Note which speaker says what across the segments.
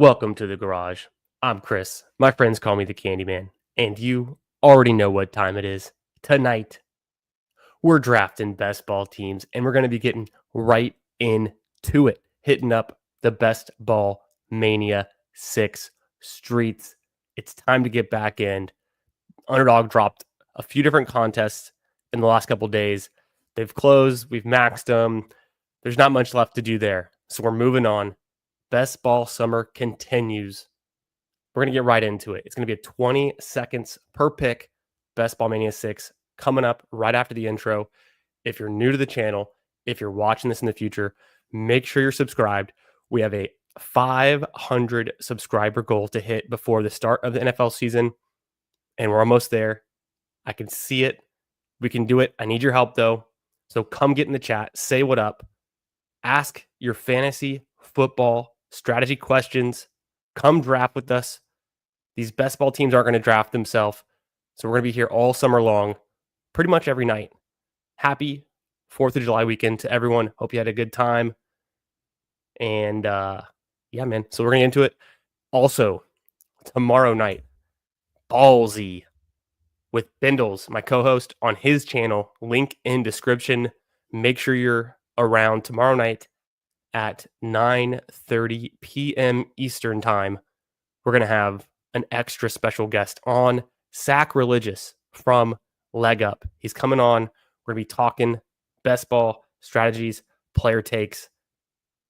Speaker 1: Welcome to the garage. I'm Chris. My friends call me the Candyman, and you already know what time it is. Tonight, we're drafting best ball teams, and we're going to be getting right into it, hitting up the best ball mania 6 streets. It's time to get back in. Underdog dropped a few different contests in the last couple days. They've closed, we've maxed them. There's not much left to do there, so we're moving on. Best ball summer continues. We're going to get right into it. It's going to be a 20 seconds per pick. Best Ball Mania 6 coming up right after the intro. If you're new to the channel, if you're watching this in the future, make sure you're subscribed. We have a 500 subscriber goal to hit before the start of the NFL season, and we're almost there. I can see it. We can do it. I need your help, though. So come get in the chat. Say what up. Ask your fantasy football strategy questions. Come draft with us. These best ball teams aren't going to draft themselves. So we're going to be here all summer long, pretty much every night. Happy 4th of July weekend to everyone. Hope you had a good time. And yeah, man. So we're going to get into it. Also, tomorrow night, BALLSY with BINDLES, my co-host, on his channel. Link in description. Make sure you're around tomorrow night at 9:30 p.m. Eastern time. We're going to have an extra special guest on, Sacrilegious from Leg Up. He's coming on. We're going to be talking best ball strategies, player takes,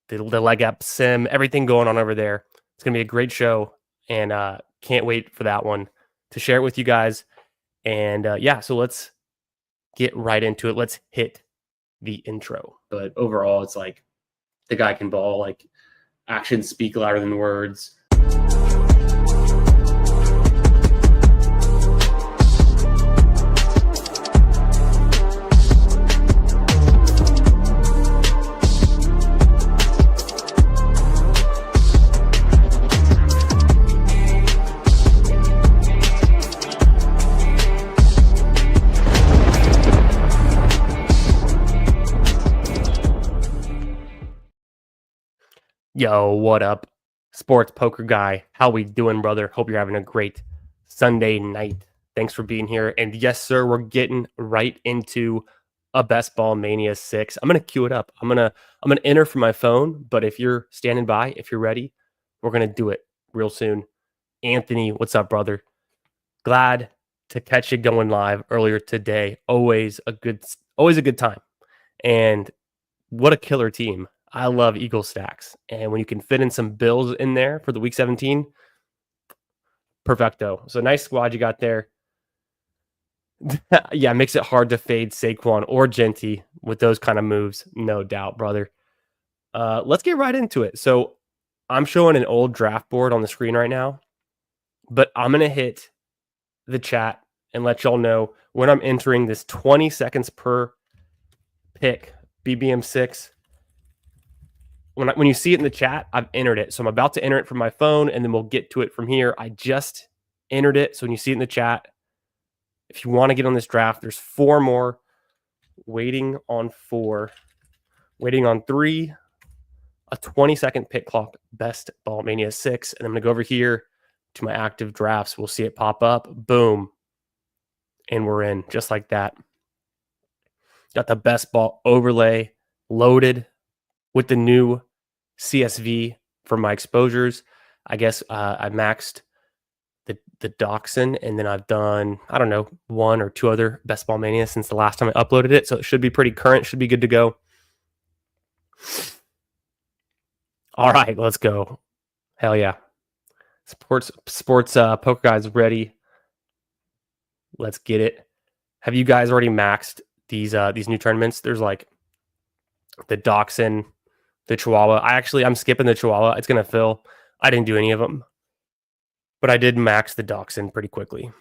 Speaker 1: the Leg Up sim, everything going on over there. It's going to be a great show, and can't wait for that one to share it with you guys. And yeah, so let's get right into it. Let's hit the intro. But overall, it's like the guy can ball. Like, actions speak louder than words. Yo, what up? Sports poker guy. How we doing, brother? Hope you're having a great Sunday night. Thanks for being here. And yes, sir, we're getting right into a Best Ball Mania 6. I'm gonna queue it up. I'm gonna enter from my phone, but if you're standing by, if you're ready, we're gonna do it real soon. Anthony, what's up, brother? Glad to catch you going live earlier today. Always a good time. And what a killer team. I love Eagle stacks. And when you can fit in some Bills in there for the Week 17, perfecto. So nice squad you got there. Yeah, makes it hard to fade Saquon or Genty with those kind of moves. No doubt, brother. Let's get right into it. So I'm showing an old draft board on the screen right now, but I'm going to hit the chat and let y'all know when I'm entering this 20 seconds per pick, BBM 6. When you see it in the chat, I've entered it. So I'm about to enter it from my phone, and then we'll get to it from here. I just entered it. So when you see it in the chat, if you want to get on this draft, there's 4 more. Waiting on 4. Waiting on 3. A 20-second pick clock. Best Ball Mania 6. And I'm going to go over here to my active drafts. We'll see it pop up. Boom. And we're in. Just like that. Got the best ball overlay loaded with the new CSV for my exposures. I guess I maxed the Dachshund, and then I've done, I don't know, 1 or 2 other Best Ball Mania since the last time I uploaded it. So it should be pretty current, should be good to go. All right, let's go. Hell yeah. Sports poker guys ready. Let's get it. Have you guys already maxed these new tournaments? There's like the Dachshund, the Chihuahua. I'm skipping the Chihuahua. It's going to fill. I didn't do any of them, but I did max the Dachshund pretty quickly.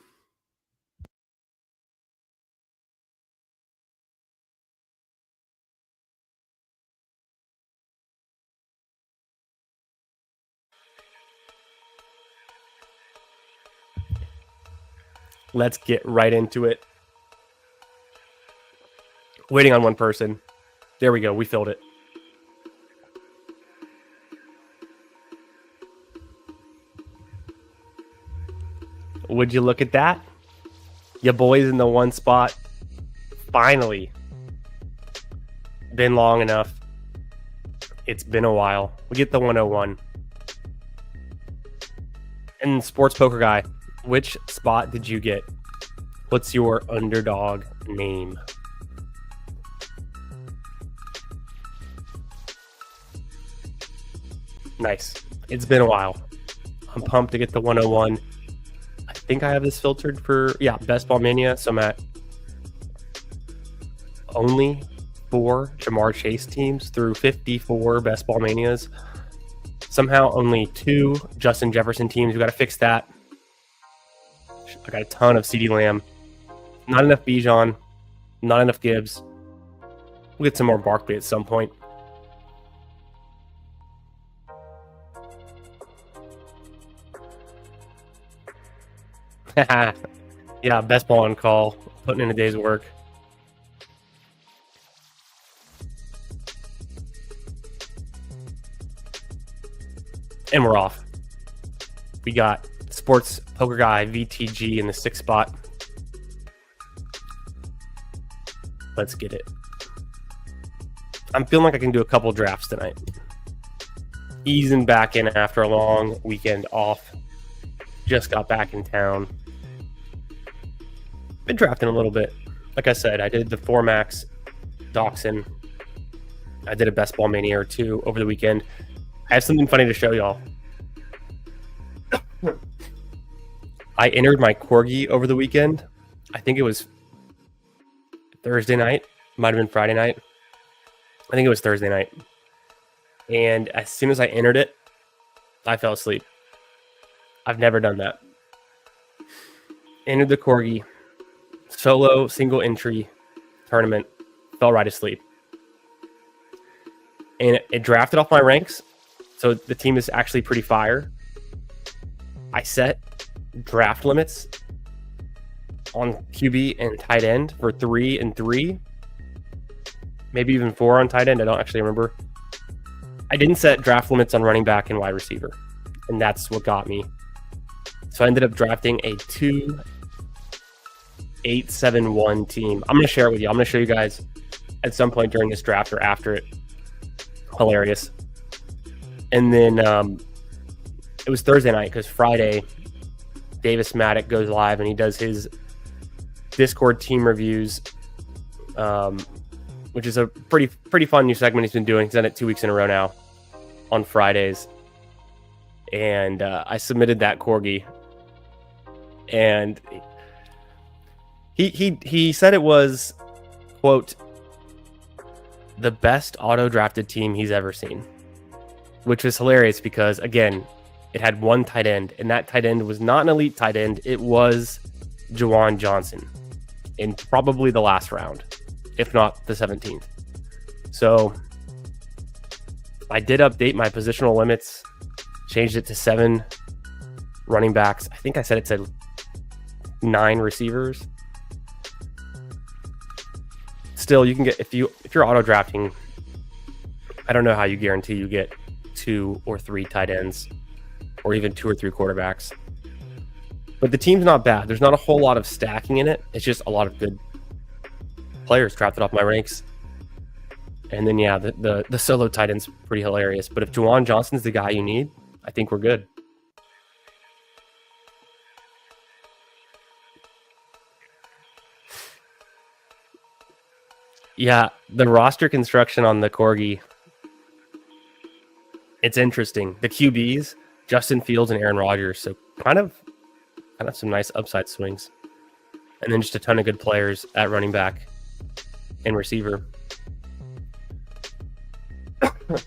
Speaker 1: Let's get right into it. Waiting on one person. There we go. We filled it. Would you look at that? Your boys in the one spot. Finally. Been long enough. It's been a while. We get the 101. And Sports Poker Guy, which spot did you get? What's your underdog name? Nice. It's been a while. I'm pumped to get the 101. I think I have this filtered for, Best Ball Mania. So I'm at only 4 Jamar Chase teams through 54 Best Ball Manias. Somehow only 2 Justin Jefferson teams. We got to fix that. I got a ton of CeeDee Lamb. Not enough Bijan. Not enough Gibbs. We'll get some more Barkley at some point. Yeah, best ball on call. Putting in a day's work. And we're off. We got Sports Poker Guy VTG in the 6th spot. Let's get it. I'm feeling like I can do a couple drafts tonight. Easing back in after a long weekend off. Just got back in town. Been drafting a little bit. Like I said, I did the 4 Max Dachshund. I did a Best Ball Mania or 2 over the weekend. I have something funny to show y'all. I entered my Corgi over the weekend. I think it was Thursday night. Might have been Friday night. I think it was Thursday night. And as soon as I entered it, I fell asleep. I've never done that. Entered the Corgi. Solo, single entry tournament. Fell right asleep. And it drafted off my ranks. So the team is actually pretty fire. I set draft limits on QB and tight end for 3 and 3. Maybe even 4 on tight end. I don't actually remember. I didn't set draft limits on running back and wide receiver. And that's what got me. So I ended up drafting a 2-8-7-1 team. I'm going to share it with you. I'm going to show you guys at some point during this draft or after it. Hilarious. And then it was Thursday night because Friday, Davis Maddock goes live and he does his Discord team reviews, which is a pretty fun new segment he's been doing. He's done it 2 weeks in a row now on Fridays. And I submitted that Corgi. And he said it was, quote, the best auto-drafted team he's ever seen. Which was hilarious because, again, it had 1 tight end. And that tight end was not an elite tight end. It was Juwan Johnson in probably the last round, if not the 17th. So I did update my positional limits, changed it to 7 running backs. I think I said it said 9 receivers. Still, you can get, if you're auto drafting, I don't know how you guarantee you get 2 or 3 tight ends or even 2 or 3 quarterbacks. But the team's not bad. There's not a whole lot of stacking in it. It's just a lot of good players drafted off my ranks. And then, yeah, the solo tight end's pretty hilarious. But if Juwan Johnson's the guy you need, I think we're good. Yeah, the roster construction on the Corgi, it's interesting. The QBs, Justin Fields and Aaron Rodgers, so kind of some nice upside swings. And then just a ton of good players at running back and receiver. But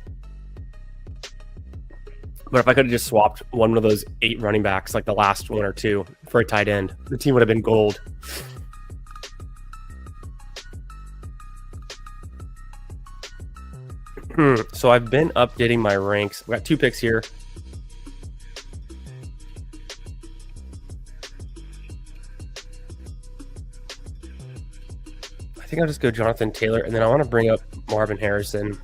Speaker 1: if I could have just swapped one of those 8 running backs, like the last 1 or 2, for a tight end, the team would have been gold. So I've been updating my ranks. We got 2 picks here. I think I'll just go Jonathan Taylor, and then I want to bring up Marvin Harrison.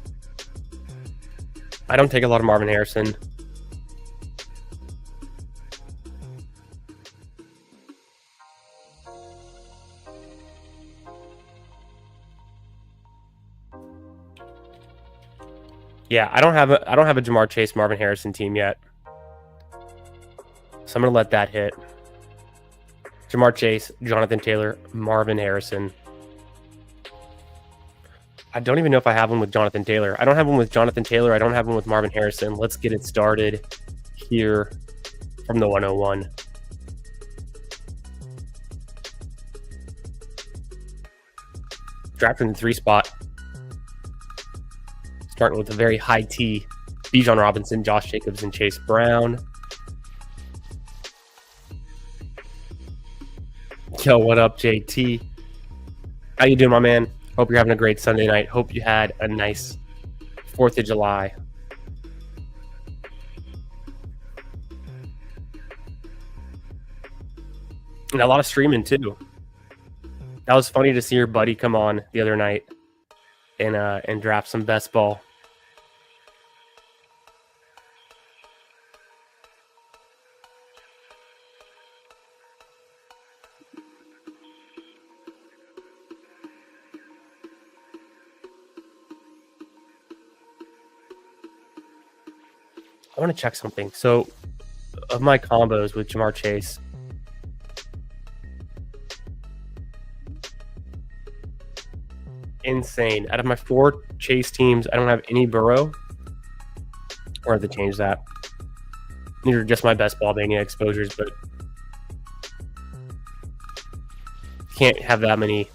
Speaker 1: I don't take a lot of Marvin Harrison. Yeah, I don't have a Jamar Chase, Marvin Harrison team yet. So I'm going to let that hit. Jamar Chase, Jonathan Taylor, Marvin Harrison. I don't even know if I have one with Jonathan Taylor. I don't have one with Jonathan Taylor. I don't have one with Marvin Harrison. Let's get it started here from the 101. Drafted in the 3 spot. Starting with a very high T. Bijan Robinson, Josh Jacobs, and Chase Brown. Yo, what up, JT? How you doing, my man? Hope you're having a great Sunday night. Hope you had a nice 4th of July. And a lot of streaming, too. That was funny to see your buddy come on the other night and draft some best ball. I want to check something. So, of my combos with Jamar Chase, insane. Out of my 4 Chase teams, I don't have any Burrow. Or have to change that. These are just my best ball mania exposures, but can't have that many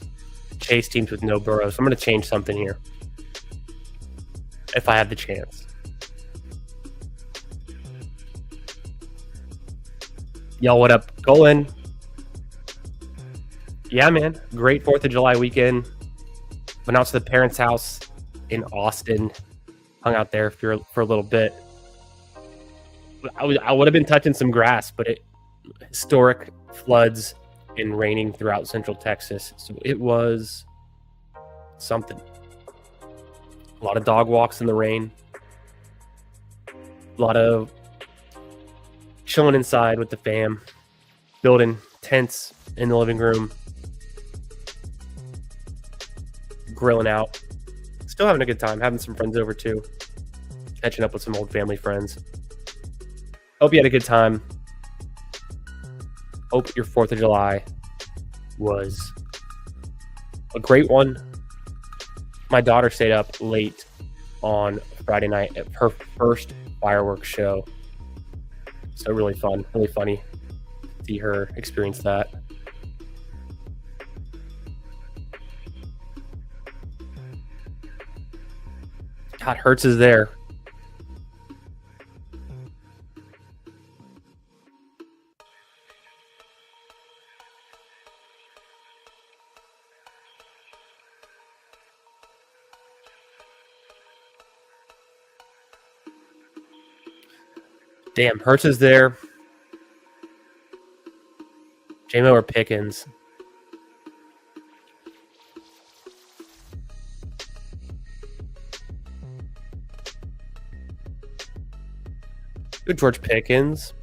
Speaker 1: Chase teams with no Burrow. So I'm going to change something here if I have the chance. Y'all, what up? Colin. Yeah, man. Great 4th of July weekend. Went out to the parents' house in Austin. Hung out there for a little bit. I would have been touching some grass, but historic floods and raining throughout central Texas. So it was something. A lot of dog walks in the rain. A lot of chilling inside with the fam, building tents in the living room, grilling out, still having a good time, having some friends over too, catching up with some old family friends. Hope you had a good time. Hope your 4th of July was a great one. My daughter stayed up late on Friday night at her first fireworks show. So really fun, really funny to see her experience that. God, Hertz is there. Damn, Hertz is there. J-Mo or Pickens? Good George Pickens.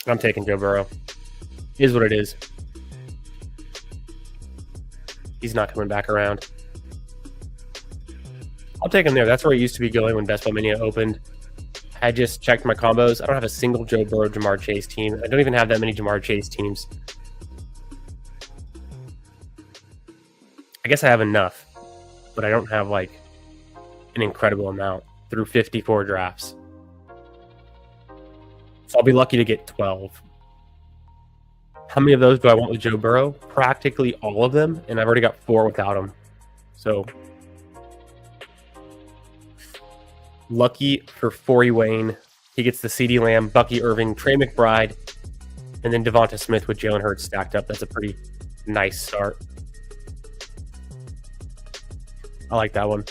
Speaker 1: I'm taking Joe Burrow. It is what it is. He's not coming back around. I'll take him there. That's where he used to be going when Best Ball Mania opened. I just checked my combos. I don't have a single Joe Burrow, Jamar Chase team. I don't even have that many Jamar Chase teams. I guess I have enough, but I don't have like an incredible amount through 54 drafts. So I'll be lucky to get 12. How many of those do I want with Joe Burrow? Practically all of them, and I've already got 4 without him. So lucky for Forey Wayne. He gets the CeeDee Lamb, Bucky Irving, Trey McBride, and then Devonta Smith with Jalen Hurts stacked up. That's a pretty nice start. I like that one.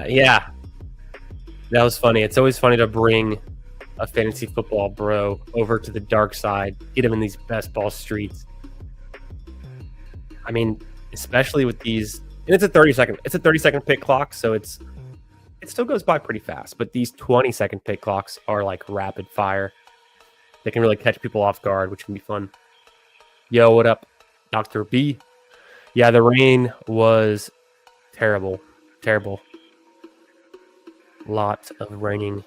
Speaker 1: Yeah. That was funny. It's always funny to bring a fantasy football bro over to the dark side, get him in these best ball streets. I mean, especially with these, and it's a 30-second pick clock, so it still goes by pretty fast. But these 20-second pick clocks are like rapid fire. They can really catch people off guard, which can be fun. Yo, what up, Dr. B? Yeah, the rain was terrible. Terrible. Lots of raining.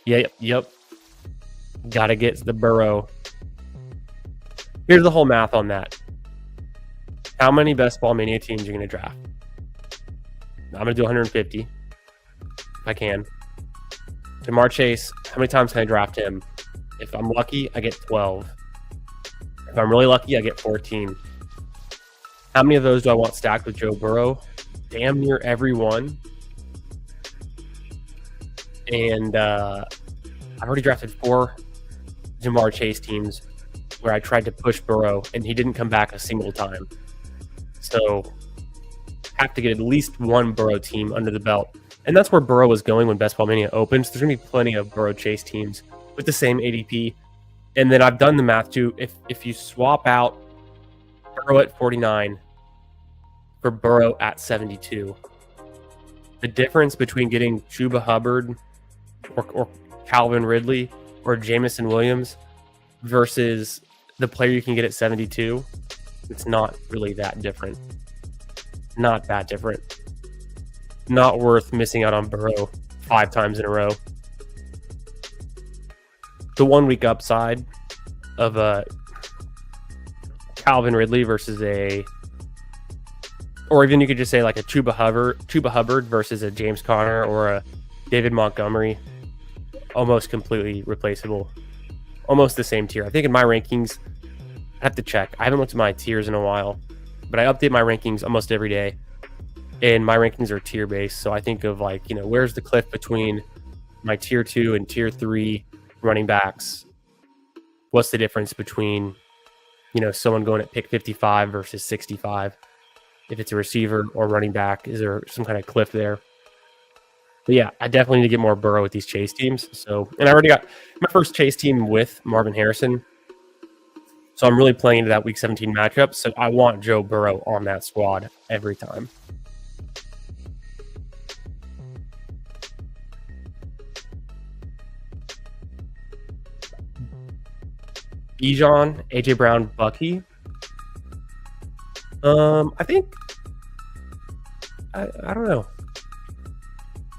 Speaker 1: Yep. Gotta get the burrow. Here's the whole math on that. How many Best Ball Mania teams you're going to draft? I'm going to do 150 if I can. Jamar Chase, how many times can I draft him? If I'm lucky, I get 12. If I'm really lucky, I get 14. How many of those do I want stacked with Joe Burrow? Damn near every one. And I've already drafted 4 Jamar Chase teams where I tried to push Burrow, and he didn't come back a single time. So have to get at least one Burrow team under the belt. And that's where Burrow was going when Best Ball Mania opens. There's going to be plenty of Burrow Chase teams with the same ADP. And then I've done the math too. If you swap out Burrow at 49 for Burrow at 72, the difference between getting Chuba Hubbard or Calvin Ridley or Jamison Williams versus the player you can get at 72, it's not really that different. Not that different. Not worth missing out on Burrow 5 times in a row. The 1 week upside of a Calvin Ridley versus or even you could just say like a Chuba Hubbard versus a James Conner or a David Montgomery, almost completely replaceable. Almost the same tier. I think in my rankings, I have to check. I haven't looked at my tiers in a while, but I update my rankings almost every day. And my rankings are tier based. So I think of like, where's the cliff between my tier 2 and tier 3 running backs? What's the difference between, someone going at pick 55 versus 65? If it's a receiver or running back, is there some kind of cliff there? But yeah, I definitely need to get more Burrow with these Chase teams. So, and I already got my first Chase team with Marvin Harrison. So I'm really playing into that Week 17 matchup. So I want Joe Burrow on that squad every time. Bijan, AJ Brown, Bucky. I think I don't know.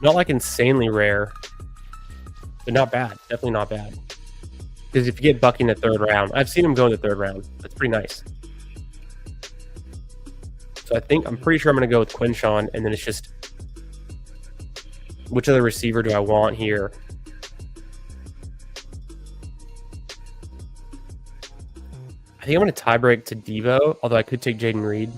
Speaker 1: Not like insanely rare, but not bad. Definitely not bad. Because if you get Bucky in the 3rd round, I've seen him go in the 3rd round. That's pretty nice. So I'm pretty sure I'm going to go with Quinshawn, and then it's just which other receiver do I want here? I think I'm going to tiebreak to Devo, although I could take Jaden Reed.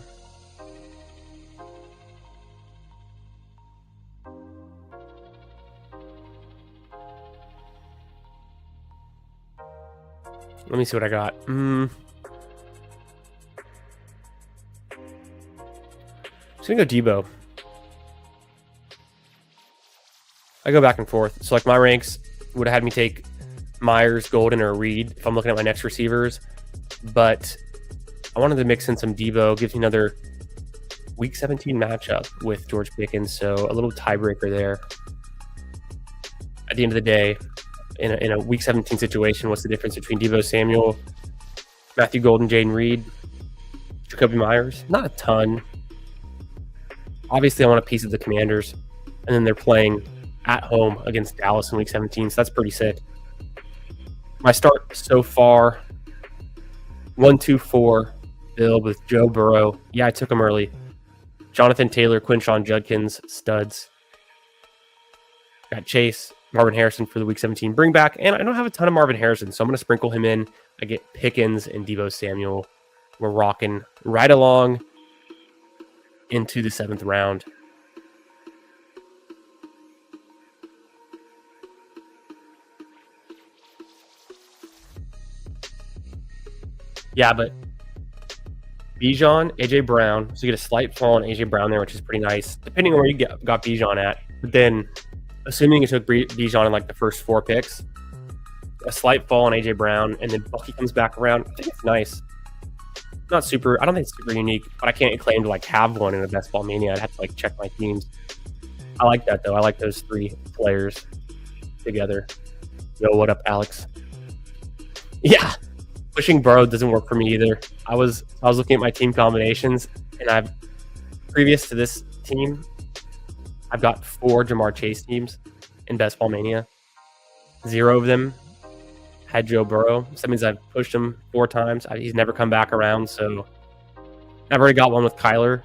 Speaker 1: Let me see what I got. Just going to go Debo. I go back and forth. So like my ranks would have had me take Myers, Golden, or Reed if I'm looking at my next receivers. But I wanted to mix in some Debo. Gives me another Week 17 matchup with George Pickens. So a little tiebreaker there. At the end of the day, in a Week 17 situation, what's the difference between Deebo Samuel, Matthew Golden, Jaden Reed, Jacoby Myers? Not a ton. Obviously, I want a piece of the Commanders, and then they're playing at home against Dallas in Week 17, so that's pretty sick. My start so far, 1-2-4, build with Joe Burrow. Yeah, I took him early. Jonathan Taylor, Quinshawn Judkins, studs. Got Chase, Marvin Harrison for the Week 17 bring back, and I don't have a ton of Marvin Harrison, so I'm going to sprinkle him in. I get Pickens and Deebo Samuel. We're rocking right along into the 7th round. Yeah, but Bijan, AJ Brown. So you get a slight fall on AJ Brown there, which is pretty nice, depending on where you got Bijan at. But then, assuming you took Bijan in like the first 4 picks, a slight fall on AJ Brown, and then Bucky comes back around. I think it's nice. Not super. I don't think it's super unique, but I can't claim to like have one in a best ball mania. I'd have to like check my teams. I like that though. I like those 3 players together. Yo, what up, Alex? Yeah, pushing Burrow doesn't work for me either. I was looking at my team combinations, and previous to this team, I've got 4 Jamar Chase teams in best ball mania. 0 of them had Joe Burrow. So that means I've pushed him 4 times. He's never come back around. So I've already got one with Kyler.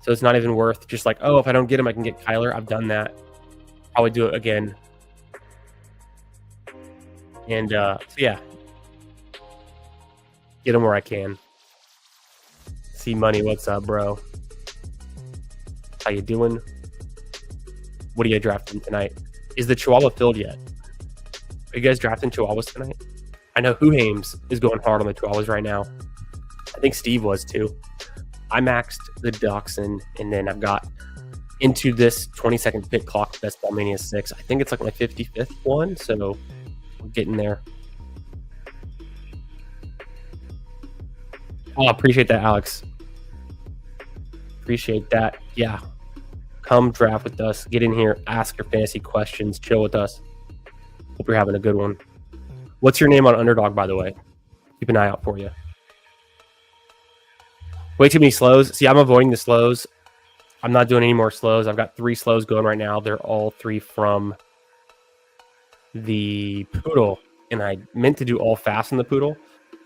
Speaker 1: So it's not even worth just like, oh, if I don't get him, I can get Kyler. I've done that. I would do it again. And so yeah, get him where I can. See Money, what's up, bro? How you doing? What are you drafting tonight? Is the Chihuahua filled yet? Are you guys drafting Chihuahuas tonight? I know Huhames is going hard on the Chihuahuas right now. I think Steve was too. I maxed the Dachshund, and then I've got into this 20-second pick clock Best Ball Mania 6. I think it's like my 55th one, so we're getting there. Oh, appreciate that, Alex. Appreciate that. Yeah. Come draft with us. Get in here. Ask your fantasy questions. Chill with us. Hope you're having a good one. What's your name on Underdog, by the way? Keep an eye out for you. Way too many slows. See, I'm avoiding the slows. I'm not doing any more slows. I've got 3 slows going right now. They're all 3 from the Poodle. And I meant to do all fast in the Poodle,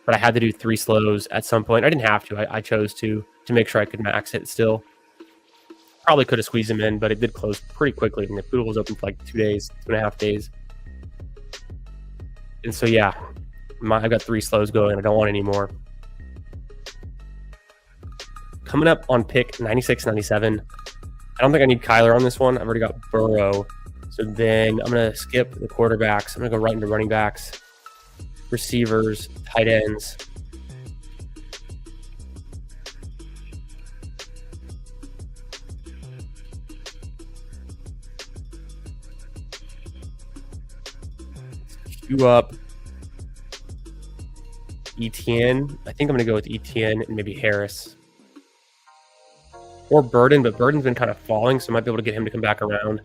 Speaker 1: but I had to do 3 slows at some point. I didn't have to. I chose to make sure I could max it still. Probably could have squeezed them in, but it did close pretty quickly. And the Poodle was open for like 2 days, 2.5 days. And so, yeah, I've got 3 slows going. I don't want any more. Coming up on pick 96, 97. I don't think I need Kyler on this one. I've already got Burrow. So then I'm going to skip the quarterbacks. I'm going to go right into running backs, receivers, tight ends. Queue up Etienne. I think I'm going to go with Etienne and maybe Harris. Or Burden, but Burden's been kind of falling, so I might be able to get him to come back around.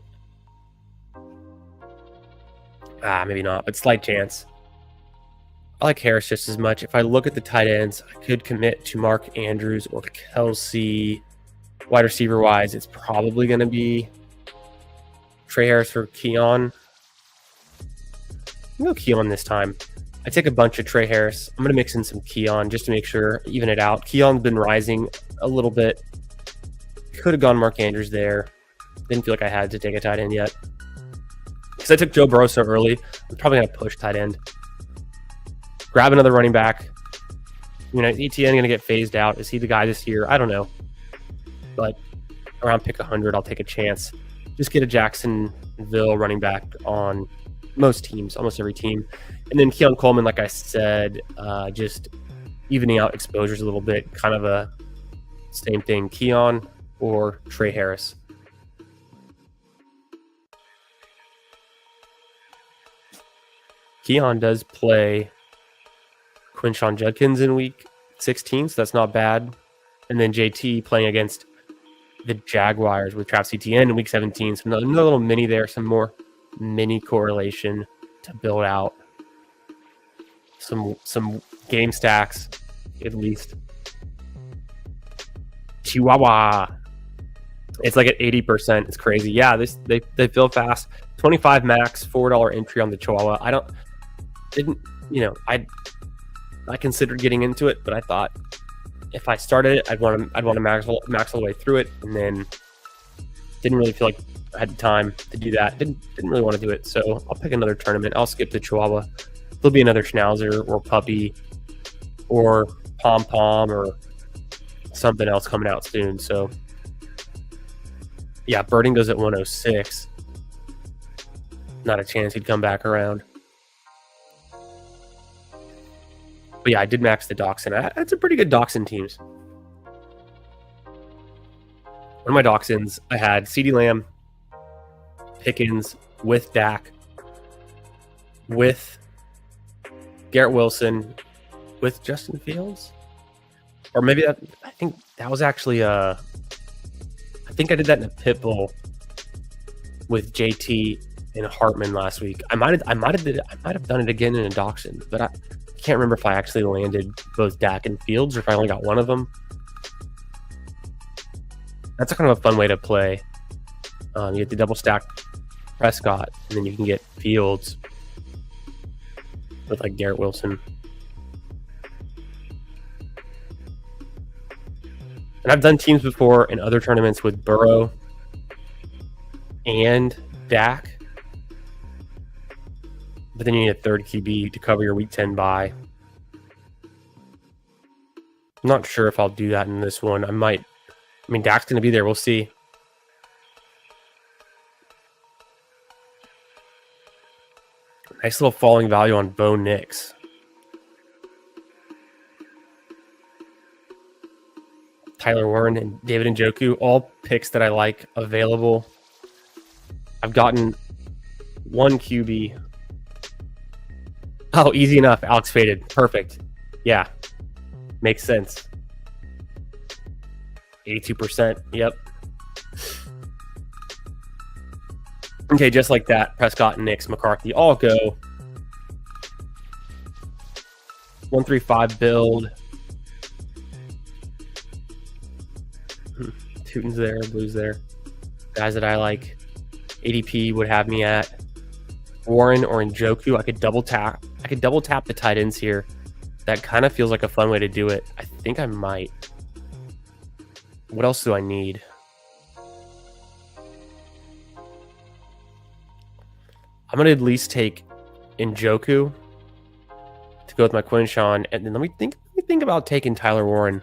Speaker 1: Maybe not, but slight chance. I like Harris just as much. If I look at the tight ends, I could commit to Mark Andrews or Kelsey. Wide receiver-wise, it's probably going to be Trey Harris or Keon. I'm going to go Keon this time. I take a bunch of Trey Harris. I'm going to mix in some Keon just to make sure, even it out. Keon's been rising a little bit. Could have gone Mark Andrews there. Didn't feel like I had to take a tight end yet. Because I took Joe Burrow so early, I'm probably going to push tight end. Grab another running back. You know, Etienne going to get phased out. Is he the guy this year? I don't know. But around pick 100, I'll take a chance. Just get a Jacksonville running back on most teams, almost every team. And then Keon Coleman, like I said, just evening out exposures a little bit. Kind of a same thing. Keon or Trey Harris. Keon does play Quinshon Judkins in week 16, so that's not bad. And then JT playing against the Jaguars with Travis Etienne in week 17. So another little mini there, some more mini correlation to build out some game stacks, at least. Chihuahua. It's like at 80%. It's crazy. Yeah, they fill fast. 25 max, $4 entry on the Chihuahua. I considered getting into it, but I thought if I started it, I'd want to max all the way through it, and then didn't really feel like I had the time to do that. Didn't really want to do it, so I'll pick another tournament. I'll skip the Chihuahua. There'll be another Schnauzer or Puppy or Pom Pom or something else coming out soon. So yeah, Birding goes at 106. Not a chance he'd come back around. But yeah, I did max the Dachshund. That's a pretty good Dachshund teams. One of my dachshunds, I had CeeDee Lamb, Pickens with Dak, with Garrett Wilson, with Justin Fields, or maybe that. I think that was actually I think I did that in a pit bull with JT and Hartman last week. I might have done it again in a dachshund, but I can't remember if I actually landed both Dak and Fields or if I only got one of them. That's kind of a fun way to play. You get the double stack Prescott, and then you can get Fields with like Garrett Wilson. And I've done teams before in other tournaments with Burrow and Dak, but then you need a third QB to cover your Week 10 bye. I'm not sure if I'll do that in this one. I might. I mean, Dak's going to be there. We'll see. Nice little falling value on Bo Nix. Tyler Warren and David Njoku, all picks that I like available. I've gotten one QB. Oh, easy enough. Alex faded. Perfect. Yeah. Makes sense. 82%. Yep. Okay, just like that, Prescott, Nix, McCarthy all go. 1-3-5 build. Tootin's there, Blue's there. Guys that I like. ADP would have me at Warren or Njoku. I could double tap the tight ends here. That kind of feels like a fun way to do it. I think I might. What else do I need? I'm going to at least take Njoku to go with my Quinshawn, and then let me think about taking Tyler Warren.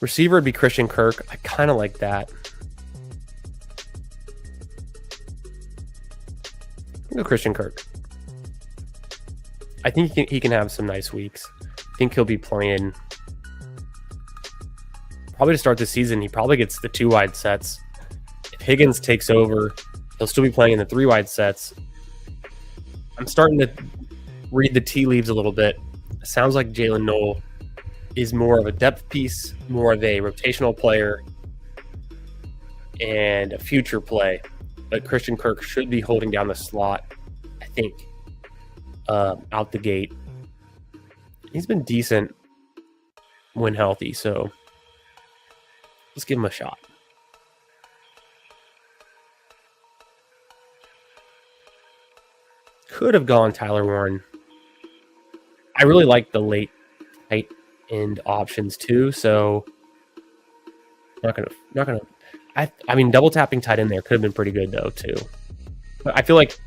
Speaker 1: Receiver would be Christian Kirk. I kind of like that. I'll go Christian Kirk. I think he can have some nice weeks. I think he'll be playing. Probably to start the season, he probably gets the 2 wide sets. If Higgins takes over, he'll still be playing in the 3 wide sets. I'm starting to read the tea leaves a little bit. It sounds like Jalen Noel is more of a depth piece, more of a rotational player, and a future play. But Christian Kirk should be holding down the slot, I think, out the gate. He's been decent when healthy, so let's give him a shot. Could have gone Tyler Warren. I really like the late tight end options too, so not gonna. I mean, double tapping tight end there could have been pretty good though too. But I feel like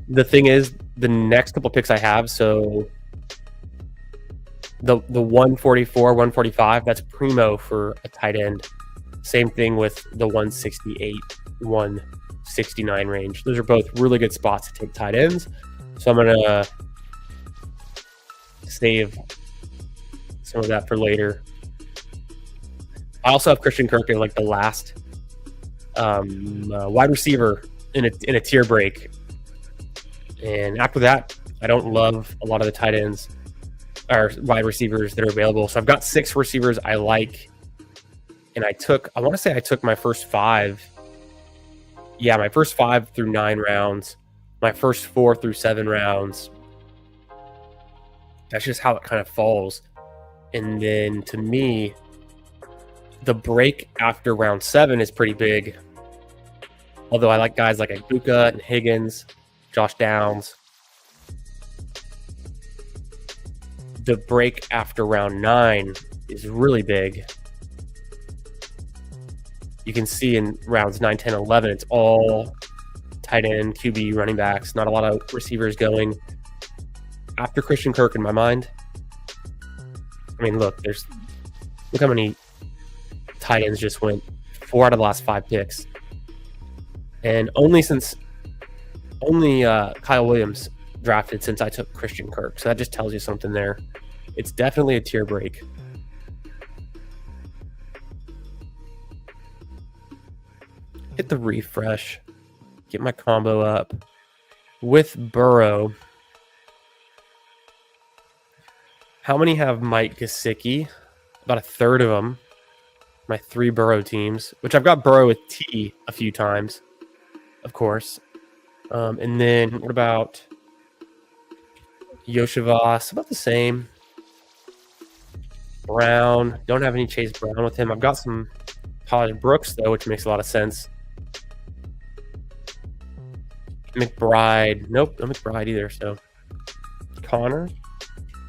Speaker 1: the thing is the next couple picks I have, so the 144, 145, that's primo for a tight end. Same thing with the 168, 169 range. Those are both really good spots to take tight ends. So I'm gonna save some of that for later. I also have Christian Kirk in like the last wide receiver in a tier break, and after that, I don't love a lot of the tight ends or wide receivers that are available. So I've got 6 receivers I like, and I want to say I took my first 5. Yeah, my first 5 through 9 rounds, my first 4 through 7 rounds. That's just how it kind of falls. And then to me, the break after round 7 is pretty big. Although I like guys like Ibuka and Higgins, Josh Downs. The break after round 9 is really big. You can see in rounds 9, 10, 11, it's all tight end, QB, running backs, not a lot of receivers going. After Christian Kirk, in my mind, I mean, look how many tight ends just went. 4 out of the last 5 picks. And only Kyle Williams drafted since I took Christian Kirk. So that just tells you something there. It's definitely a tier break. Hit the refresh. Get my combo up. With Burrow, how many have Mike Gesicki? About a third of them. My 3 Burrow teams, which I've got Burrow with T a few times, of course. And then what about Yoshivas? About the same. Brown. Don't have any Chase Brown with him. I've got some Pollard Brooks, though, which makes a lot of sense. McBride. Nope, no McBride either. So Connor.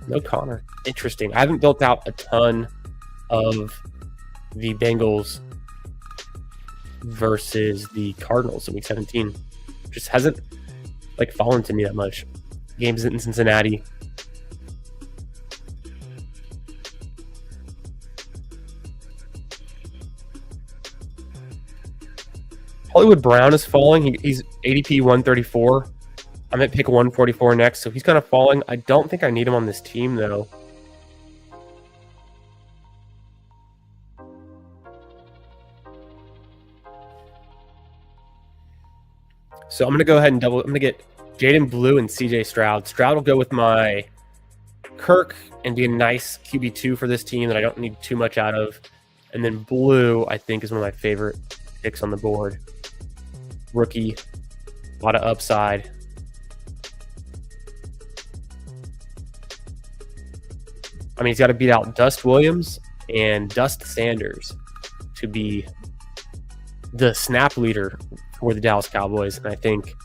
Speaker 1: No Connor. Interesting. I haven't built out a ton of the Bengals versus the Cardinals in week 17. Just hasn't fallen to me that much. Games in Cincinnati. Hollywood Brown is falling. He's ADP 134. I'm at pick 144 next, so he's kind of falling. I don't think I need him on this team, though. So I'm going to go ahead and I'm going to get Jaden Blue and CJ Stroud. Stroud will go with my Kirk and be a nice QB2 for this team that I don't need too much out of. And then Blue, I think, is one of my favorite picks on the board. Rookie, a lot of upside. I mean, he's got to beat out Dust Williams and Dust Sanders to be the snap leader for the Dallas Cowboys. And I think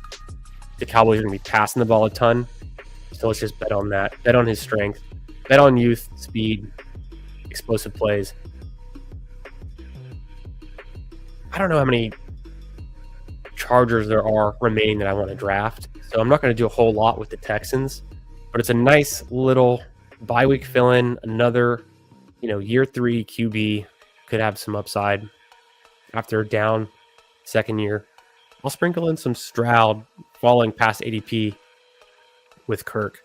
Speaker 1: the Cowboys are going to be passing the ball a ton. So let's just bet on that. Bet on his strength. Bet on youth, speed, explosive plays. I don't know how many Chargers there are remaining that I want to draft. So I'm not going to do a whole lot with the Texans. But it's a nice little bye week fill-in. Another, year 3 QB could have some upside after a down second year. I'll sprinkle in some Stroud falling past ADP with Kirk.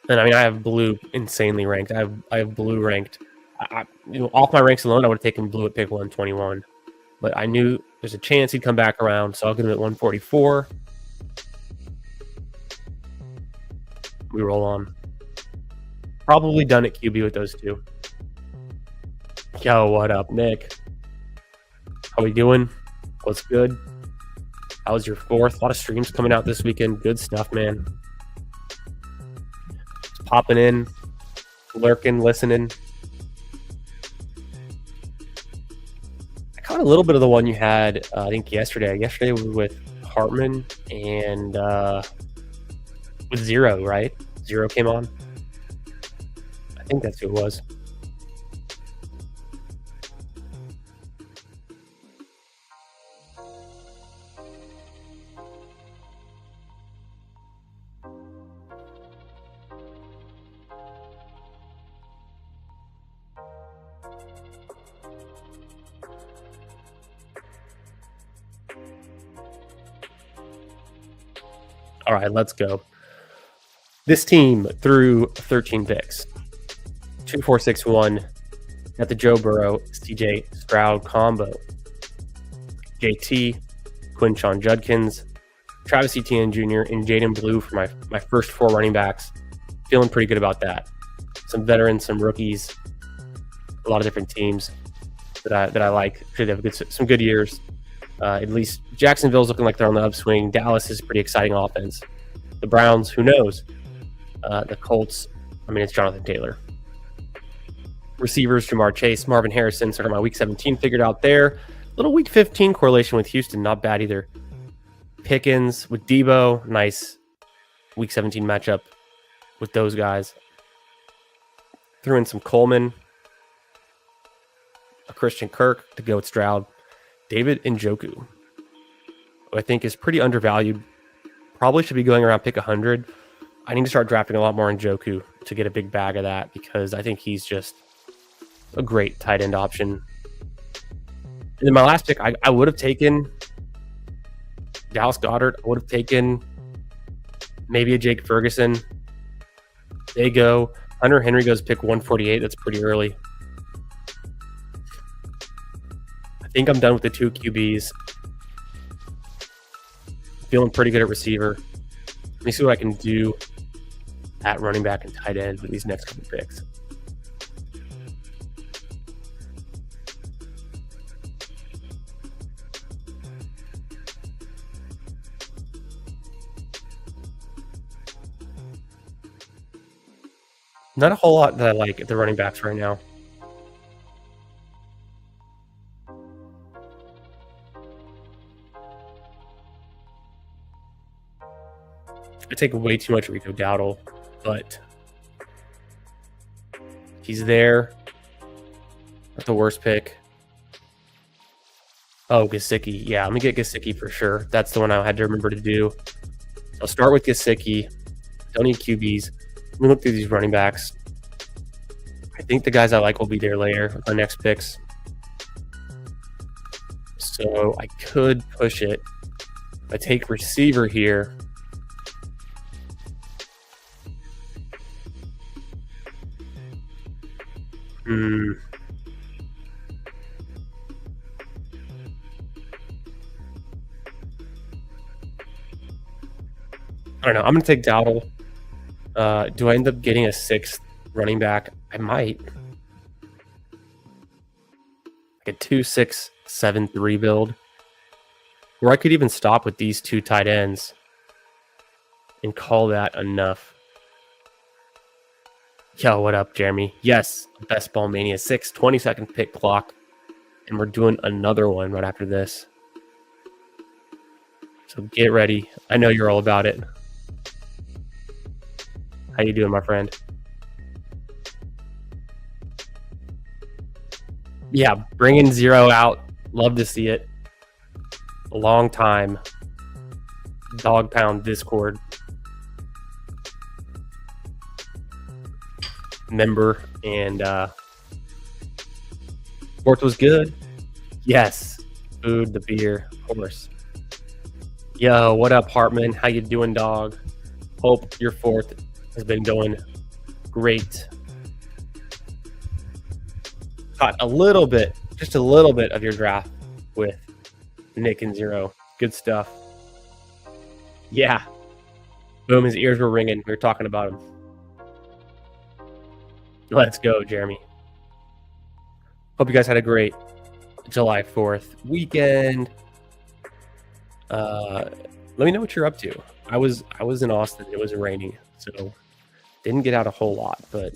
Speaker 1: And I mean, I have Blue insanely ranked. I have Blue ranked. Off my ranks alone, I would have taken Blue at pick 121. But I knew there's a chance he'd come back around, so I'll get him at 144. We roll on. Probably done at QB with those two. Yo, what up, Nick? How we doing? What's good? How was your 4th? A lot of streams coming out this weekend. Good stuff, man. Just popping in, lurking, listening. I caught a little bit of the one you had, I think, yesterday. Yesterday was with Hartman and with Zero, right? Zero came on. I think that's who it was. All right, let's go. This team threw 13 picks. 2, 4, 6, 1 at the Joe Burrow, CJ Stroud combo. JT, Quinshon Judkins, Travis Etienne Jr., and Jaden Blue for my first 4 running backs. Feeling pretty good about that. Some veterans, some rookies, a lot of different teams that I like. Sure, they have some good years. At least Jacksonville's looking like they're on the upswing. Dallas is a pretty exciting offense. The Browns, who knows? The Colts, I mean, it's Jonathan Taylor. Receivers, Jamar Chase, Marvin Harrison. Sort of my week 17 figured out there. Little week 15 correlation with Houston, not bad either. Pickens with Debo, nice week 17 matchup with those guys. Threw in some Coleman, a Christian Kirk to go with Stroud. David Njoku, who I think is pretty undervalued. Probably should be going around pick 100. I need to start drafting a lot more Njoku to get a big bag of that because I think he's just a great tight end option. And then my last pick, I would have taken Dallas Goedert. I would have taken Maybe a Jake Ferguson. They go. Hunter Henry goes pick 148. That's pretty early. I think I'm done with the 2 QBs. Feeling pretty good at receiver. Let me see what I can do at running back and tight end with these next couple picks. Not a whole lot that I like at the running backs right now. I take way too much Rico Dowdle, but he's there. Not the worst pick. Oh, Gesicki. Yeah, let me get Gesicki for sure. That's the one I had to remember to do. I'll start with Gesicki. Don't need QBs. Let me look through these running backs. I think the guys I like will be there later with my next picks. So I could push it. I take receiver here. I don't know. I'm going to take Dowdle. Do I end up getting a 6th running back? I might. Like a 2-6-7-3 build. Or I could even stop with these 2 tight ends and call that enough. Yo, what up, Jeremy? Yes, Best Ball Mania 6, 20-second pick clock. And we're doing another one right after this. So get ready. I know you're all about it. How you doing, my friend? Yeah, bringing 0 out. Love to see it. A long time. Dog Pound Discord member, and fourth was good. Yes, food, the beer, of course. Yo, what up, Hartman? How you doing, dog? Hope your 4th has been going great. Caught a little bit, just a little bit of your draft with Nick and 0. Good stuff. Yeah. Boom, his ears were ringing. We were talking about him. Let's go, Jeremy. Hope you guys had a great July 4th weekend. Let me know what you're up to. I was in Austin. It was raining, so didn't get out a whole lot, but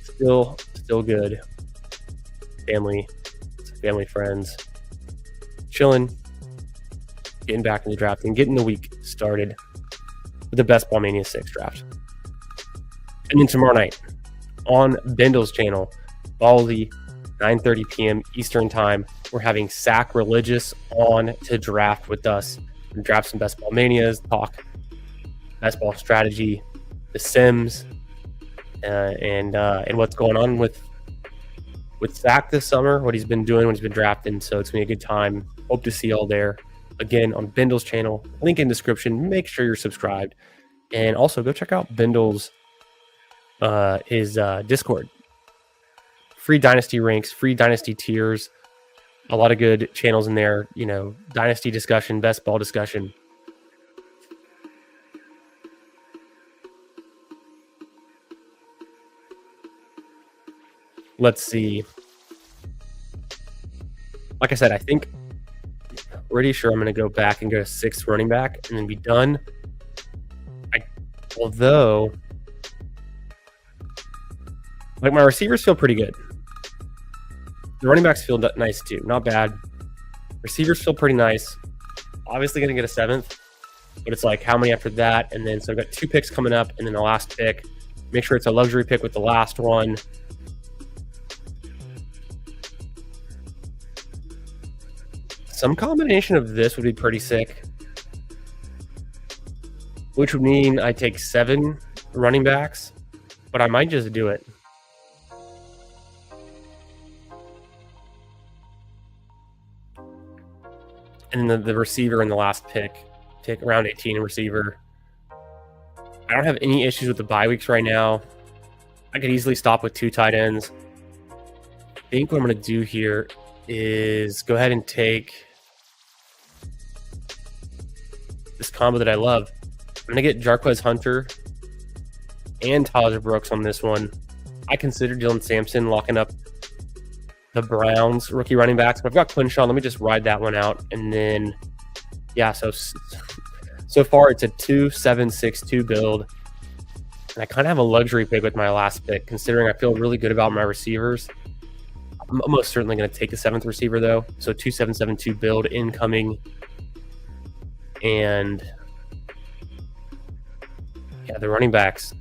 Speaker 1: still good. Family, friends, chilling, getting back into drafting, getting the week started with the Best Ball Mania 6 draft. And then tomorrow night on Bindle's channel, BALLSY, 9:30 p.m. Eastern time, we're having Sacrilegious on to draft with us and draft some Best Ball Manias, talk best ball strategy, the Sims, and what's going on with Sack this summer, what he's been doing, what he's been drafting. So it's gonna be a good time. Hope to see you all there. Again, on Bindle's channel, link in description. Make sure you're subscribed, and also go check out Bindle's his Discord. Free Dynasty ranks, free Dynasty tiers, a lot of good channels in there. You know, Dynasty discussion, best ball discussion. Let's see. Like I said, I think pretty sure I'm going to go back and go to 6th running back and then be done. Although, like, my receivers feel pretty good. The running backs feel nice too. Not bad. Receivers feel pretty nice. Obviously going to get a 7th, but it's like how many after that? And then so I've got 2 picks coming up, and then the last pick. Make sure it's a luxury pick with the last one. Some combination of this would be pretty sick, which would mean I take 7 running backs, but I might just do it. And then the receiver in the last pick, take round 18 receiver. I don't have any issues with the bye weeks right now. I could easily stop with 2 tight ends. I think what I'm going to do here is go ahead and take this combo that I love. I'm going to get Jarquez Hunter and Taj Brooks on this one. I consider Dylan Sampson locking up the Browns rookie running backs, but I've got Quinshawn. Let me just ride that one out. And then, yeah, so far it's a 2-7-6-2 build. And I kind of have a luxury pick with my last pick, considering I feel really good about my receivers. I'm almost certainly going to take a 7th receiver, though. So 2-7-7-2 build incoming. And yeah, the running backs,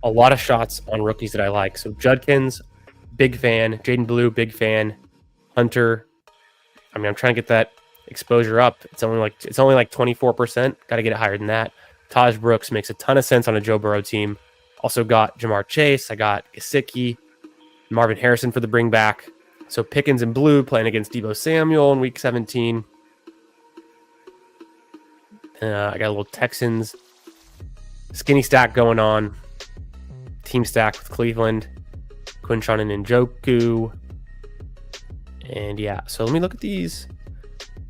Speaker 1: a lot of shots on rookies that I like. So Judkins, big fan. Jaden Blue, big fan. Hunter, I mean, I'm trying to get that exposure up. It's only like 24%. Got to get it higher than that. Taj Brooks makes a ton of sense on a Joe Burrow team. Also got Jamar Chase. I got Gesicki, Marvin Harrison for the bring back. So Pickens and Blue playing against Deebo Samuel in week 17. I got a little Texans skinny stack going on. Team stack with Cleveland, Quinshawn and Njoku. And yeah, so let me look at these.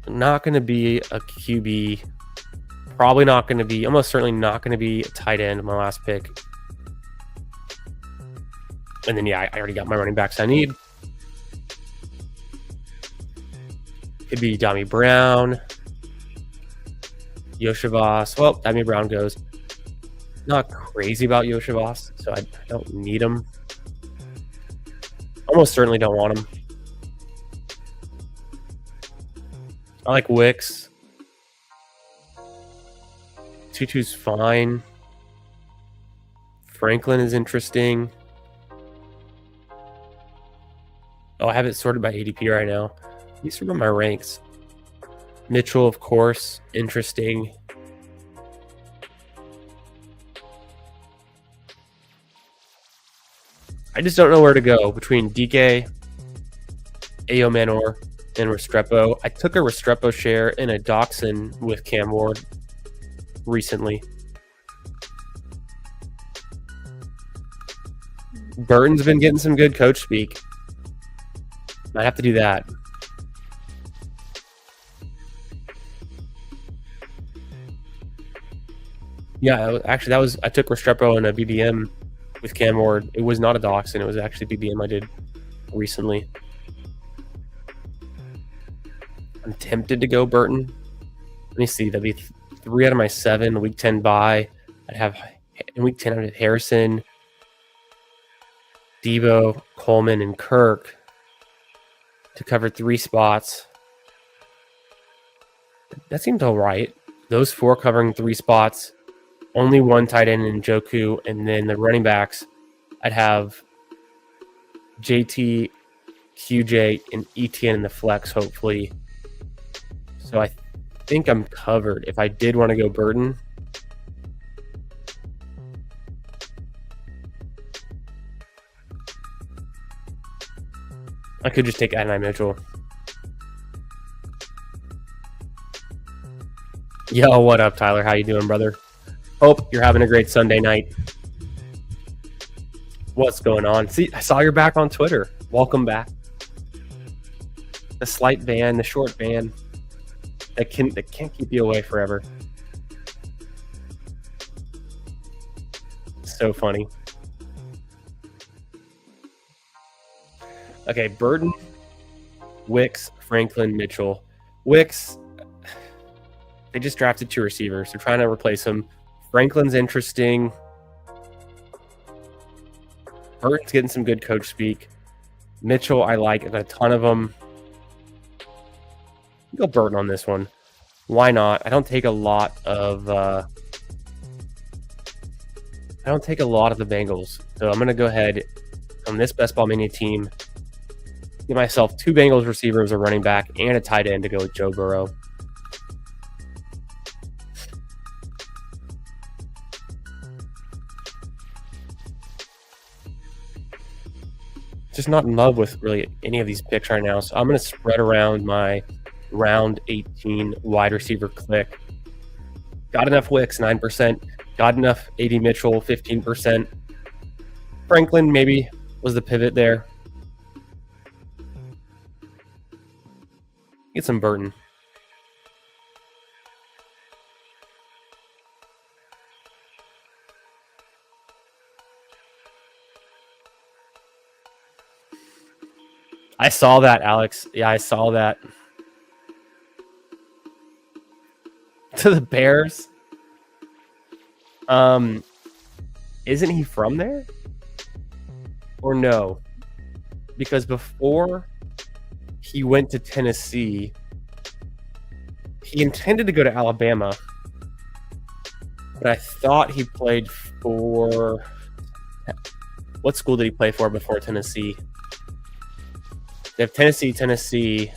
Speaker 1: Not going to be a QB. Probably not going to be, almost certainly not going to be a tight end, my last pick. And then, yeah, I already got my running backs I need. Could be Dami Brown, Yoshavas. Well, Dami Brown goes. Not crazy about Yoshavas, so I don't need him. Almost certainly don't want him. I like Wicks. Tutu's fine. Franklin is interesting. Oh, I have it sorted by ADP right now. These are my ranks. Mitchell, of course, interesting. I just don't know where to go between DK, Ayo Manor, and Restrepo. I took a Restrepo share in a Dachshund with Cam Ward recently. Burton's been getting some good coach speak. Might have to do that. Yeah, actually, I took Restrepo in a BBM with Cam Ward. It was not a Dachshund. It was actually BBM I did recently. I'm tempted to go Burton. Let me see. That'd be 3 out of my 7. Week 10 bye. I'd have in week 10 I have Harrison, Debo, Coleman, and Kirk to cover 3 spots. That seems all right. Those 4 covering 3 spots. Only 1 tight end in Njoku, and then the running backs, I'd have JT, QJ, and ETN in the flex, hopefully. So I think I'm covered. If I did want to go Burton, I could just take Adonai Mitchell. Yo, what up, Tyler? How you doing, brother? Hope you're having a great Sunday night. What's going on? See, I saw you're back on Twitter. Welcome back. The slight ban, the short ban, that can't keep you away forever. So funny. Okay, Burton, Wicks, Franklin, Mitchell. Wicks, they just drafted 2 receivers. They're trying to replace him. Franklin's interesting. Burton's getting some good coach speak. Mitchell, I like. I've got a ton of them. Go Burton on this one. Why not? I don't take a lot of the Bengals. So I'm going to go ahead on this Best Ball Mania team. Get myself 2 Bengals receivers, a running back, and a tight end to go with Joe Burrow. Just not in love with really any of these picks right now. So I'm going to spread around my round 18 wide receiver click. Got enough Wicks, 9%. Got enough. A.D. Mitchell, 15%. Franklin maybe was the pivot there. Get some Burton. I saw that, Alex. Yeah, I saw that. To the Bears. Isn't he from there? Or no? Because before he went to Tennessee, he intended to go to Alabama. But I thought he played for... What school did he play for before Tennessee? They have Tennessee.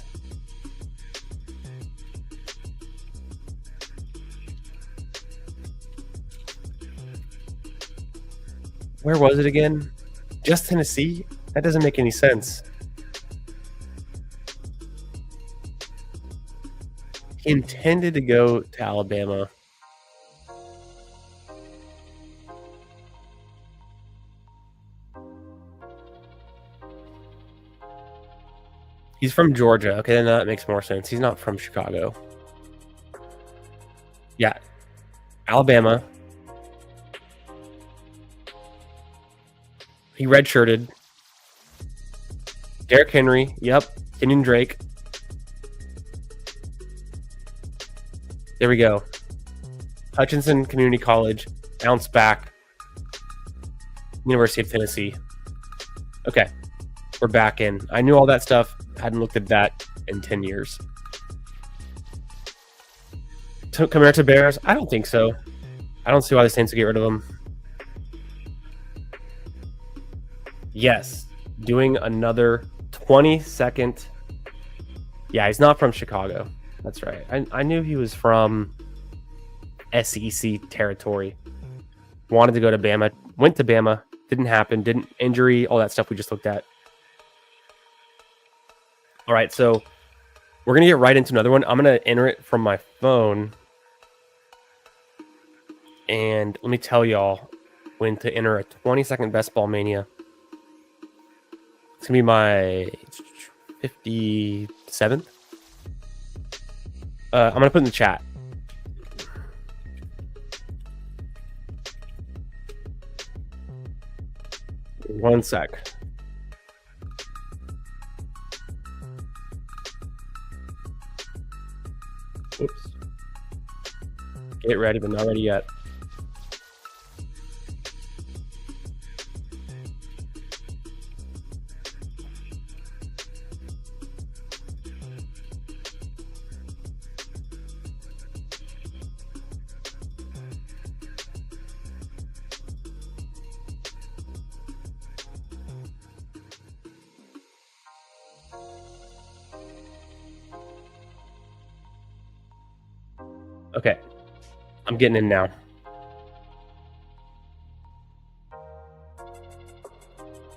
Speaker 1: Where was it again? Just Tennessee? That doesn't make any sense. He intended to go to Alabama. He's from Georgia. Okay, then that makes more sense. He's not from Chicago. Yeah. Alabama. He redshirted. Derrick Henry. Yep. Kenyon Drake. There we go. Hutchinson Community College. Bounce back. University of Tennessee. Okay. We're back in. I knew all that stuff. Hadn't looked at that in 10 years. Compared to Bears? I don't think so. I don't see why the Saints would get rid of him. Yes. Doing another 22nd. Yeah, he's not from Chicago. That's right. I knew he was from SEC territory. Wanted to go to Bama. Went to Bama. Didn't happen. Didn't injury. All that stuff we just looked at. All right, so we're going to get right into another one. I'm going to enter it from my phone. And let me tell y'all when to enter a 20-second Best Ball Mania. It's going to be my 57th. I'm going to put in the chat. One sec. Oops. Get ready, but not ready yet. Okay, I'm getting in now.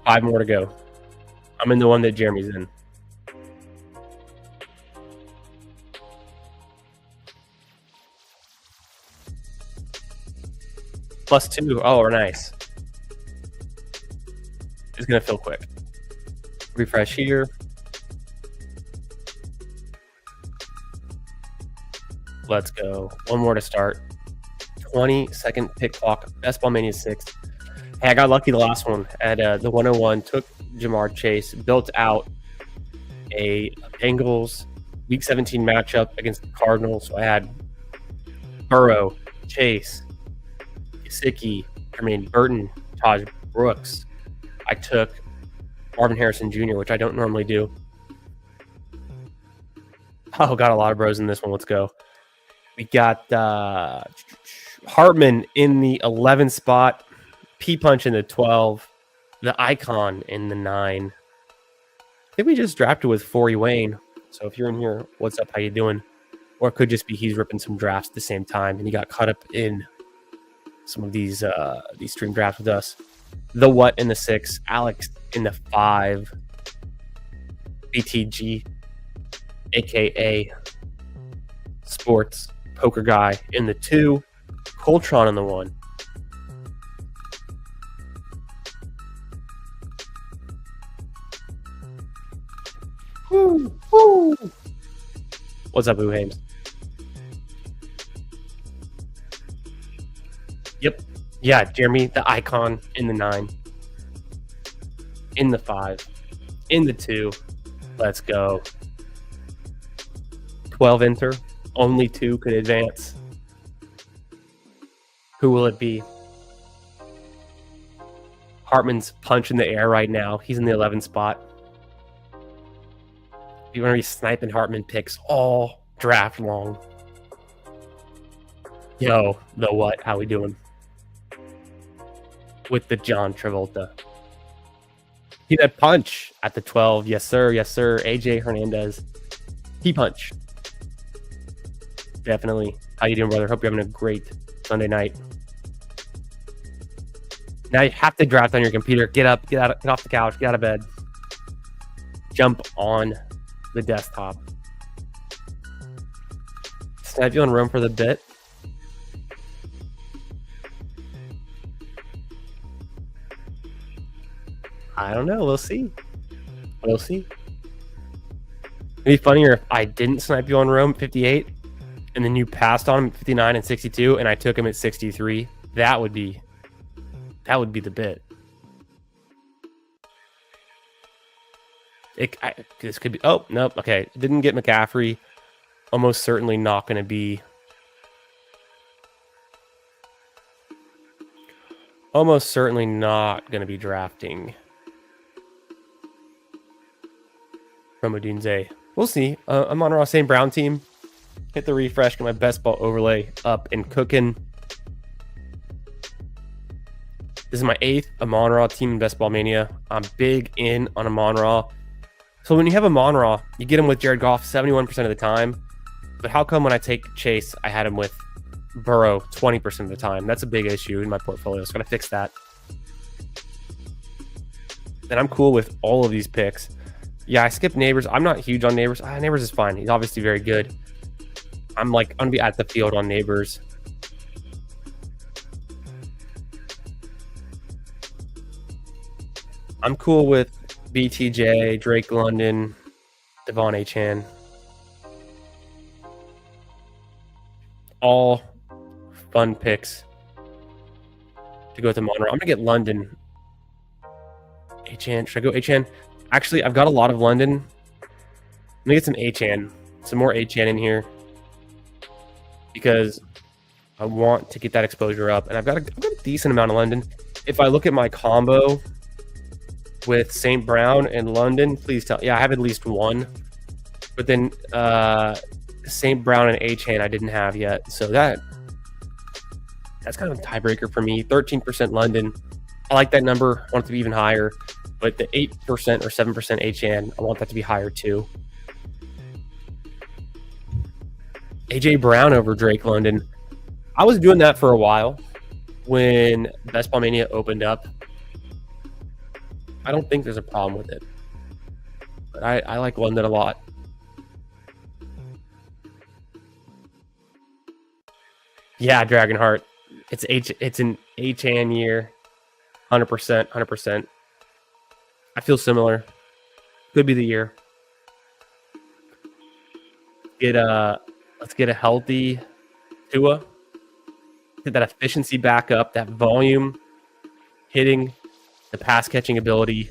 Speaker 1: Five more to go. I'm in the one that Jeremy's in. +2. Oh, nice. It's going to fill quick. Refresh here. Let's go. One more to start. 20-second pick clock. Best Ball Mania 6. Hey, I got lucky the last one at the 101. Took Jamar Chase. Built out a Bengals Week 17 matchup against the Cardinals. So I had Burrow, Chase, Gesicki, Burton, Taj Brooks. I took Marvin Harrison Jr., which I don't normally do. Oh, got a lot of bros in this one. Let's go. We got Hartman in the 11 spot, P-Punch in the 12, the Icon in the 9. I think we just drafted with Forey Wayne. So if you're in here, what's up? How you doing? Or it could just be he's ripping some drafts at the same time, and he got caught up in some of these stream drafts with us. The What in the 6, Alex in the 5, BTG, a.k.a. Sports Poker Guy in the 2, Coltron in the 1, Woo! Woo! What's up, Boo Hames? Yep. Yeah, Jeremy, the icon in the 9. In the 5. In the 2. Let's go. 12 enter. Only 2 could advance. Who will it be? Hartman's punch in the air right now. He's in the 11 spot. You're going to be sniping Hartman picks all draft long. Yo, the what? How we doing? With the John Travolta. See that punch at the 12. Yes, sir. Yes, sir. AJ Hernandez. He punch. Definitely. How you doing, brother? Hope you're having a great Sunday night. Now you have to draft on your computer. Get up, get off the couch, get out of bed. Jump on the desktop. Snipe you on Rome for the bit. I don't know. We'll see. We'll see. It'd be funnier if I didn't snipe you on Rome at 58, and then you passed on him at 59 and 62, and I took him at 63. That would be the bit. This could be. Oh nope. Okay, didn't get McCaffrey. Almost certainly not going to be. Almost certainly not going to be drafting from Odunze. We'll see. I'm on our St. Brown team. Hit the refresh. Get my best ball overlay up and cooking. This is my 8th Amon-Ra team in Best Ball Mania. I'm big in on Amon-Ra. So when you have Amon-Ra, you get him with Jared Goff 71% of the time. But how come when I take Chase, I had him with Burrow 20% of the time? That's a big issue in my portfolio. So I'm going to fix that. And I'm cool with all of these picks. Yeah, I skipped Neighbors. I'm not huge on Neighbors. Neighbors is fine. He's obviously very good. I'm going to be at the field on Neighbors. I'm cool with BTJ, Drake London, Devon Achane. All fun picks to go with the Monroe. I'm going to get London. Achane. Should I go Achane? Actually, I've got a lot of London. Let me get some Achane. Some more Achane in here. Because I want to get that exposure up. And I've got a decent amount of London. If I look at my combo with St. Brown and London, please tell. Yeah, I have at least one. But then St. Brown and Achane I didn't have yet. So that's kind of a tiebreaker for me. 13% London. I like that number. I want it to be even higher. But the 8% or 7% Achane, I want that to be higher too. AJ Brown over Drake London. I was doing that for a while when Best Ball Mania opened up. I don't think there's a problem with it. But I like London a lot. Yeah, Dragonheart. It's an Achane year. 100%, 100%. I feel similar. Could be the year. Let's get a healthy Tua. Get that efficiency back up, that volume, hitting, the pass catching ability,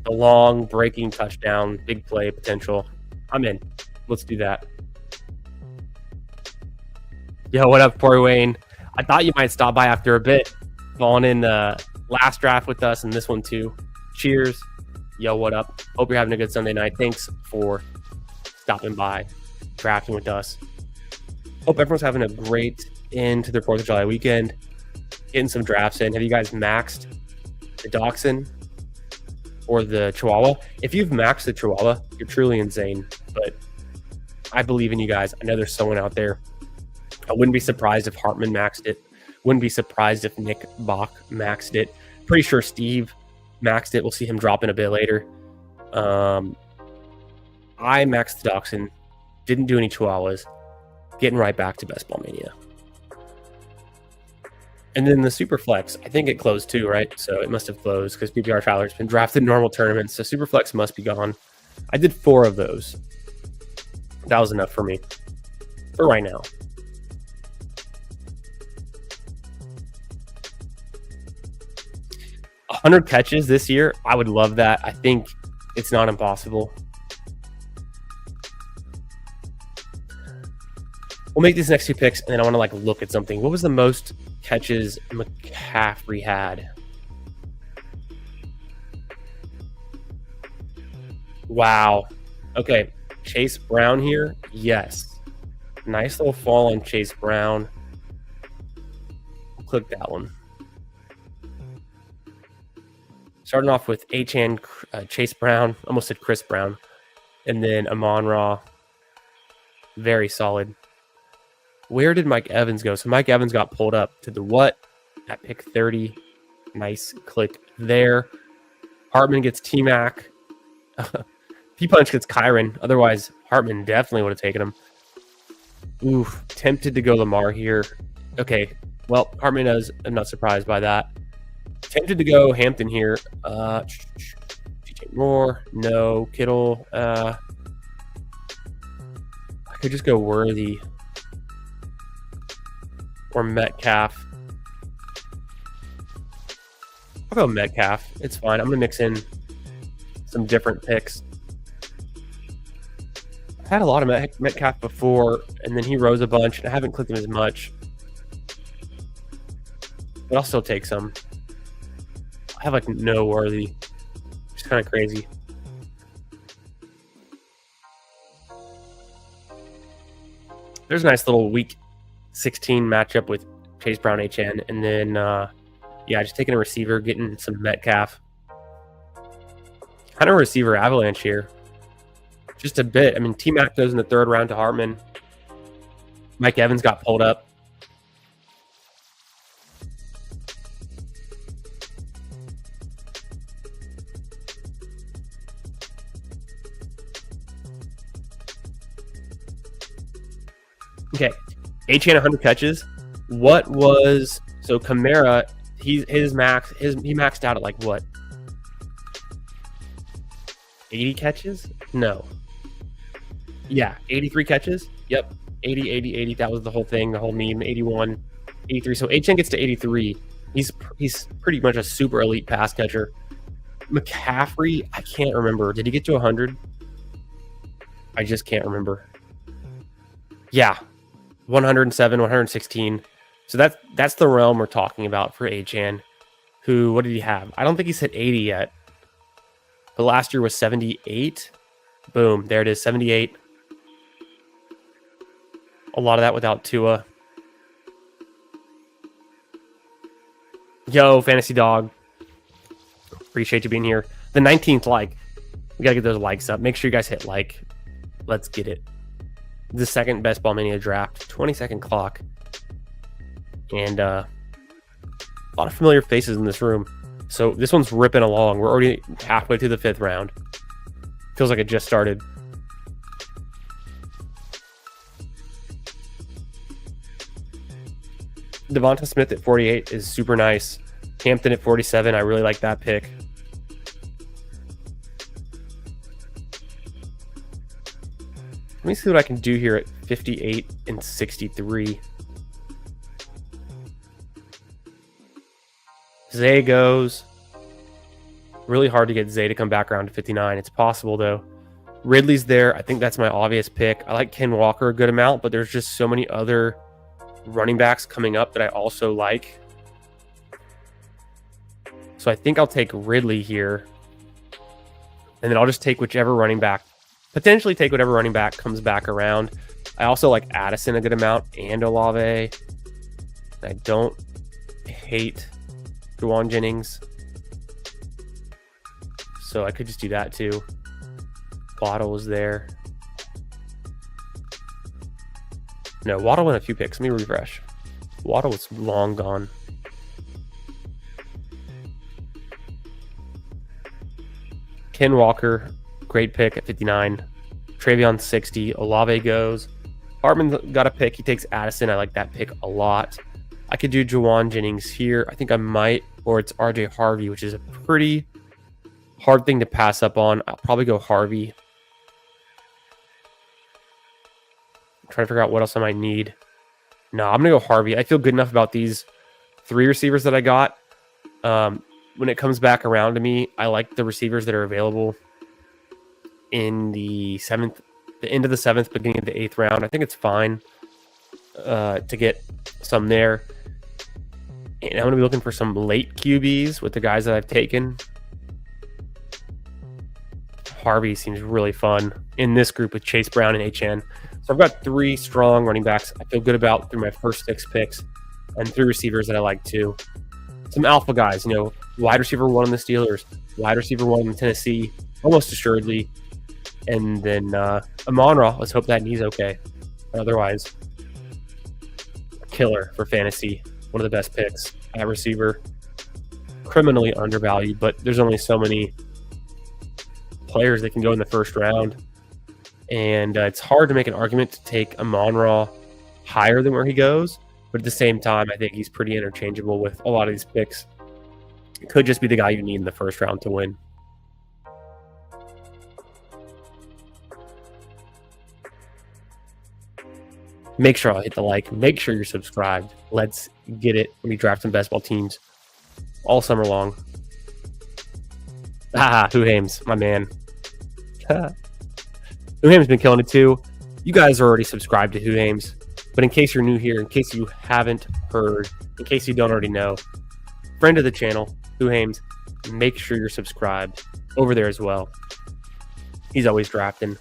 Speaker 1: the long breaking touchdown, big play potential. I'm in. Let's do that. Yo, what up, Corey Wayne? I thought you might stop by after a bit. Falling in the last draft with us and this one too. Cheers. Yo, what up? Hope you're having a good Sunday night. Thanks for stopping by, drafting with us. Hope everyone's having a great end to their 4th of July weekend. Getting some drafts in. Have you guys maxed the Dachshund or the Chihuahua? If you've maxed the Chihuahua, you're truly insane. But I believe in you guys. I know there's someone out there. I wouldn't be surprised if Hartman maxed it. Wouldn't be surprised if Nick Bach maxed it. Pretty sure Steve maxed it. We'll see him drop in a bit later. I maxed the Dachshund. Didn't do any Chihuahuas. Getting right back to Best Ball Mania. And then the Superflex, I think it closed too, right? So it must have closed because PPR Fowler's been drafted in normal tournaments. So Superflex must be gone. I did 4 of those. That was enough for me for right now. A 100 catches this year, I would love that. I think it's not impossible. We'll make these next 2 picks, and then I want to like look at something. What was the most catches McCaffrey had? Wow. Okay, Chase Brown here. Yes, nice little fall on Chase Brown. Click that one. Starting off with Achane, Chase Brown, almost said Chris Brown, and then Amon-Ra. Very solid. Where did Mike Evans go? So Mike Evans got pulled up to the what? At pick 30. Nice click there. Hartman gets T-Mac. P-Punch gets Kyron. Otherwise, Hartman definitely would have taken him. Oof. Tempted to go Lamar here. Okay. Well, Hartman is. I'm not surprised by that. Tempted to go Hampton here. DJ Moore. No. Kittle. I could just go Worthy. Or Metcalf. I'll go Metcalf. It's fine. I'm going to mix in some different picks. I had a lot of Metcalf before, and then he rose a bunch, and I haven't clicked him as much. But I'll still take some. I have like no Worthy. It's kind of crazy. There's a nice little week 16 matchup with Chase Brown, HN, and then yeah, just taking a receiver, getting some Metcalf. Kind of receiver avalanche here. Just a bit. I mean, T-Mac goes in the 3rd round to Hartman. Mike Evans got pulled up. Okay, HN 100 catches. What was so Kamara? He maxed out at like what? 80 catches? No. Yeah, 83 catches. Yep, 80, 80, 80. That was the whole thing, the whole meme. 81, 83. So HN gets to 83. He's pretty much a super elite pass catcher. McCaffrey, I can't remember. Did he get to 100? I just can't remember. Yeah, 107, 116. So that's the realm we're talking about for HN. Who, what did he have? I don't think he's hit 80 yet. But last year was 78. Boom, there it is, 78. A lot of that without Tua. Yo, Fantasy Dog. Appreciate you being here. The 19th like. We gotta get those likes up. Make sure you guys hit like. Let's get it. The second Best Ball Mania draft. 20-second clock. And a lot of familiar faces in this room. So this one's ripping along. We're already halfway through the 5th round. Feels like it just started. Devonta Smith at 48 is super nice. Hampton at 47. I really like that pick. Let me see what I can do here at 58 and 63. Zay goes. Really hard to get Zay to come back around to 59. It's possible, though. Ridley's there. I think that's my obvious pick. I like Ken Walker a good amount, but there's just so many other running backs coming up that I also like. So I think I'll take Ridley here. And then I'll just take whichever running back. Potentially take whatever running back comes back around. I also like Addison a good amount and Olave. I don't hate Juwan Jennings. So I could just do that too. Waddle was there. No, Waddle went a few picks. Let me refresh. Waddle was long gone. Ken Walker, great pick at 59. Travion 60. Olave goes. Hartman got a pick. He takes Addison. I like that pick a lot. I could do Juwan Jennings here. I think I might. Or it's RJ Harvey, which is a pretty Hard thing to pass up on. I'll probably go Harvey. Trying to figure out what else I might need. No, I'm going to go Harvey. I feel good enough about these 3 receivers that I got. When it comes back around to me, I like the receivers that are available in the end of the 7th, beginning of the 8th round. I think it's fine to get some there. And I'm going to be looking for some late QBs with the guys that I've taken. Harvey seems really fun in this group with Chase Brown and HN. So I've got 3 strong running backs I feel good about through my first 6 picks, and 3 receivers that I like too. Some alpha guys, wide receiver 1 on the Steelers, wide receiver 1 in Tennessee, almost assuredly. And then Amon-Ra, let's hope that he's okay. Otherwise, killer for fantasy. One of the best picks at receiver. Criminally undervalued, but there's only so many players that can go in the first round. And it's hard to make an argument to take Amon-Ra higher than where he goes. But at the same time, I think he's pretty interchangeable with a lot of these picks. It could just be the guy you need in the first round to win. Make sure I'll hit the like. Make sure you're subscribed. Let's get it when we draft some best ball teams all summer long. Who Hames, my man. Who Hames been killing it too. You guys are already subscribed to Who Hames. But in case you're new here, in case you haven't heard, in case you don't already know, friend of the channel, Who Hames, make sure you're subscribed over there as well. He's always drafting.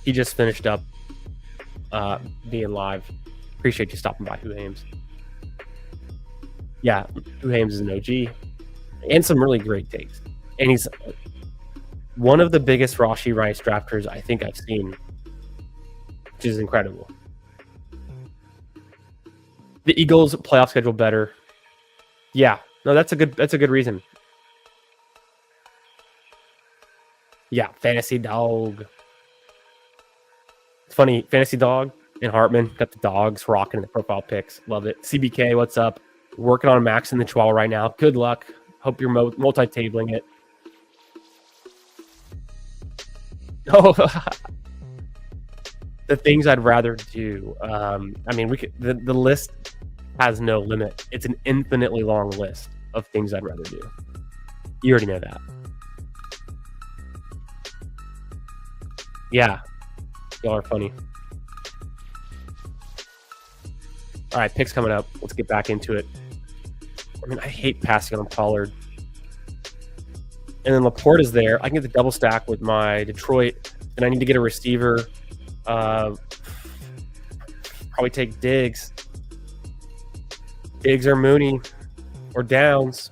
Speaker 1: He just finished up being live. Appreciate you stopping by, Who Hames. Yeah, Who Hames is an OG. And some really great takes. And he's one of the biggest Rashi Rice drafters I think I've seen, which is incredible. The Eagles' playoff schedule better. Yeah, no, that's a good reason. Yeah, Fantasy Dog. It's funny, Fantasy Dog and Hartman got the dogs rocking the profile picks. Love it. CBK, what's up? Working on Max in the Chihuahua right now. Good luck. Hope you're multi-tabling it. Oh, the things I'd rather do. I mean, we could. The list has no limit. It's an infinitely long list of things I'd rather do. You already know that. Yeah, y'all are funny. All right, picks coming up. Let's get back into it. I mean, I hate passing on Pollard. And then Laporte is there. I can get the double stack with my Detroit. And I need to get a receiver. Probably take Diggs. Diggs or Mooney. Or Downs.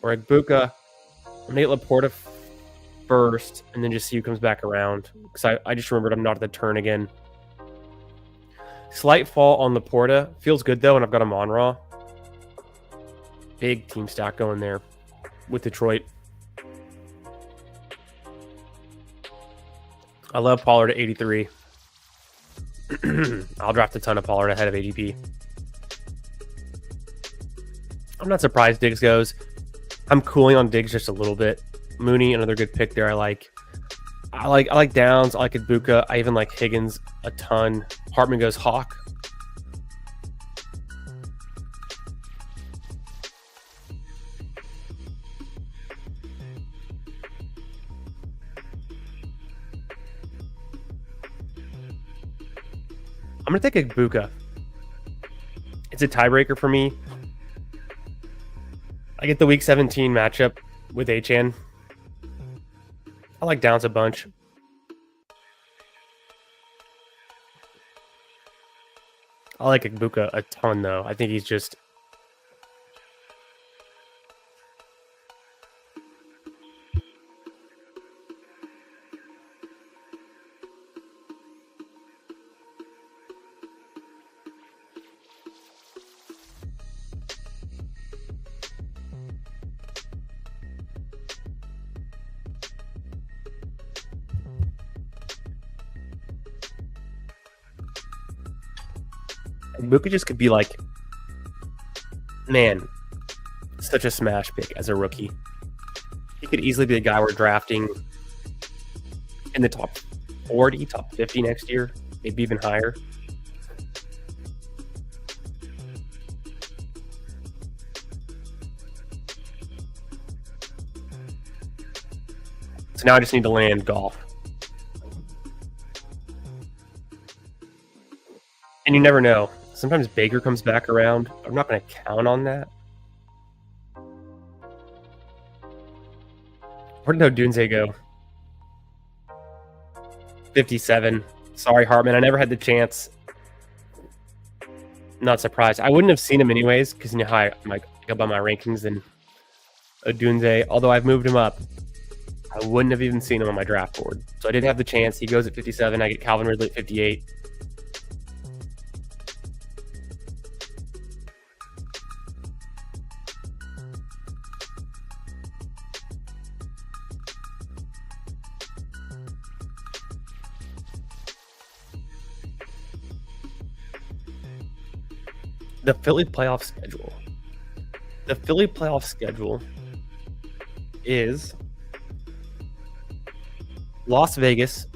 Speaker 1: Or Egbuka. I'm going to get Laporte first. And then just see who comes back around. Because I just remembered I'm not at the turn again. Slight fall on Laporta. Feels good, though, and I've got him on Raw. Big team stack going there with Detroit. I love Pollard at 83. I'll draft a ton of Pollard ahead of ADP. I'm not surprised Diggs goes. I'm cooling on Diggs just a little bit. Mooney, another good pick there. I like Downs. I like Egbuka. I even like Higgins a ton. Hartman goes Hawk. I'm going to take Egbuka. It's a tiebreaker for me. I get the Week 17 matchup with HN. I like Downs a bunch. I like Egbuka a ton, though. I think he's just... Egbuka just could be like, man, such a smash pick as a rookie. He could easily be the guy we're drafting in the top 40, top 50 next year, maybe even higher. So now I just need to land golf. And you never know. Sometimes Baker comes back around. I'm not going to count on that. Where did Odunze go? 57. Sorry, Hartman. I never had the chance. Not surprised. I wouldn't have seen him anyways, because you know how I go by my rankings and Odunze, although I've moved him up. I wouldn't have even seen him on my draft board. So I did have the chance. He goes at 57. I get Calvin Ridley at 58. The Philly playoff schedule. The Philly playoff schedule is Las Vegas,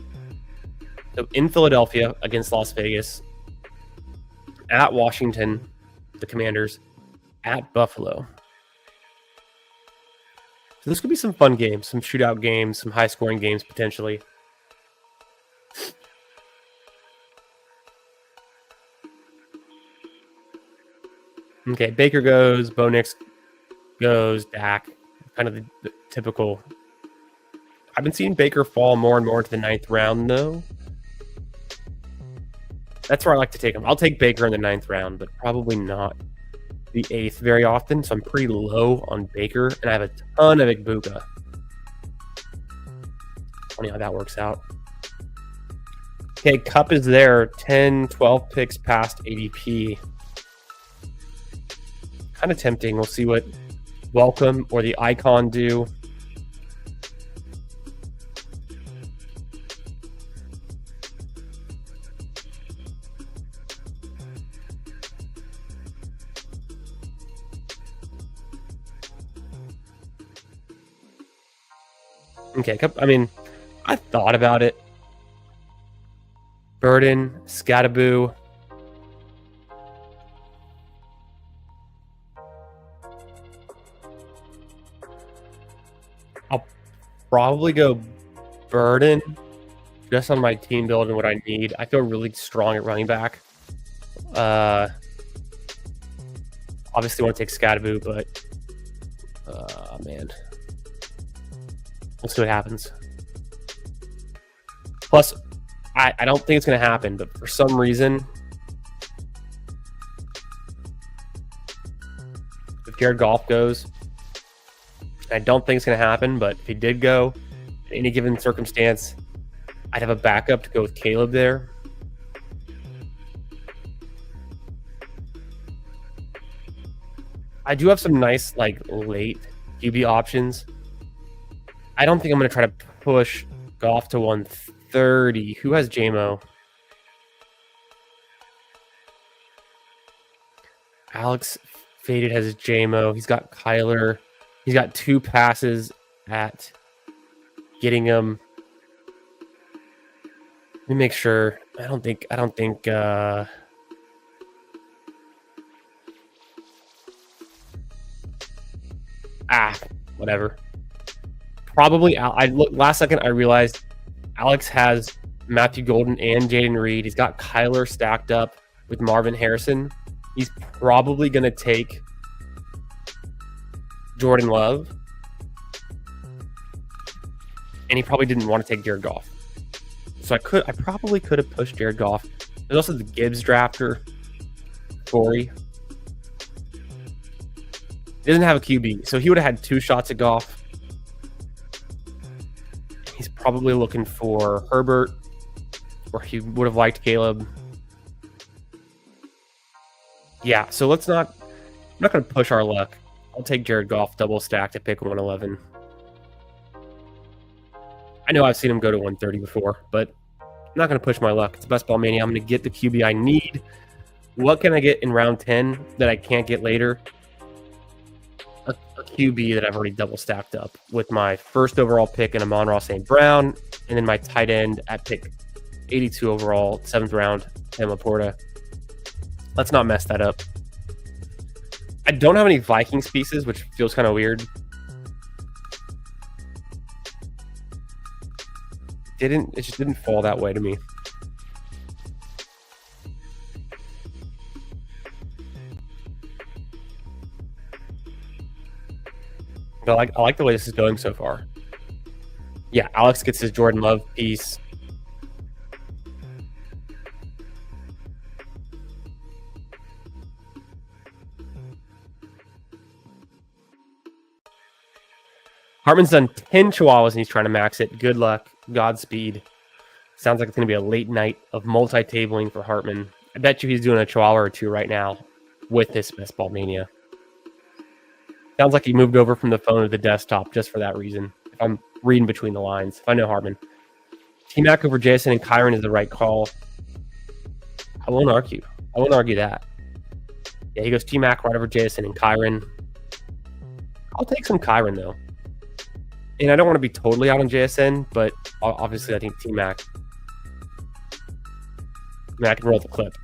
Speaker 1: so in Philadelphia against Las Vegas, at Washington, the Commanders, at Buffalo. So this could be some fun games, some shootout games, some high-scoring games potentially. Okay, Baker goes, Bo Nix goes, Dak, kind of the typical. I've been seeing Baker fall more and more to the 9th round, though. That's where I like to take him. I'll take Baker in the 9th round, but probably not the 8th very often. So I'm pretty low on Baker, and I have a ton of Igbuka. Funny how that works out. Okay, Cup is there, 10, 12 picks past ADP. Kind of tempting. We'll see what Welcome or the Icon do. Okay, I mean, I thought about it. Burden, Scattaboo. I'll probably go Burden just on my team build and what I need. I feel really strong at running back. Obviously want to take Scattaboo, but man. We'll see what happens. Plus, I don't think it's going to happen, but for some reason, if Jared Goff goes, I don't think it's going to happen, but if he did go, in any given circumstance, I'd have a backup to go with Caleb there. I do have some nice, late QB options. I don't think I'm going to try to push Goff to 130. Who has JMO? Alex Faded has JMO. He's got Kyler. He's got 2 passes at getting him. Let me make sure. I don't think whatever. Probably, I looked last second. I realized Alex has Matthew Golden and Jaden Reed. He's got Kyler stacked up with Marvin Harrison. He's probably going to take Jordan Love, and he probably didn't want to take Jared Goff. So I probably could have pushed Jared Goff. There's also the Gibbs drafter, Corey. He doesn't have a QB, so he would have had 2 shots at Goff. He's probably looking for Herbert, or he would have liked Caleb. Yeah, so I'm not going to push our luck. I'll take Jared Goff double stack to pick 111. I know I've seen him go to 130 before, but I'm not going to push my luck. It's Best Ball Mania. I'm going to get the QB I need. What can I get in round 10 that I can't get later? QB that I've already double stacked up with my first overall pick in Amon-Ra St. Brown, and then my tight end at pick 82 overall, 7th round, Sam Laporta. Let's not mess that up. I don't have any Vikings pieces, which feels kind of weird. It just didn't fall that way to me. But I like the way this is going so far. Yeah, Alex gets his Jordan Love piece. Hartman's done 10 Chihuahuas and he's trying to max it. Good luck. Godspeed. Sounds like it's going to be a late night of multi-tabling for Hartman. I bet you he's doing a Chihuahua or two right now with this Best Ball Mania. Sounds like he moved over from the phone to the desktop just for that reason. If I'm reading between the lines, if I know Hartman. T-Mac over Jason and Kyron is the right call. I won't argue. I won't argue that. Yeah, he goes T-Mac right over Jason and Kyron. I'll take some Kyron, though. And I don't want to be totally out on JSN, but obviously I think T-Mac. I can roll the clip.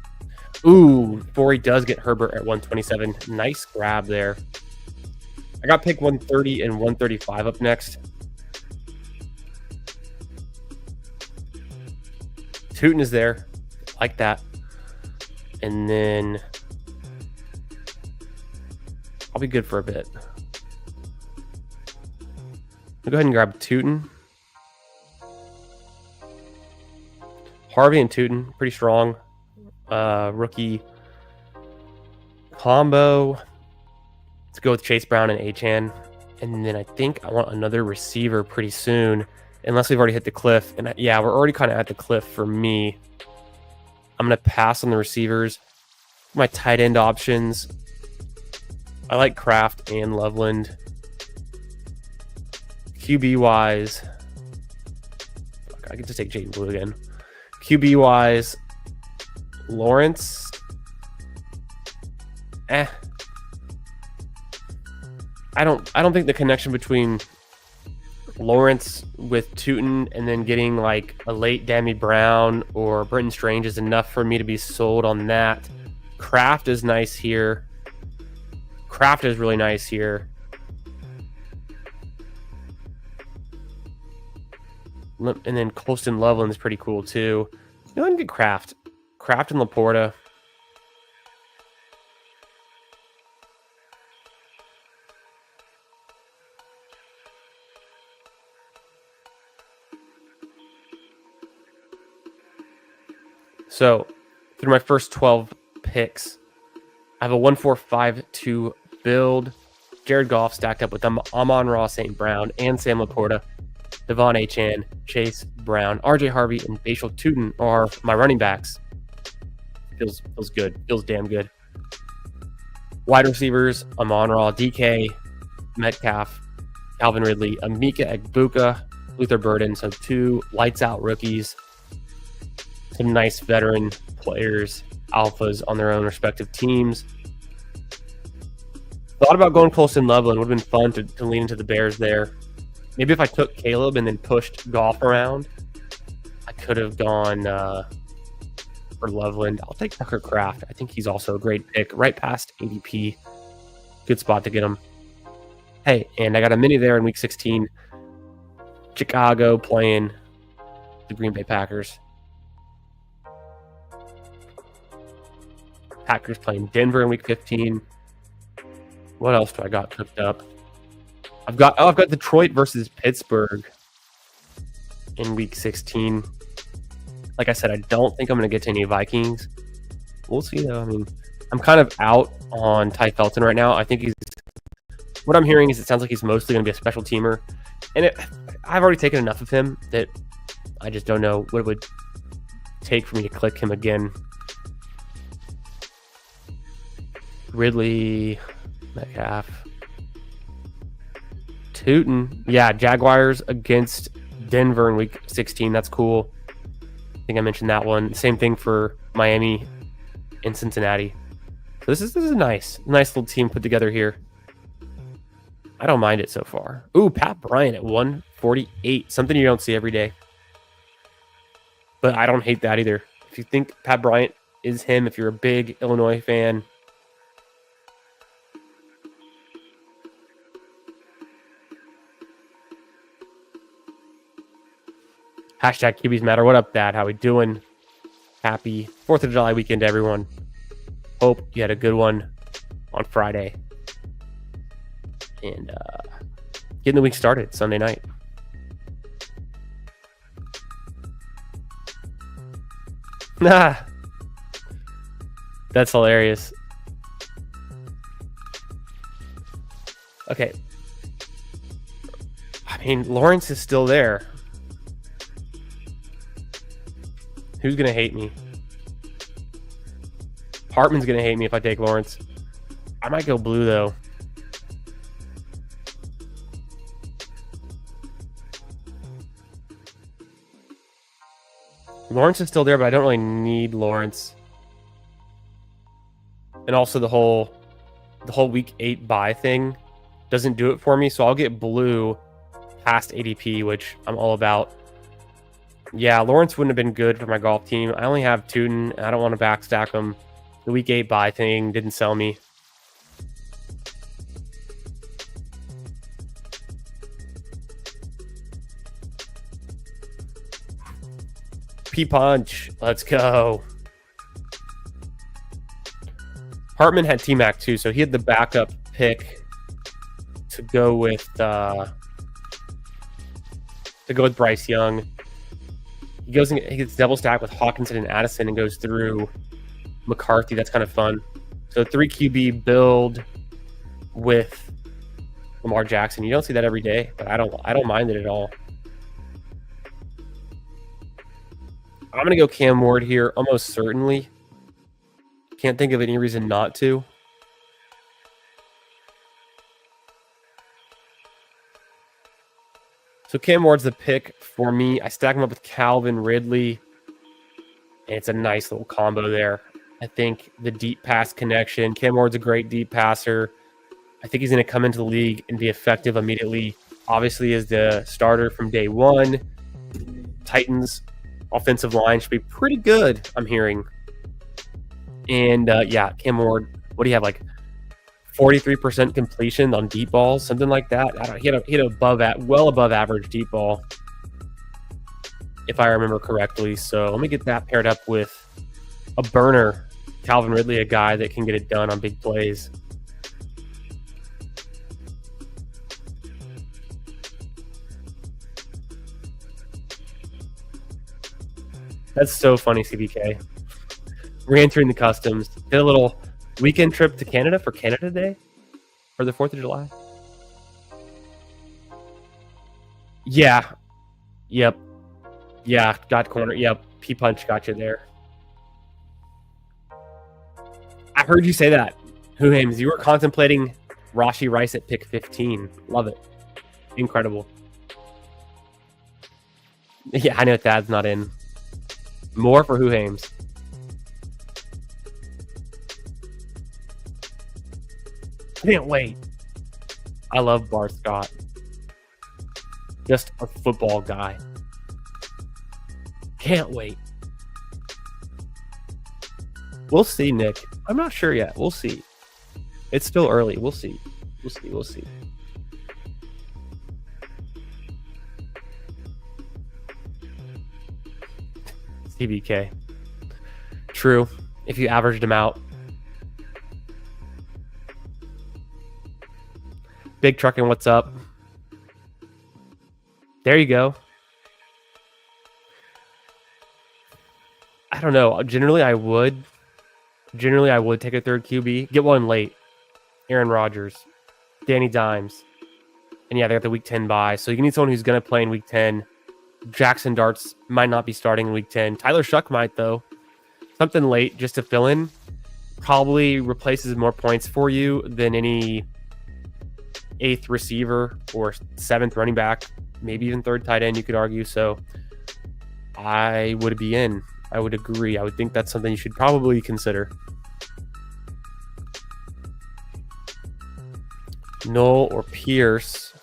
Speaker 1: Ooh, before he does get Herbert at 127. Nice grab there. I got pick 130 and 135 up next. Tootin is there. Like that. And then I'll be good for a bit. I'll go ahead and grab Tootin. Harvey and Tootin, pretty strong. Rookie combo. Let's go with Chase Brown and Achane. And then I think I want another receiver pretty soon. Unless we've already hit the cliff. And yeah, we're already kind of at the cliff for me. I'm going to pass on the receivers. My tight end options. I like Kraft and Loveland. QB wise, I could just take Jaden Blue again. QB wise, Lawrence. I don't think the connection between Lawrence with Tootin and then getting like a late Dammy Brown or Britton Strange is enough for me to be sold on that. Kraft is nice here. Kraft is really nice here. And then Colston Loveland is pretty cool too. Go ahead and get Kraft. Kraft and Laporta. So, through my first 12 picks, I have a 1-4-5-2 build. Jared Goff stacked up with Amon-Ra St. Brown and Sam Laporta. Devon Achane, Chase Brown, RJ Harvey, and Bashal Tootin are my running backs. Feels good. Feels damn good. Wide receivers, Amon-Ra, DK, Metcalf, Calvin Ridley, Emeka Egbuka, Luther Burden. So 2 lights-out rookies. Some nice veteran players, alphas on their own respective teams. Thought about going Colston Loveland. Would have been fun to lean into the Bears there. Maybe if I took Caleb and then pushed Goff around, I could have gone for Loveland. I'll take Tucker Kraft. I think he's also a great pick. Right past ADP. Good spot to get him. Hey, and I got a mini there in Week 16. Chicago playing the Green Bay Packers. Packers playing Denver in Week 15. What else do I got cooked up? I've got Detroit versus Pittsburgh in Week 16. Like I said, I don't think I'm going to get to any Vikings. We'll see, though. I mean, I'm kind of out on Ty Felton right now. I think what I'm hearing is it sounds like he's mostly going to be a special teamer. And I've already taken enough of him that I just don't know what it would take for me to click him again. Ridley, Metcalf, Tootin. Yeah, Jaguars against Denver in Week 16. That's cool. I think I mentioned that one. Same thing for Miami and Cincinnati. So this is a nice little team put together here. I don't mind it so far. Ooh, Pat Bryant at 148. Something you don't see every day. But I don't hate that either. If you think Pat Bryant is him, if you're a big Illinois fan, hashtag QBs matter. What up, Dad? How we doing? Happy 4th of July weekend, everyone. Hope you had a good one on Friday. And getting the week started Sunday night. Nah. That's hilarious. Okay. I mean, Lawrence is still there. Who's going to hate me? Hartman's going to hate me if I take Lawrence. I might go blue, though. Lawrence is still there, but I don't really need Lawrence. And also the whole week 8 bye thing doesn't do it for me, so I'll get blue past ADP, which I'm all about. Yeah, Lawrence wouldn't have been good for my golf team. I only have Tootin, and I don't want to backstack him. The week 8 bye thing didn't sell me. P-Punch. Let's go. Hartman had T-Mac too, so he had the backup pick to go with Bryce Young. He gets double stacked with Hawkinson and Addison and goes through McCarthy. That's kind of fun. So 3 QB build with Lamar Jackson. You don't see that every day, but I don't mind it at all. I'm going to go Cam Ward here, almost certainly. Can't think of any reason not to. So Cam Ward's the pick for me. I stack him up with Calvin Ridley, and it's a nice little combo there. I think the deep pass connection. Cam Ward's a great deep passer. I think he's going to come into the league and be effective immediately. Obviously, as the starter from day one. Titans offensive line should be pretty good, I'm hearing. And yeah, Cam Ward, what do you have, like 43% completion on deep balls, something like that? He had well above average deep ball, if I remember correctly. So let me get that paired up with a burner, Calvin Ridley, a guy that can get it done on big plays. That's so funny, CBK. Re-entering the customs. Did a little weekend trip to Canada for Canada Day? For the 4th of July? Yeah. Yep. Yeah, got corner. Yep. P-Punch got you there. I heard you say that. Who Hames? You were contemplating Rashee Rice at pick 15. Love it. Incredible. Yeah, I know Thad's not in. More for Who Hames. Can't wait. I love Bart Scott. Just a football guy. Can't wait. We'll see, Nick. I'm not sure yet. We'll see. It's still early. We'll see. We'll see. CBK. True. If you averaged them out. Big Trucking, what's up? There you go. I don't know. Generally, I would take a third QB. Get one late. Aaron Rodgers. Danny Dimes. And yeah, they got the week 10 bye. So you need someone who's going to play in week 10. Jackson Darts might not be starting in week 10. Tyler Shuck might, though. Something late just to fill in. Probably replaces more points for you than any 8th receiver or 7th running back. Maybe even 3rd tight end, you could argue. So I would be in. I would agree. I would think that's something you should probably consider. Noel or Pierce.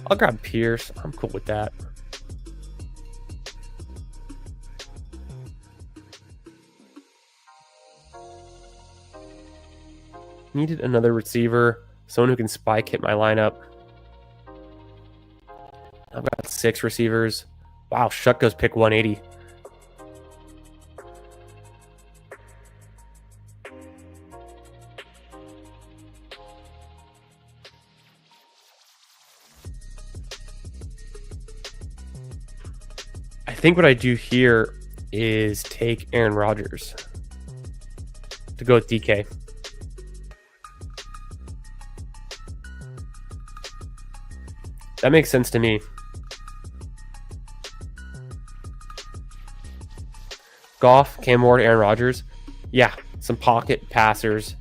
Speaker 1: I'll grab Pierce. I'm cool with that. Needed another receiver. Someone who can spike hit my lineup. I've got 6 receivers. Wow, Shuck goes pick 180. I think what I do here is take Aaron Rodgers to go with DK. That makes sense to me. Goff, Cam Ward, Aaron Rodgers. Yeah, some pocket passers.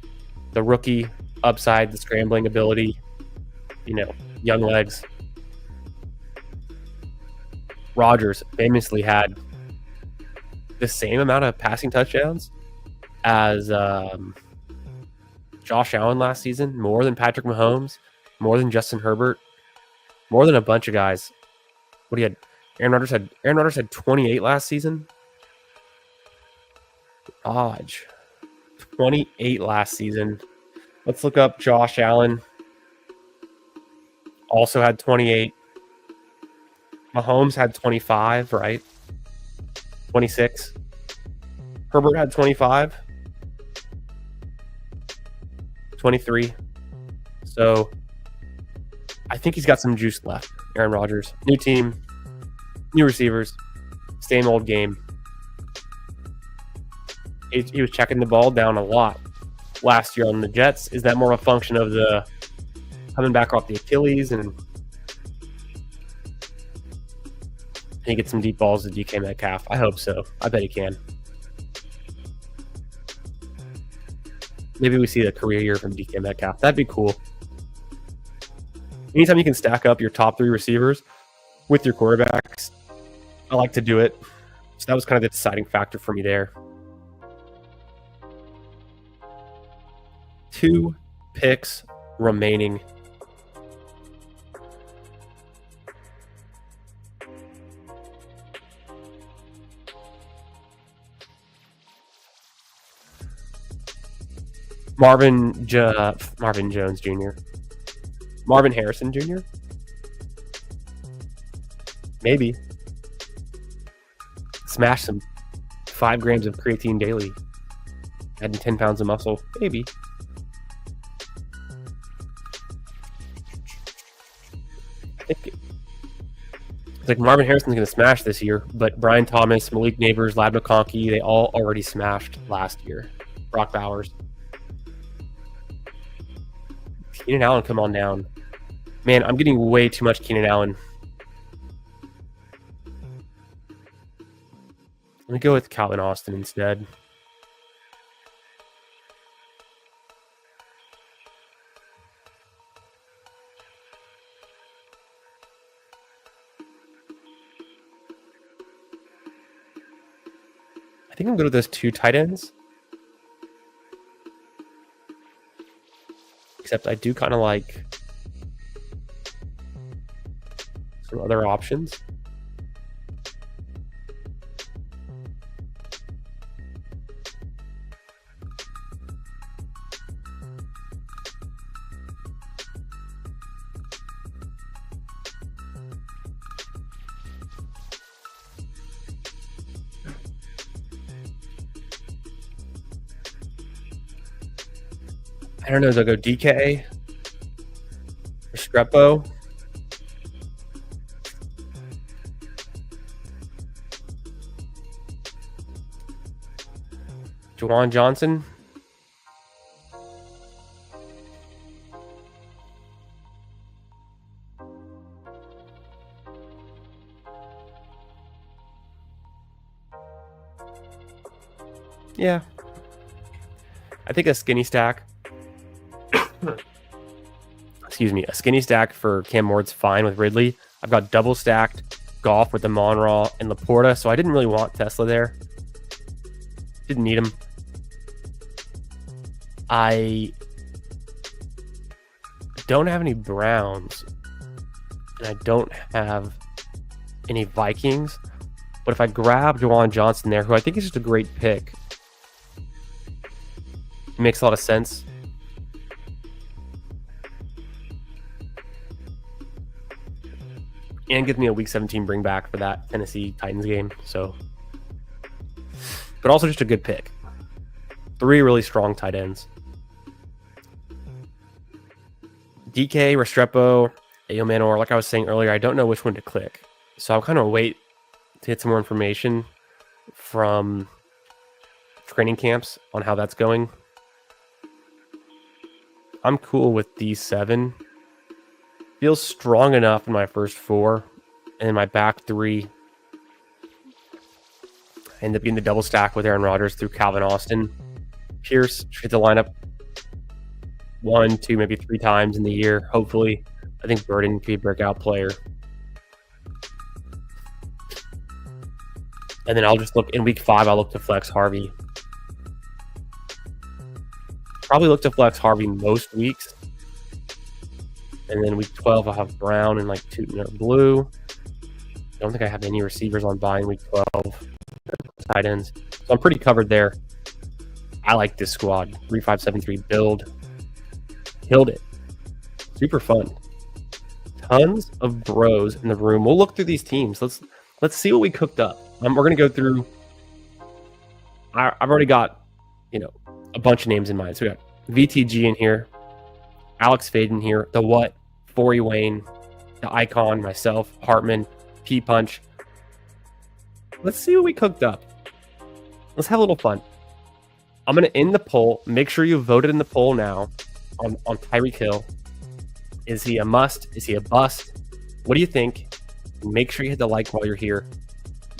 Speaker 1: The rookie upside, the scrambling ability. You know, young legs. Rodgers famously had the same amount of passing touchdowns as Josh Allen last season, more than Patrick Mahomes, more than Justin Herbert, more than a bunch of guys. What he had? Aaron Rodgers had 28 last season. Dodge. 28 last season. Let's look up Josh Allen. Also had 28. Mahomes had 25, right? 26. Herbert had 25. 23. So I think he's got some juice left. Aaron Rodgers. New team. New receivers. Same old game. He was checking the ball down a lot last year on the Jets. Is that more a function of the coming back off the Achilles and he gets some deep balls to DK Metcalf? I hope so. I bet he can. Maybe we see a career year from DK Metcalf. That'd be cool. Anytime you can stack up your top 3 receivers with your quarterbacks, I like to do it. So that was kind of the deciding factor for me there. 2 picks remaining. Marvin Jones Jr. Marvin Harrison Jr. Maybe. Smash some 5 grams of creatine daily. Adding 10 pounds of muscle. Maybe. I think it's like Marvin Harrison's going to smash this year, but Brian Thomas, Malik Neighbors, Lad McConkey, they all already smashed last year. Brock Bowers. Keenan Allen, come on down. Man, I'm getting way too much Keenan Allen. Let me go with Calvin Austin instead. I think I'm good with those 2 tight ends. Except I do kind of like some other options. I don't know. Do I go DK or Strepo? Juwan Johnson? Yeah. I think a skinny stack. a skinny stack for Cam Ward's fine with Ridley. I've got double stacked Goff with the Monraw and Laporta, so I didn't really want Tesla there. Didn't need him. I don't have any Browns, and I don't have any Vikings. But if I grab Juwan Johnson there, who I think is just a great pick, it makes a lot of sense. And gives me a Week 17 bring back for that Tennessee Titans game. So, but also just a good pick. 3 really strong tight ends. DK, Restrepo, Ayo Manor. Like I was saying earlier, I don't know which one to click. So I'm kind of wait to get some more information from training camps on how that's going. I'm cool with these 7. Feels strong enough in my first 4. And in my back 3, I end up getting the double stack with Aaron Rodgers through Calvin Austin. Pierce should hit the lineup 1, 2, maybe 3 times in the year, hopefully. I think Burden could be a breakout player. And then I'll just look in week 5, I'll look to flex Harvey. Probably look to flex Harvey most weeks. And then week 12, I'll have Brown and like 2 blue. I don't think I have any receivers on bye in week 12. Tight ends. So I'm pretty covered there. I like this squad. 3-5-7-3 build. Killed it. Super fun. Tons of bros in the room. We'll look through these teams. Let's see what we cooked up. We're going to go through. I've already got, a bunch of names in mind. So we got VTG in here, Alex Faden here, the What, Forey Wayne, the Icon, myself, Hartman, P Punch. Let's see what we cooked up. Let's have a little fun. I'm going to end the poll. Make sure you voted in the poll now on Tyreek Hill. Is he a must? Is he a bust? What do you think? Make sure you hit the like while you're here.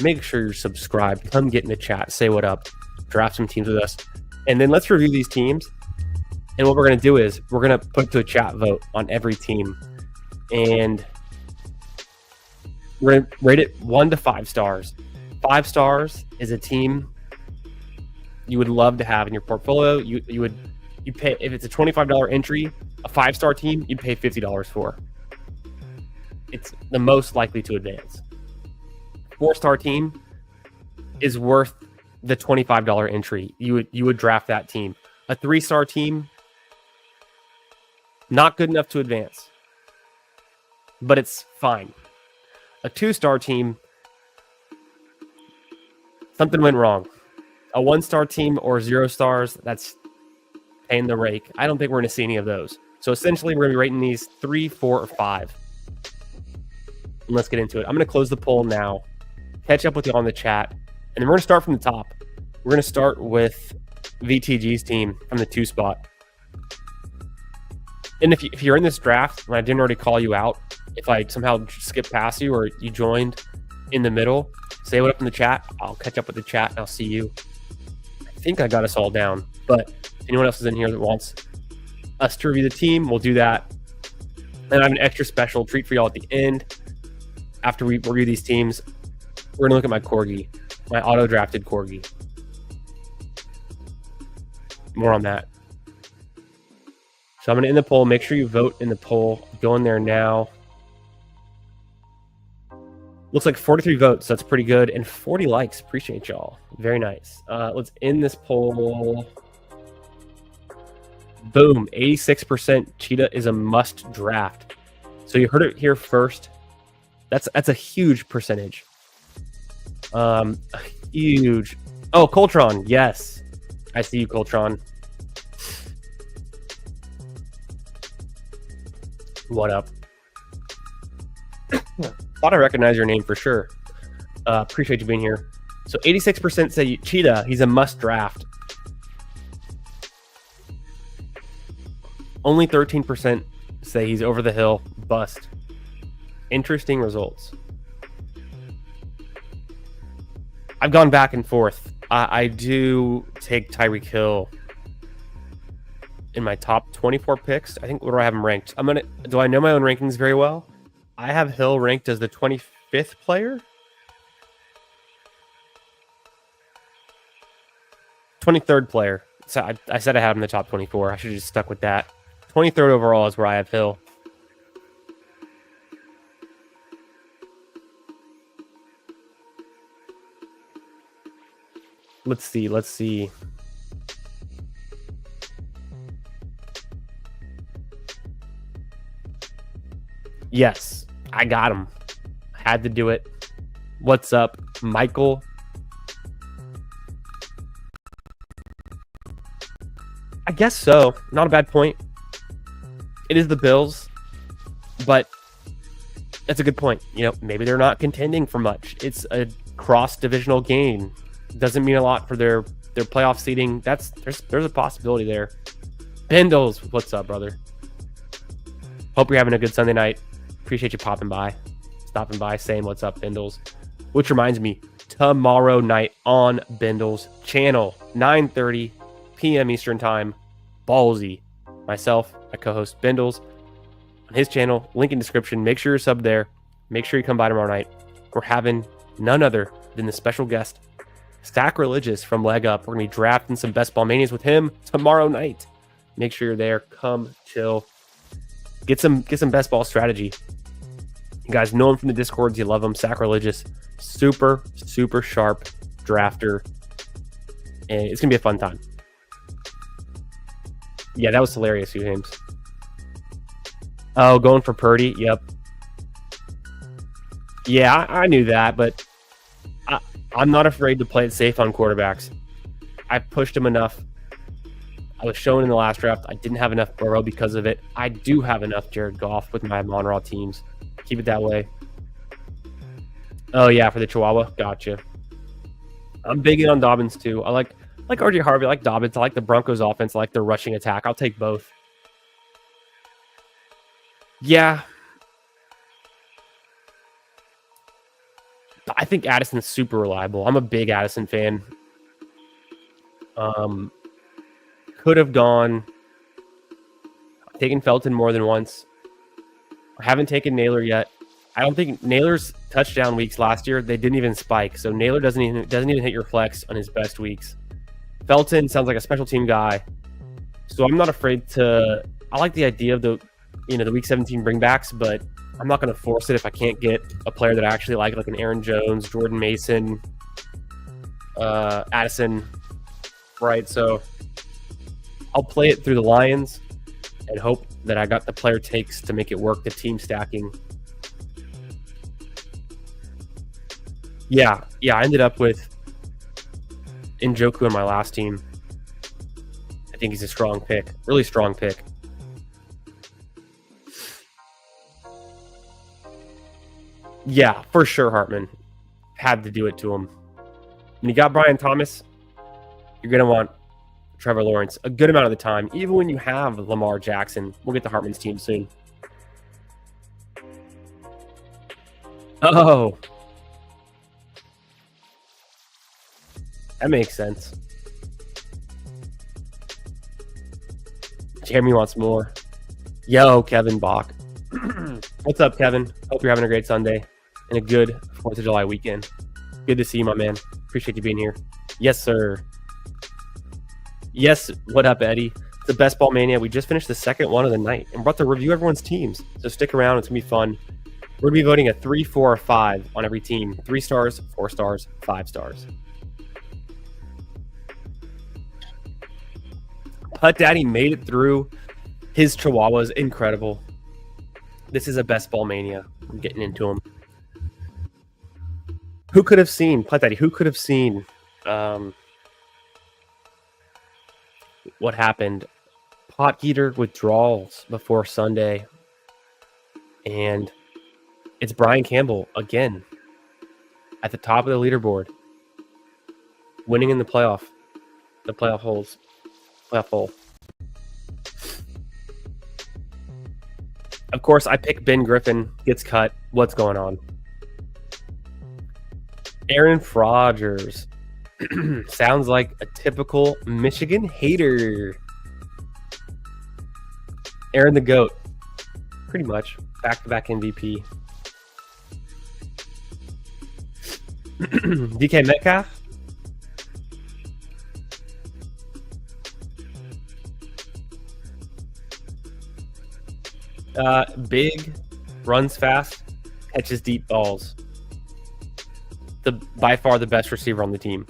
Speaker 1: Make sure you're subscribed. Come get in the chat. Say what up. Draft some teams with us. And then let's review these teams. And what we're going to do is we're going to put to a chat vote on every team. And we're going to rate it 1 to 5 stars. 5 stars is a team you would love to have in your portfolio. You pay, if it's a $25 entry, a 5-star team, you'd pay $50 for. It's the most likely to advance. 4-star team is worth the $25 entry. You would draft that team. A 3-star team, not good enough to advance, but it's fine. A 2-star team, something went wrong. A 1-star team or 0 stars, that's paying the rake. I don't think we're going to see any of those. So essentially, we're going to be rating these 3, 4, or 5. And let's get into it. I'm going to close the poll now, catch up with you on the chat, and then we're going to start from the top. We're going to start with VTG's team from the 2 spot. And if you're in this draft, and I didn't already call you out, if I somehow skip past you or you joined in the middle, say what up in the chat. I'll catch up with the chat and I'll see you. I think I got us all down. But if anyone else is in here that wants us to review the team, we'll do that. And I have an extra special treat for y'all at the end. After we review these teams, we're going to look at my Corgi, my auto-drafted Corgi. More on that. So I'm going to end the poll. Make sure you vote in the poll. Go in there now. Looks like 43 votes. That's pretty good. And 40 likes. Appreciate y'all. Very nice. Let's end this poll. Boom. 86% Cheetah is a must draft. So you heard it here first. That's a huge percentage. A huge. Oh, Coltron. Yes. I see you, Coltron. What up? Thought I recognize your name for sure. Appreciate you being here. So 86% say Cheetah, he's a must draft. Only 13% say he's over the hill, bust. Interesting results. I've gone back and forth. I do take Tyreek Hill in my top 24 picks. I think, what do I have him ranked? Do I know my own rankings very well? I have Hill ranked as the 25th player. 23rd player. So I said I had him in the top 24. I should have just stuck with that. 23rd overall is where I have Hill. Let's see. Yes, I got him. Had to do it. What's up, Michael? I guess so. Not a bad point. It is the Bills, but that's a good point. You know, maybe they're not contending for much. It's a cross-divisional game. Doesn't mean a lot for their playoff seeding. There's a possibility there. Bindles, what's up, brother? Hope you're having a good Sunday night. Appreciate you stopping by, saying what's up, Bindles. Which reminds me, tomorrow night on Bindles channel, 9:30 p.m. Eastern Time, BALLSY, myself, my co-host Bindles, on his channel, link in description. Make sure you're subbed there. Make sure you come by tomorrow night. We're having none other than the special guest, Sacrilegious from Leg Up. We're going to be drafting some Best Ball Manias with him tomorrow night. Make sure you're there. Come chill. Get some best ball strategy. You guys know him from the Discords. You love him. Sacrilegious. Super, super sharp drafter. And it's going to be a fun time. Yeah, that was hilarious, Hugh Hames. Oh, going for Purdy. Yep. Yeah, I knew that, but I'm not afraid to play it safe on quarterbacks. I pushed him enough. I was shown in the last draft I didn't have enough Burrow because of it. I do have enough Jared Goff with my Monraw teams. Keep it that way. Oh, yeah, for the Chihuahua. Gotcha. I'm big in on Dobbins, too. I like RJ Harvey. I like Dobbins. I like the Broncos offense. I like their rushing attack. I'll take both. Yeah. I think Addison's super reliable. I'm a big Addison fan. Could have gone. I've taken Felton more than once. I haven't taken Naylor yet. I don't think Naylor's touchdown weeks last year, they didn't even spike. So Naylor doesn't even hit your flex on his best weeks. Felton sounds like a special team guy. So I'm not afraid to. I like the idea of the week 17 bringbacks, but I'm not going to force it if I can't get a player that I actually like an Aaron Jones, Jordan Mason, Addison, right? So I'll play it through the Lions and hope that I got the player takes to make it work, the team stacking. Yeah, I ended up with Njoku in my last team. I think he's a strong pick, really strong pick. Yeah, for sure, Hartman. Had to do it to him. When you got Brian Thomas, you're going to want Trevor Lawrence a good amount of the time, even when you have Lamar Jackson. We'll get to Hartman's team soon. Oh. That makes sense. Jeremy wants more. Yo, Kevin Bach. What's up, Kevin? Hope you're having a great Sunday and a good 4th of July weekend. Good to see you, my man. Appreciate you being here. Yes, sir. Yes, what up, Eddie? It's the Best Ball Mania. We just finished the second one of the night and we're about to review everyone's teams. So stick around. It's going to be fun. We're going to be voting a 3, 4, or 5 on every team. 3 stars, 4 stars, 5 stars. Putt Daddy made it through. His Chihuahua's incredible. This is a Best Ball Mania. I'm getting into him. Who could have seen, Putt Daddy, who could have seen what happened? Pot heater withdrawals before Sunday. And it's Brian Campbell again at the top of the leaderboard. Winning in the playoff holes. Playoff hole. Of course, I pick Ben Griffin. Gets cut. What's going on? Aaron Rodgers. Sounds like a typical Michigan hater. Aaron the GOAT. Pretty much. Back-to-back MVP. DK Metcalf. Big, runs fast, catches deep balls. By far the best receiver on the team.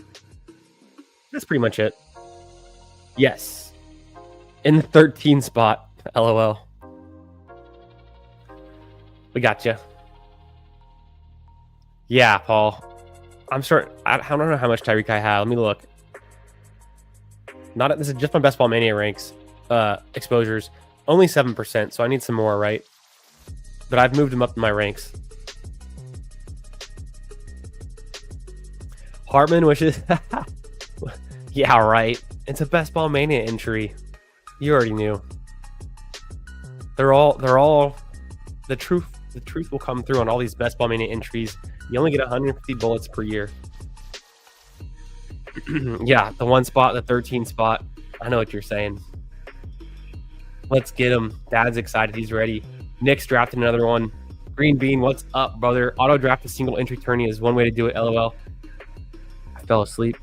Speaker 1: That's pretty much it. Yes. In the 13 spot. LOL. We got you. Yeah, Paul. I'm sure. I don't know how much Tyreek I have. Let me look. This is just my Best Ball Mania ranks. Exposures. Only 7%, so I need some more, right? But I've moved him up in my ranks. Hartman wishes. Yeah, right. It's a Best Ball Mania entry. You already knew. They're all the truth. The truth will come through on all these Best Ball Mania entries. You only get 150 bullets per year. Yeah, the 1 spot, the 13 spot. I know what you're saying. Let's get him. Dad's excited. He's ready. Nick's drafted another one. Green Bean, what's up, brother? Auto draft a single entry tourney is one way to do it. LOL. I fell asleep.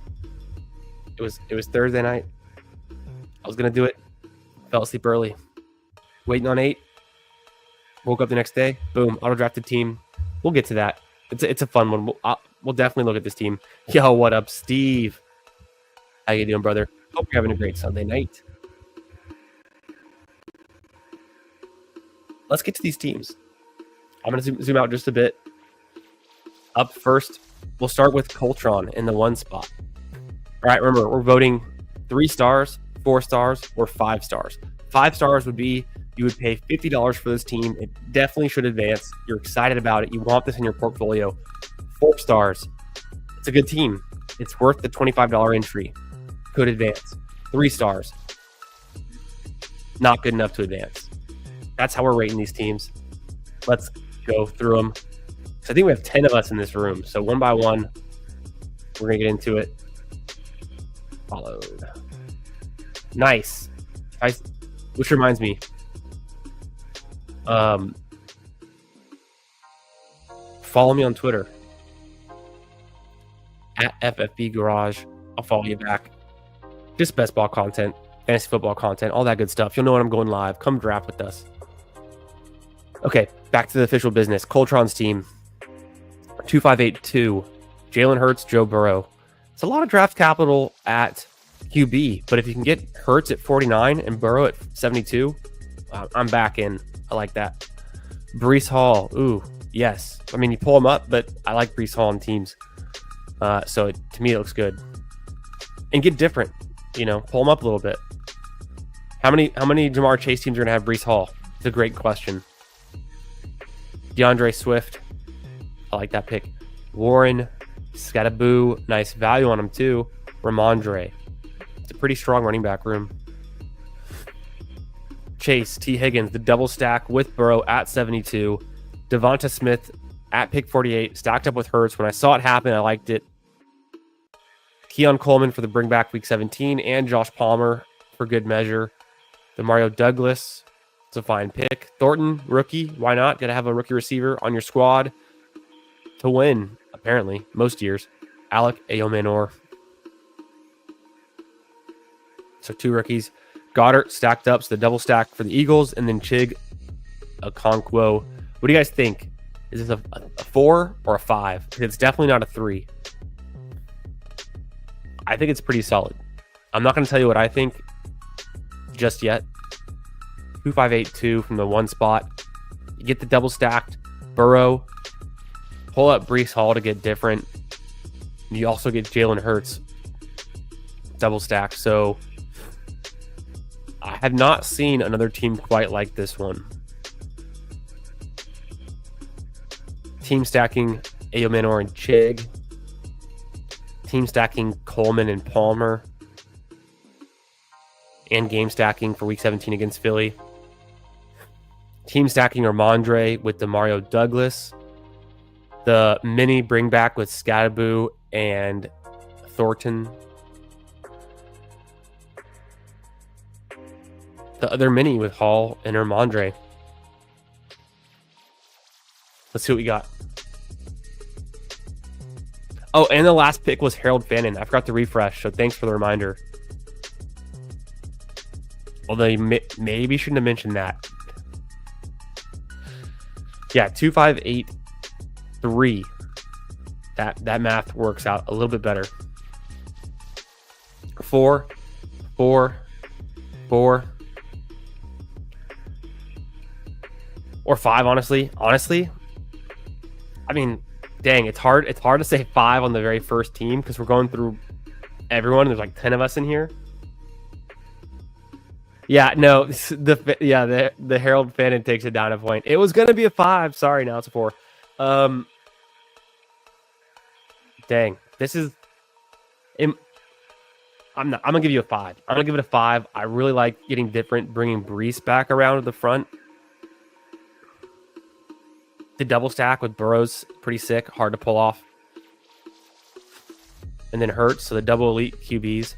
Speaker 1: It was Thursday night. I was gonna do it. Fell asleep early. Waiting on 8. Woke up the next day. Boom. Auto drafted team. We'll get to that. It's a fun one. We'll definitely look at this team. Yo, what up, Steve? How you doing, brother? Hope you're having a great Sunday night. Let's get to these teams. I'm going to zoom out just a bit. Up first, we'll start with Coltron in the 1 spot. All right, remember, we're voting 3 stars, 4 stars, or 5 stars. 5 stars would be you would pay $50 for this team. It definitely should advance. You're excited about it. You want this in your portfolio. 4 stars. It's a good team. It's worth the $25 entry. Could advance. 3 stars. Not good enough to advance. That's how we're rating these teams. Let's go through them. So I think we have 10 of us in this room. So one by one, we're going to get into it. Followed. Nice. Which reminds me. Follow me on Twitter. At FFB Garage. I'll follow you back. Just best ball content, fantasy football content, all that good stuff. You'll know when I'm going live. Come draft with us. Okay, back to the official business. Coltron's team. 2582. Jalen Hurts, Joe Burrow. It's a lot of draft capital at QB, but if you can get Hurts at 49 and Burrow at 72, I'm back in. I like that. Breece Hall. Ooh, yes. I mean, you pull him up, but I like Breece Hall on teams. So to me, it looks good. And get different. You know, pull him up a little bit. How many Jamar Chase teams are going to have Breece Hall? It's a great question. DeAndre Swift. I like that pick. Warren Scattaboo. Nice value on him, too. Ramondre. It's a pretty strong running back room. Chase, T. Higgins, the double stack with Burrow at 72. Devonta Smith at pick 48, stacked up with Hurts. When I saw it happen, I liked it. Keon Coleman for the bring back week 17, and Josh Palmer for good measure. DeMario Douglas, it's a fine pick. Thornton, rookie, why not? Got to have a rookie receiver on your squad to win, apparently, most years. Alec Ayomanor. So 2 rookies. Goddard stacked up, so the double stack for the Eagles, and then Chig Okonkwo. What do you guys think? Is this a 4 or a 5? It's definitely not a 3. I think it's pretty solid. I'm not going to tell you what I think just yet. 2582 from the 1 spot. You get the double stacked Burrow. Pull up Breece Hall to get different. You also get Jalen Hurts double stacked. So I have not seen another team quite like this one. Team stacking Ayomanor and Chig. Team stacking Coleman and Palmer. And game stacking for week 17 against Philly. Team stacking Ramondre with DeMario Douglas. The mini bring back with Scattaboo and Thornton. the other mini with Hall and Hermandre. Let's see what we got. Oh, and the last pick was Harold Fannin. I forgot to refresh, so thanks for the reminder. Although you maybe shouldn't have mentioned that. Yeah, 2583. That math works out a little bit better. 4, 4, 4, or 5. Honestly, I mean, dang, it's hard to say 5 on the very first team because we're going through everyone. There's like 10 of us in here. Yeah, no, the Harold Fannin takes it down a point. It was gonna be a 5. Sorry, now it's a 4. Dang, this is. I'm gonna give you a 5. I'm gonna give it a 5. I really like getting different, bringing Brees back around to the front. The double stack with Burrows, pretty sick, hard to pull off. And then Hurts, so the double elite QBs.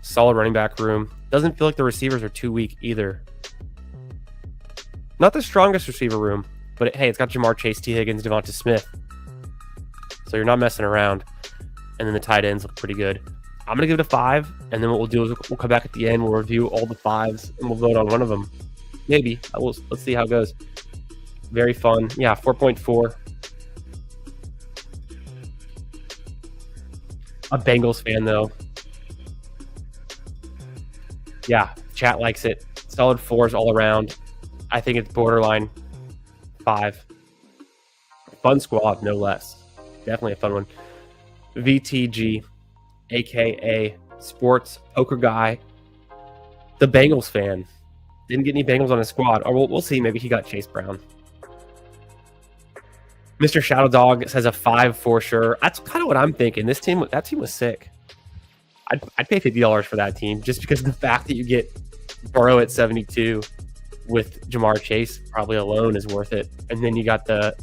Speaker 1: Solid running back room. Doesn't feel like the receivers are too weak either. Not the strongest receiver room, but hey, it's got Jamar Chase, T. Higgins, Devonta Smith. So you're not messing around. And then the tight ends look pretty good. I'm going to give it a 5, and then what we'll do is we'll come back at the end, we'll review all the 5s, and we'll vote on one of them. Maybe. Let's see how it goes. Very fun. Yeah, 4.4. A Bengals fan, though. Yeah, chat likes it. Solid 4s all around. I think it's borderline 5. Fun squad, no less. Definitely a fun one. VTG, aka Sports Poker Guy, the Bengals fan. Didn't get any Bengals on his squad. Or we'll see. Maybe he got Chase Brown. Mr. Shadow Dog says a 5 for sure. That's kind of what I'm thinking. That team was sick. I'd pay $50 for that team just because of the fact that you get Burrow at 72 with Jamar Chase probably alone is worth it. And then you got the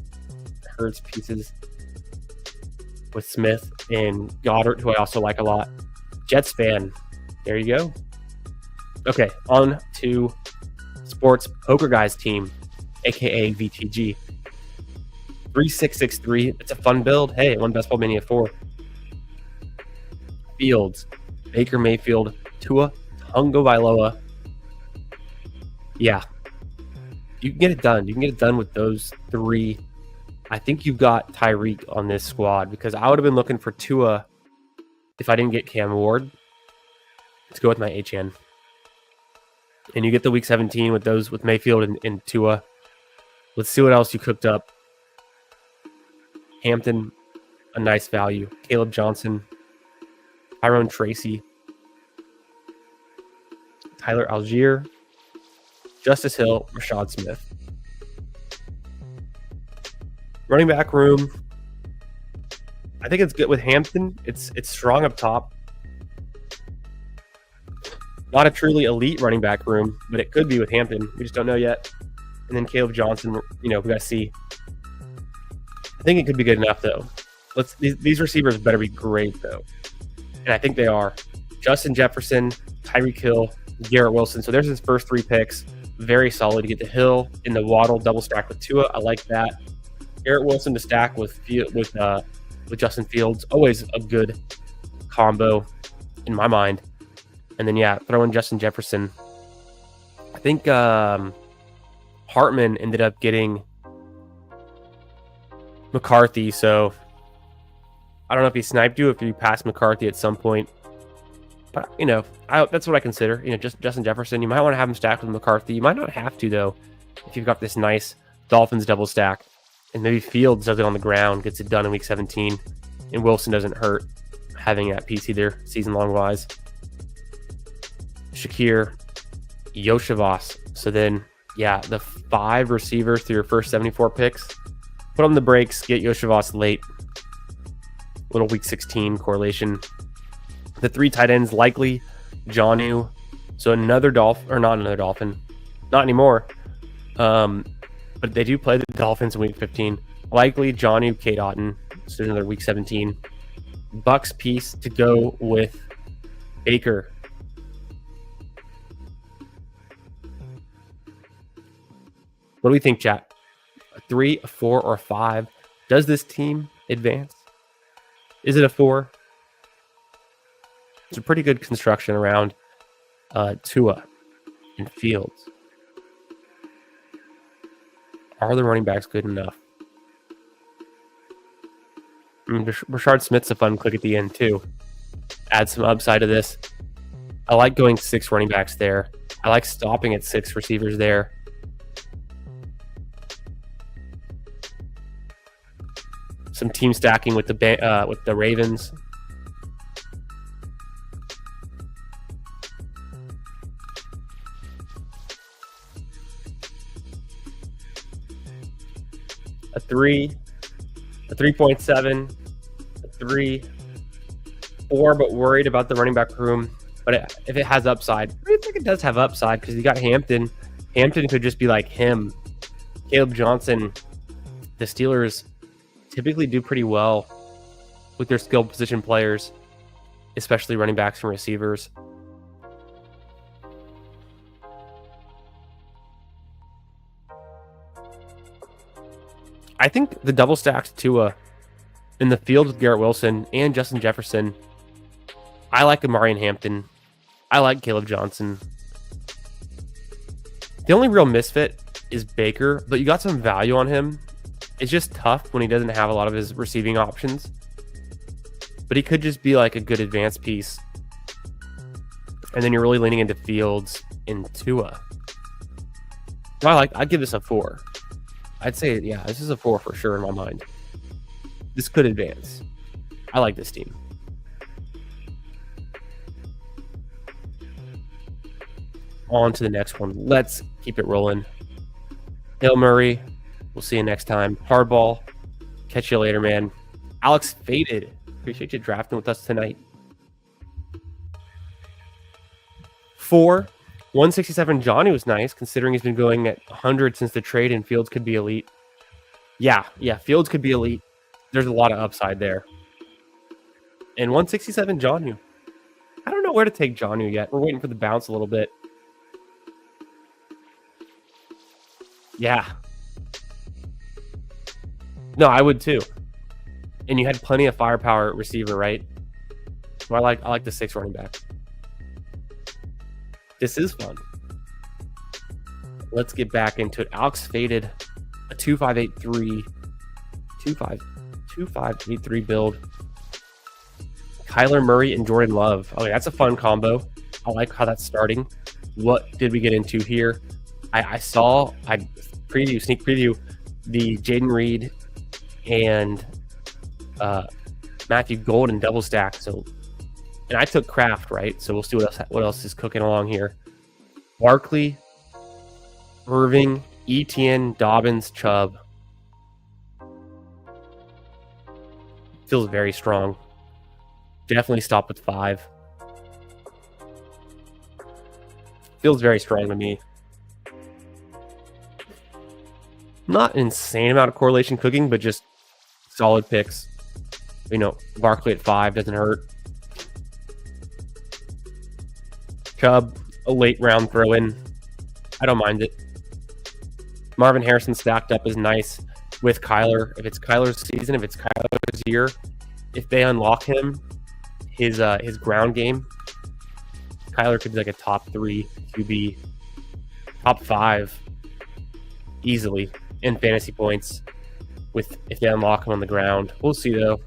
Speaker 1: Hurts pieces with Smith and Goddard, who I also like a lot. Jets fan. There you go. Okay, on to Sports Poker Guys team, aka VTG. 3663. It's a fun build. Hey, it won Best Ball Mania 4. Fields, Baker Mayfield, Tua Tagovailoa. Yeah, you can get it done. You can get it done with those 3. I think you've got Tyreek on this squad because I would have been looking for Tua if I didn't get Cam Ward. Let's go with my HN. And you get the Week 17 with those with Mayfield and Tua. Let's see what else you cooked up. Hampton, a nice value. Caleb Johnson, Tyrone Tracy, Tyler Algier, Justice Hill, Rashad Smith. Running back room, I think it's good with Hampton. It's strong up top. Not a truly elite running back room, but it could be with Hampton. We just don't know yet. And then Caleb Johnson, we got to see. I think it could be good enough, though. These receivers better be great, though. And I think they are. Justin Jefferson, Tyreek Hill, Garrett Wilson. So there's his first 3 picks. Very solid to get the Hill in the Waddle double stack with Tua. I like that. Garrett Wilson to stack with Justin Fields. Always a good combo in my mind. And then, yeah, throw in Justin Jefferson. I think Hartman ended up getting McCarthy, so I don't know if he sniped you, if you passed McCarthy at some point. But, that's what I consider. Just Justin Jefferson. You might want to have him stacked with McCarthy. You might not have to, though, if you've got this nice Dolphins double stack. And maybe Fields does it on the ground, gets it done in Week 17, and Wilson doesn't hurt having that piece either, season-long wise. Shakir, Yoshivas. So then, yeah, the 5 receivers through your first 74 picks. Put on the brakes, get Yoshivas late. Little Week 16 correlation. The 3 tight ends, likely Jonnu. So another Dolphin, or not another Dolphin. Not anymore. But they do play the Dolphins in Week 15. Likely Jonnu, Kate Otten. So another Week 17. Bucks piece to go with Baker. What do we think, chat? A 3, a 4, or a 5? Does this team advance? Is it a 4? It's a pretty good construction around Tua and Fields. Are the running backs good enough? Rashard Smith's a fun click at the end, too. Add some upside to this. I like going 6 running backs there. I like stopping at 6 receivers there. Some team stacking with the Ravens. A 3, a 3.7, a 3, 4, but worried about the running back room. But if it has upside, I think it does have upside because you got Hampton. Hampton could just be like him. Caleb Johnson. The Steelers typically do pretty well with their skill position players, especially running backs and receivers. I think the double stacked Tua in the field with Garrett Wilson and Justin Jefferson. I like Amari and Hampton. I like Caleb Johnson. The only real misfit is Baker, but you got some value on him. It's just tough when he doesn't have a lot of his receiving options. But he could just be like a good advanced piece. And then you're really leaning into Fields and Tua. So I'd give this a 4. I'd say, yeah, this is a 4 for sure in my mind. This could advance. I like this team. On to the next one. Let's keep it rolling. Hail Murray. We'll see you next time. Hardball. Catch you later, man. Alex Faded. Appreciate you drafting with us tonight. 4. 167 Johnny was nice, considering he's been going at 100 since the trade, and Fields could be elite. Yeah, Fields could be elite. There's a lot of upside there. And 167 Johnu. I don't know where to take Johnu yet. We're waiting for the bounce a little bit. Yeah. No, I would too. And you had plenty of firepower at receiver, right? So I like the 6 running back. This is fun. Let's get back into it. Alex Faded, a 2583, 2583 build. Kyler Murray and Jordan Love. Okay, that's a fun combo. I like how that's starting. What did we get into here? I sneak preview the Jaden Reed and Matthew Golden double stack. So, and I took Kraft, right? So we'll see what else is cooking along here. Barkley, Irving, Etienne, Dobbins, Chubb. Feels very strong. Definitely stop with 5. Feels very strong to me. Not an insane amount of correlation cooking, but just solid picks. You know, Barkley at 5 doesn't hurt. Chubb, a late round throw in. I don't mind it. Marvin Harrison stacked up is nice with Kyler. If it's Kyler's season, if it's Kyler's year, if they unlock him, his ground game, Kyler could be like a top 3 QB, top 5 easily in fantasy points if they unlock him on the ground. We'll see though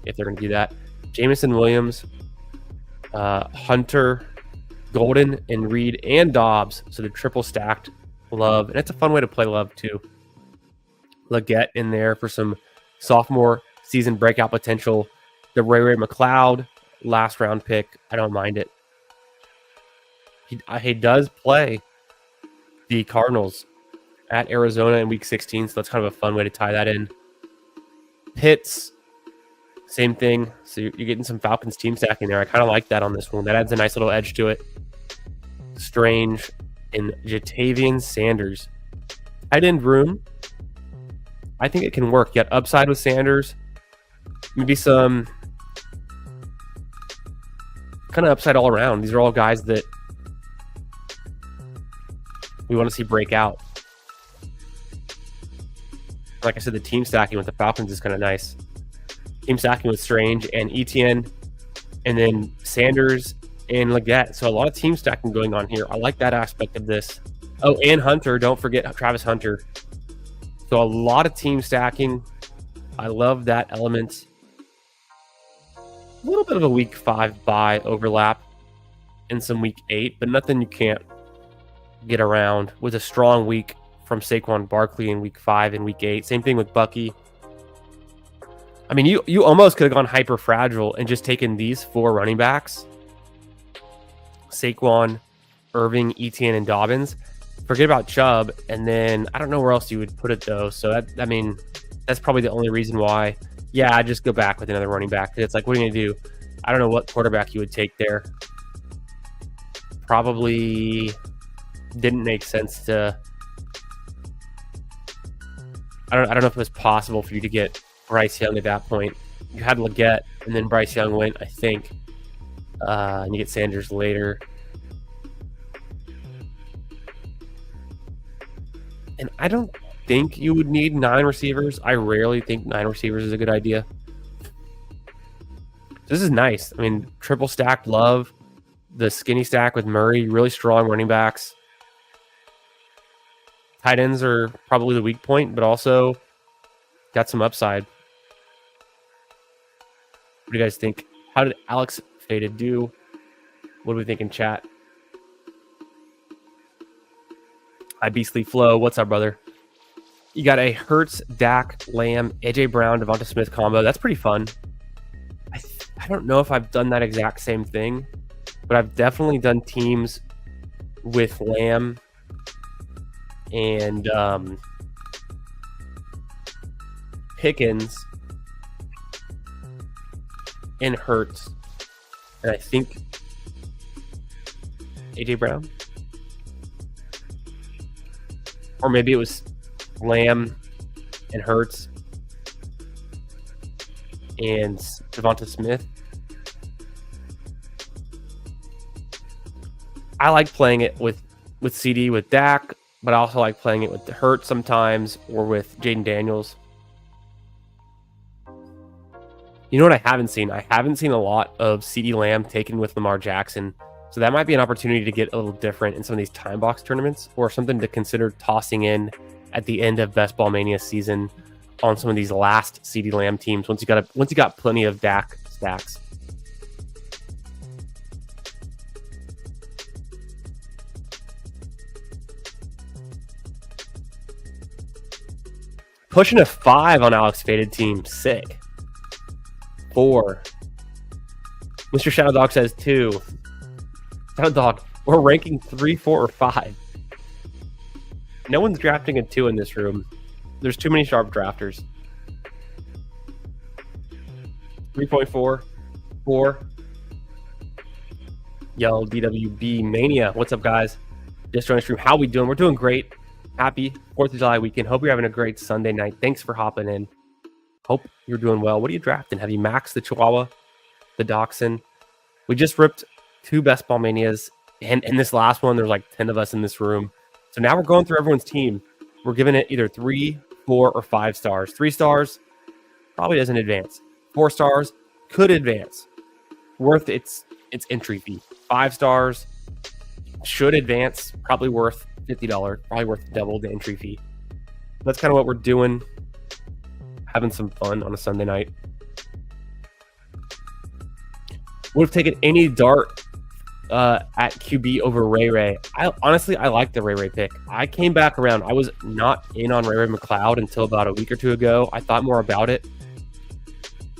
Speaker 1: if they're going to do that. Jameson Williams, Hunter, Golden, and Reed and Dobbs. So the triple stacked Love, and it's a fun way to play Love too. Leggett in there for some sophomore season breakout potential. The Ray McLeod last round pick. I don't mind it. He does play the Cardinals at Arizona in week 16, so that's kind of a fun way to tie that in. Pitts, same thing. So you're getting some Falcons team stacking there. I kind of like that on this one. That adds a nice little edge to it. Strange and Jatavian Sanders. Tight end room. I think it can work. Yet upside with Sanders. Maybe some kind of upside all around. These are all guys that we want to see break out. Like I said, the team stacking with the Falcons is kind of nice. Team stacking with Strange and Etienne, and then Sanders and Leggett. So a lot of team stacking going on here. I like that aspect of this. Oh, and Hunter. Don't forget Travis Hunter. So a lot of team stacking. I love that element. A little bit of a week 5 bye overlap in some week 8, but nothing you can't get around with a strong week from Saquon Barkley in week 5 and week 8. Same thing with Bucky. I mean, you almost could have gone hyper fragile and just taken these 4 running backs: Saquon, Irving, Etienne, and Dobbins. Forget about Chubb, and then I don't know where else you would put it though. So that, I mean, that's probably the only reason why. Yeah, I'd just go back with another running back. It's like, what are you gonna do? I don't know what quarterback you would take there. Probably didn't make sense to. I don't know if it was possible for you to get Bryce Young at that point. You had Leggett, and then Bryce Young went, I think, and you get Sanders later. And I don't think you would need 9 receivers. I rarely think 9 receivers is a good idea. This is nice. I mean, triple stacked Love, the skinny stack with Murray, really strong running backs. Tight ends are probably the weak point, but also got some upside. What do you guys think? How did Alex Faded do? What do we think in chat? Hi, Beastly Flow. What's up, brother? You got a Hurts, Dak, Lamb, AJ Brown, Devonta Smith combo. That's pretty fun. I don't know if I've done that exact same thing, but I've definitely done teams with Lamb and Pickens and Hurts, and I think AJ Brown, or maybe it was Lamb and Hurts and Devonta Smith. I like playing it with CD with Dak, but I also like playing it with the Hurts sometimes, or with Jaden Daniels. You know what I haven't seen? I haven't seen a lot of CD Lamb taken with Lamar Jackson. So that might be an opportunity to get a little different in some of these time box tournaments, or something to consider tossing in at the end of Best Ball Mania season on some of these last CD Lamb teams once you got plenty of Dak stacks. Pushing a 5 on Alex Faded team. Sick. 4. Mr. Shadow Dog says 2. Shadow Dog, we're ranking 3, 4, or 5. No one's drafting a 2 in this room. There's too many sharp drafters. 3.4, 4. Yell DWB Mania. What's up, guys? Just joining the stream. How we doing? We're doing great. Happy 4th of July weekend. Hope you're having a great Sunday night. Thanks for hopping in. Hope you're doing well. What are you drafting? Have you maxed the Chihuahua, the Dachshund? We just ripped 2 Best Ball Manias, and in this last one, there's like 10 of us in this room. So now we're going through everyone's team. We're giving it either 3, 4, or 5 stars. 3 stars probably doesn't advance. 4 stars could advance. Worth its entry fee. 5 stars should advance. Probably worth $50. Probably worth double the entry fee. That's kind of what we're doing. Having some fun on a Sunday night. Would have taken any dart at QB over Ray. I like the Ray pick. I came back around. I was not in on Ray McLeod until about a week or 2 ago. I thought more about it.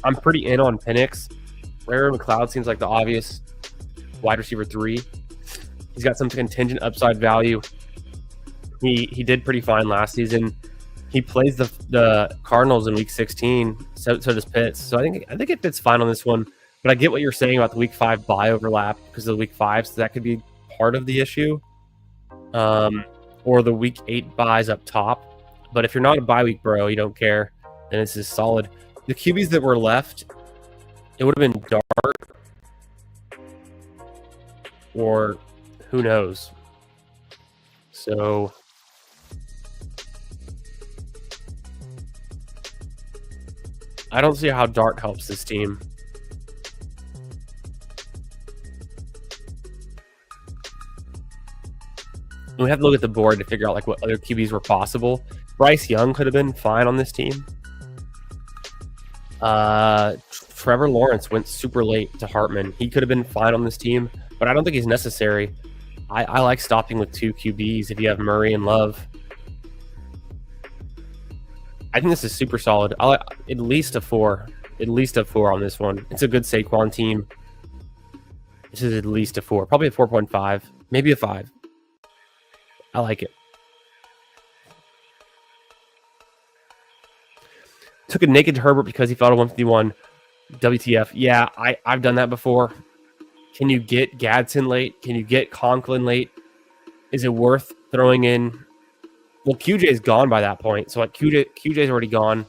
Speaker 1: I'm pretty in on Penix. Ray McLeod seems like the obvious wide receiver 3. He's got some contingent upside value. He did pretty fine last season. He plays the Cardinals in Week 16. So does Pitts. So I think it fits fine on this one. But I get what you're saying about the Week 5 bye overlap because of the Week 5. So that could be part of the issue. Or the Week 8 buys up top. But if you're not a bye week bro, you don't care, then this is solid. The QBs that were left, it would have been Dart, or who knows. So I don't see how Dart helps this team. We have to look at the board to figure out like what other QBs were possible. Bryce Young could have been fine on this team. Trevor Lawrence went super late to Hartman. He could have been fine on this team, but I don't think he's necessary. I like stopping with 2 QBs if you have Murray and Love. I think this is super solid. I like at least a 4. At least a 4 on this one. It's a good Saquon team. This is at least a 4. Probably a 4.5. Maybe a 5. I like it. Took a naked Herbert because he fell to 151. WTF. Yeah, I've done that before. Can you get Gadsden late? Can you get Conklin late? Is it worth throwing in? Well, QJ's gone by that point. So like QJ's already gone.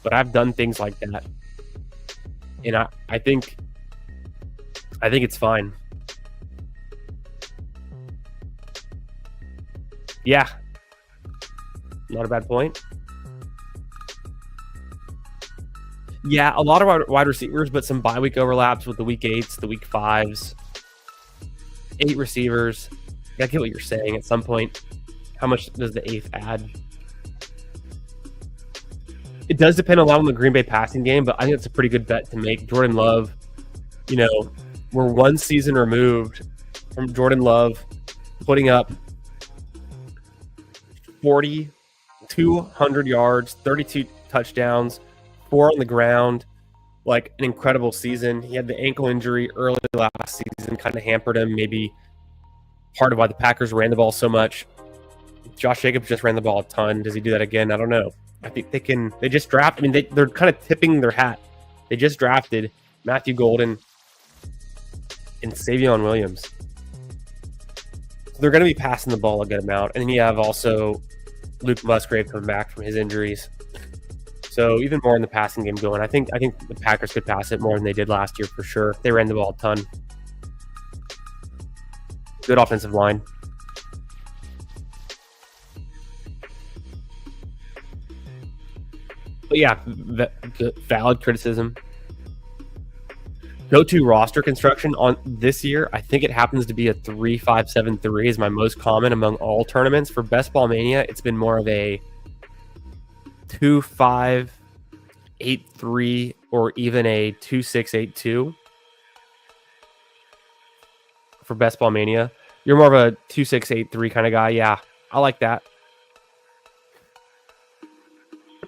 Speaker 1: But I've done things like that. And I think it's fine. Yeah. Not a bad point. Yeah, a lot of wide receivers, but some bye week overlaps with the week 8s, the week 5s. 8 receivers. I get what you're saying at some point. How much does the 8th add? It does depend a lot on the Green Bay passing game, but I think it's a pretty good bet to make. Jordan Love, we're 1 season removed from Jordan Love putting up 200 yards, 32 touchdowns, 4 on the ground, like an incredible season. He had the ankle injury early last season, kind of hampered him, maybe part of why the Packers ran the ball so much. Josh Jacobs just ran the ball a ton. Does he do that again? I don't know. I think they can. They just draft. I mean, they're kind of tipping their hat. They just drafted Matthew Golden and Savion Williams. So they're going to be passing the ball a good amount. And then you have also Luke Musgrave coming back from his injuries. So even more in the passing game going. I think the Packers could pass it more than they did last year for sure. They ran the ball a ton. Good offensive line. But yeah, valid criticism. Go-to roster construction on this year, I think it happens to be a 3-5-7-3 is my most common among all tournaments. For Best Ball Mania, it's been more of a 2-5-8-3 or even a 2-6-8-2. For Best Ball Mania, you're more of a 2-6-8-3 kind of guy. Yeah, I like that.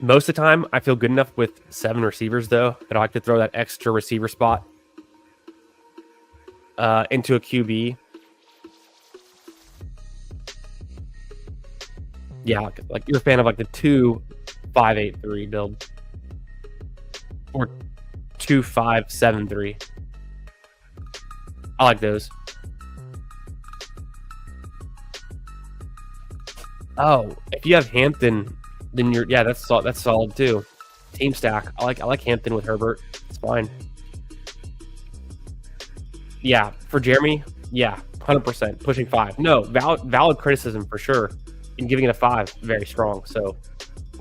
Speaker 1: Most of the time, I feel good enough with 7 receivers, though, that I like to throw that extra receiver spot into a QB. Yeah, like you're a fan of like the 2-5-8-3 build or 2-5-7-3. I like those. Oh, if you have Hampton, then that's solid too. Team stack. I like Hampton with Herbert. It's fine. Yeah, for Jeremy, 100% pushing 5. No, valid criticism for sure. And giving it a 5, very strong. So,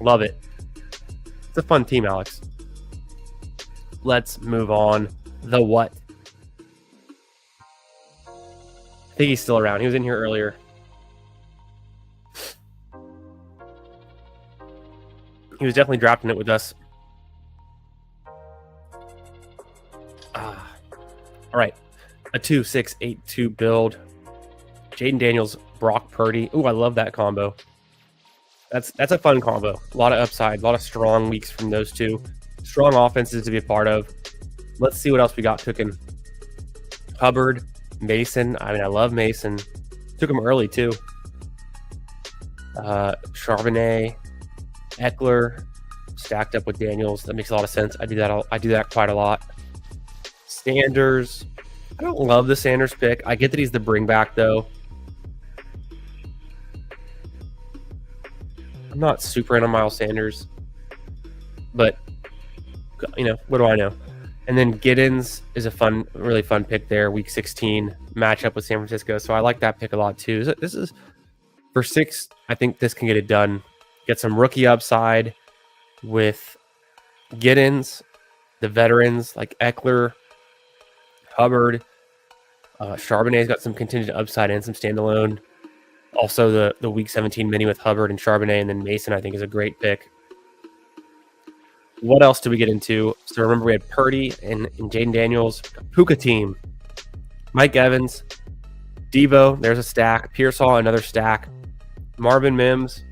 Speaker 1: love it. It's a fun team, Alex. Let's move on. The what? I think he's still around. He was in here earlier. He was definitely drafting it with us. All right. A 2-6-8-2 build. Jaden Daniels, Brock Purdy. Ooh, I love that combo. That's a fun combo. A lot of upside, a lot of strong weeks from those two. Strong offenses to be a part of. Let's see what else we got cooking. Hubbard, Mason. I mean, I love Mason. Took him early too. Charbonnet, Eckler, stacked up with Daniels. That makes a lot of sense. I do that quite a lot. Sanders. I don't love the Sanders pick. I get that he's the bring back though. I'm not super into Miles Sanders, but what do I know? And then Giddens is a really fun pick there. Week 16 matchup with San Francisco, so I like that pick a lot too. This is for 6. I think this can get it done. Get some rookie upside with Giddens, the veterans like Eckler, Hubbard, Charbonnet's got some contingent upside and some standalone. Also, the Week 17 mini with Hubbard and Charbonnet, and then Mason, I think, is a great pick. What else do we get into? So remember, we had Purdy and Jaden Daniels, Puka team, Mike Evans, Devo, there's a stack, Pearsall, another stack, Marvin Mims,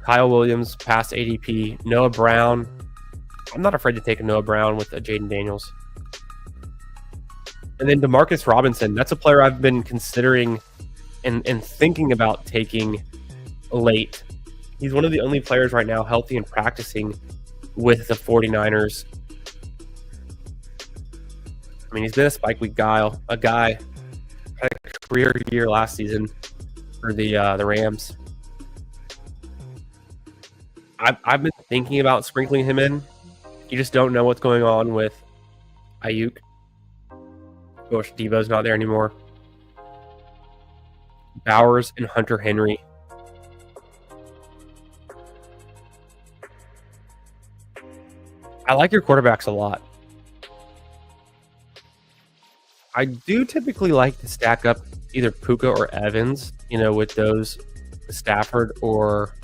Speaker 1: Kyle Williams, past ADP, Noah Brown. I'm not afraid to take a Noah Brown with a Jaden Daniels. And then Demarcus Robinson, that's a player I've been considering and thinking about taking late. He's one of the only players right now healthy and practicing with the 49ers. I mean, he's been a spike week guy. A guy had a career year last season for the Rams. I've been thinking about sprinkling him in. You just don't know what's going on with Ayuk. Of course, Devo's not there anymore. Bowers and Hunter Henry. I like your quarterbacks a lot. I do typically like to stack up either Puka or Evans, with those Stafford or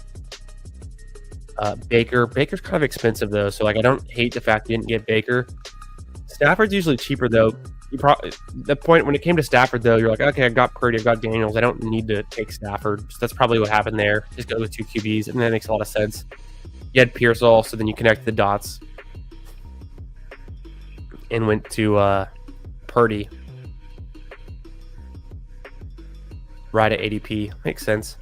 Speaker 1: Baker. Baker's kind of expensive though, so I don't hate the fact you didn't get Baker. Stafford's usually cheaper though. The point when it came to Stafford though, you're like, okay, I've got Purdy, I've got Daniels. I don't need to take Stafford. So that's probably what happened there. Just go with two QBs, and that makes a lot of sense. You had Pearsall, so then you connect the dots and went to Purdy right at ADP. Makes sense.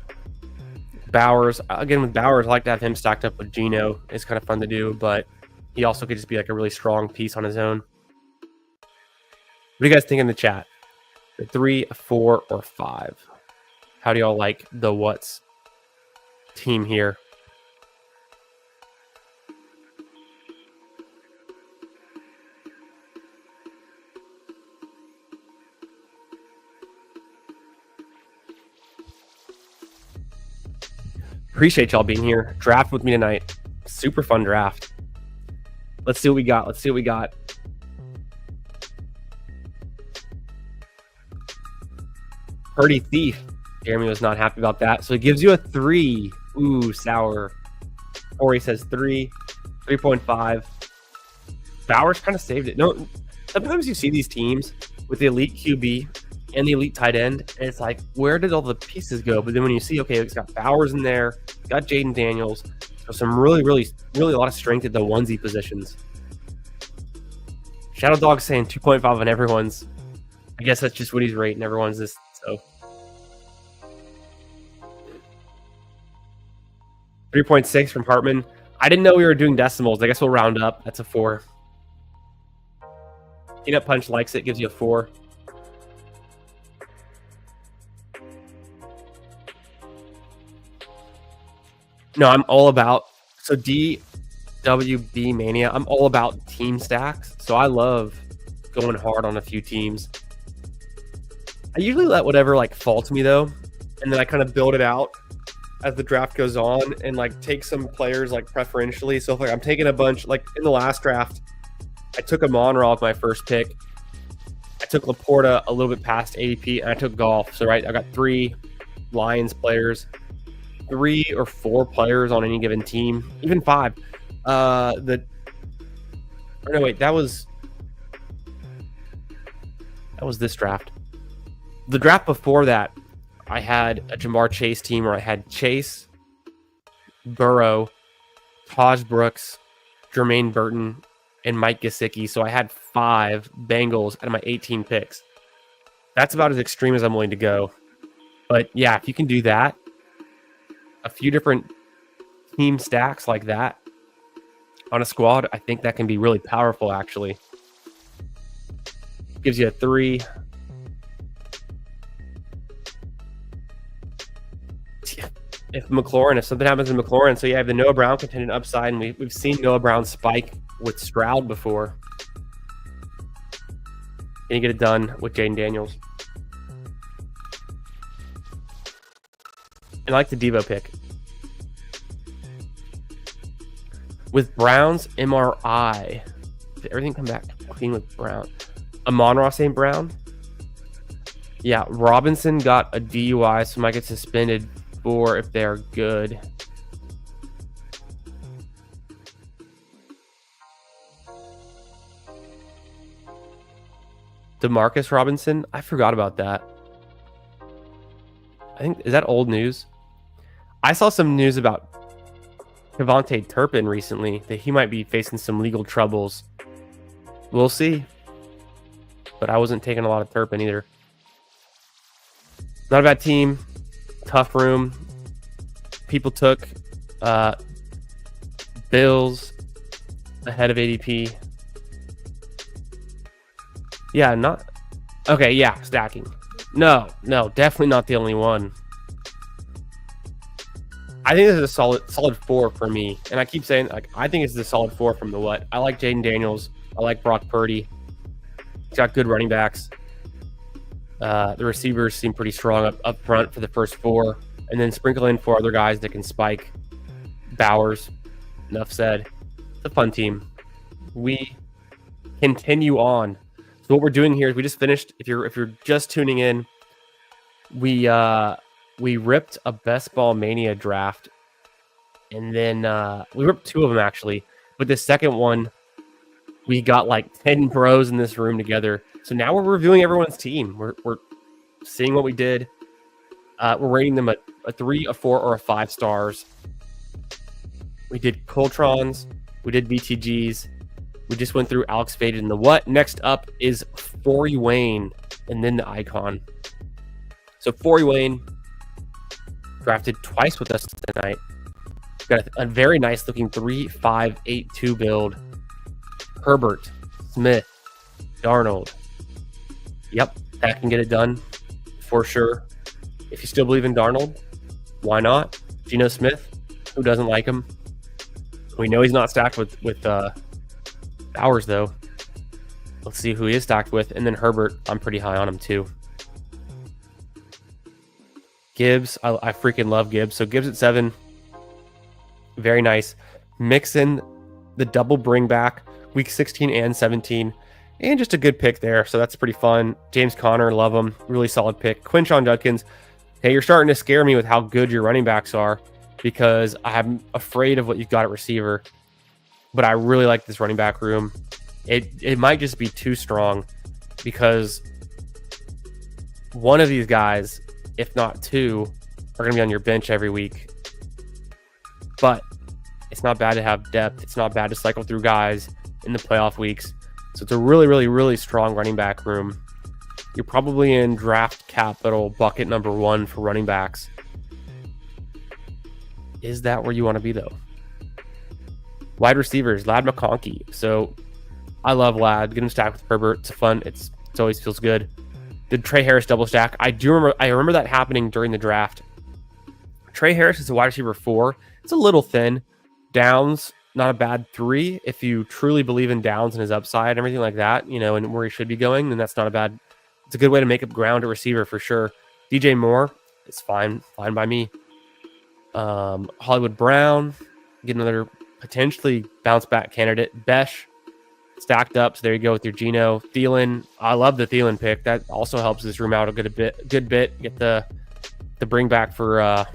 Speaker 1: Bowers, again, with Bowers, I like to have him stacked up with Geno. It's kind of fun to do, but he also could just be like a really strong piece on his own. What do you guys think in the chat? The 3, 4, or 5? How do y'all like the what's team here? Appreciate y'all being here. Draft with me tonight. Super fun draft. Let's see what we got. Purdy Thief. Jeremy was not happy about that. So it gives you a 3. Ooh, sour. Or he says 3, 3.5. Bowers kind of saved it. No, sometimes you see these teams with the elite QB and the elite tight end, and it's like, where did all the pieces go? But then when you see, okay, it's got Bowers in there, got Jaden Daniels, so some really a lot of strength at the onesie positions. Shadow Dog saying 2.5 on everyone's. I guess that's just what he's rating everyone's this. So 3.6 from Hartman. I didn't know we were doing decimals. I guess we'll round up. That's a 4. Peanut Punch likes it, gives you a 4. No, I'm all about, so DWB Mania, I'm all about team stacks. So I love going hard on a few teams. I usually let whatever fall to me though, and then I kind of build it out as the draft goes on and take some players preferentially. So if I'm taking a bunch, in the last draft, I took a Monroe with my first pick. I took Laporta a little bit past ADP, and I took Golf. So I got 3 Lions players, 3 or 4 players on any given team, even 5. That was this draft. The draft before that, I had a Jamar Chase team where I had Chase, Burrow, Taj Brooks, Jermaine Burton, and Mike Gesicki. So I had 5 Bengals out of my 18 picks. That's about as extreme as I'm willing to go. But yeah, if you can do that, a few different team stacks like that on a squad, I think that can be really powerful, actually. Gives you a 3. If something happens in McLaurin, so you have the Noah Brown contingent upside, and we've seen Noah Brown spike with Stroud before. Can you get it done with Jaden Daniels? And I like the Devo pick. With Brown's MRI, did everything come back clean with Brown? Amon-Ra St. Brown? Yeah, Robinson got a DUI, so might get suspended for if they're good. DeMarcus Robinson? I forgot about that. I think, is that old news? I saw some news about Devontae Turpin recently that he might be facing some legal troubles. We'll see. But I wasn't taking a lot of Turpin either. Not a bad team. Tough room. People took Bills ahead of ADP. Yeah, not... Okay, yeah, stacking. No, definitely not the only one. I think this is a solid 4 for me. And I keep saying, like, I think it's a solid 4 from the what. I like Jaden Daniels. I like Brock Purdy. He's got good running backs. The receivers seem pretty strong up front for the first 4. And then sprinkle in 4 other guys that can spike. Bowers. Enough said. It's a fun team. We continue on. So what we're doing here is we just finished. If you're just tuning in, we ripped a Best Ball Mania draft, and then we ripped 2 of them actually. But the second one, we got like 10 bros in this room together. So now we're reviewing everyone's team. We're seeing what we did. We're rating them a 3, a 4, or a 5 stars. We did Coltrons. We did VTGs. We just went through Alex Faded and the what. Next up is Forey Wayne and then the Icon. So Forey Wayne drafted twice with us tonight. Got a very nice looking 3-5-8-2 build. Herbert, Smith, Darnold. Yep, that can get it done for sure. If you still believe in Darnold, why not? Geno Smith, who doesn't like him? We know he's not stacked with Bowers, though. Let's see who he is stacked with. And then Herbert, I'm pretty high on him, too. Gibbs, I freaking love Gibbs. So Gibbs at 7. Very nice. Mix in the double bring back, week 16 and 17. And just a good pick there. So that's pretty fun. James Conner, love him. Really solid pick. Quinshon Judkins. Hey, you're starting to scare me with how good your running backs are because I'm afraid of what you've got at receiver. But I really like this running back room. It might just be too strong because one of these guys, if not 2, are going to be on your bench every week. But it's not bad to have depth. It's not bad to cycle through guys in the playoff weeks. So it's a really, really, really strong running back room. You're probably in draft capital bucket number 1 for running backs. Is that where you want to be, though? Wide receivers, Lad McConkey. So I love Lad. Get him stacked with Herbert. It's fun. It always feels good. Did Trey Harris double stack? I remember that happening during the draft. Trey Harris is a wide receiver 4. It's a little thin. Downs, not a bad 3. If you truly believe in Downs and his upside and everything like that, you know, and where he should be going, then that's not a bad. It's a good way to make up ground at receiver for sure. DJ Moore, it's fine by me. Hollywood Brown, get another potentially bounce back candidate. Besh stacked up, so there you go with your Geno. Thielen, I love the Thielen pick. That also helps this room out a good bit. Get the bring back for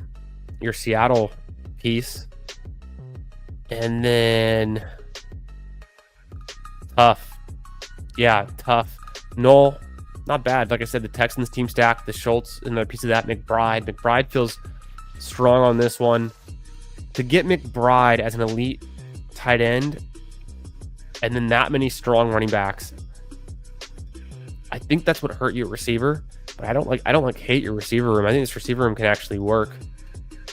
Speaker 1: your Seattle piece. And then tough. Null, not bad. Like I said, the Texans team stacked. The Schultz, another piece of that. McBride feels strong on this one. To get McBride as an elite tight end and then that many strong running backs, I think that's what hurt you at receiver. But I don't hate your receiver room. I think this receiver room can actually work.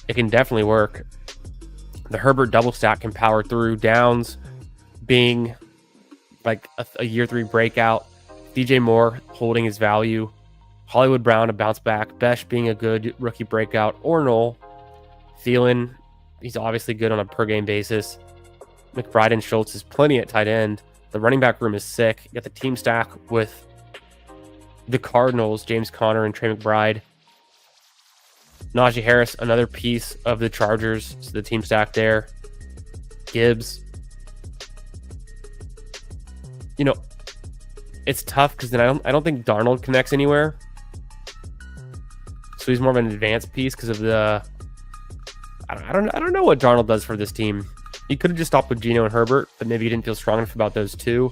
Speaker 1: It can definitely work. The Herbert double stack can power through. Downs being like a year 3 breakout. DJ Moore holding his value. Hollywood Brown a bounce back. Besh being a good rookie breakout. Or Knoll. Thielen, he's obviously good on a per game basis. McBride and Schultz is plenty at tight end. The running back room is sick. You got the team stack with the Cardinals, James Conner and Trey McBride. Najee Harris, another piece of the Chargers. So the team stack there. Gibbs, You know, it's tough because then I don't think Darnold connects anywhere. So he's more of an advanced piece because of the. I don't know what Darnold does for this team. He could have just stopped with Geno and Herbert, but maybe he didn't feel strong enough about those two.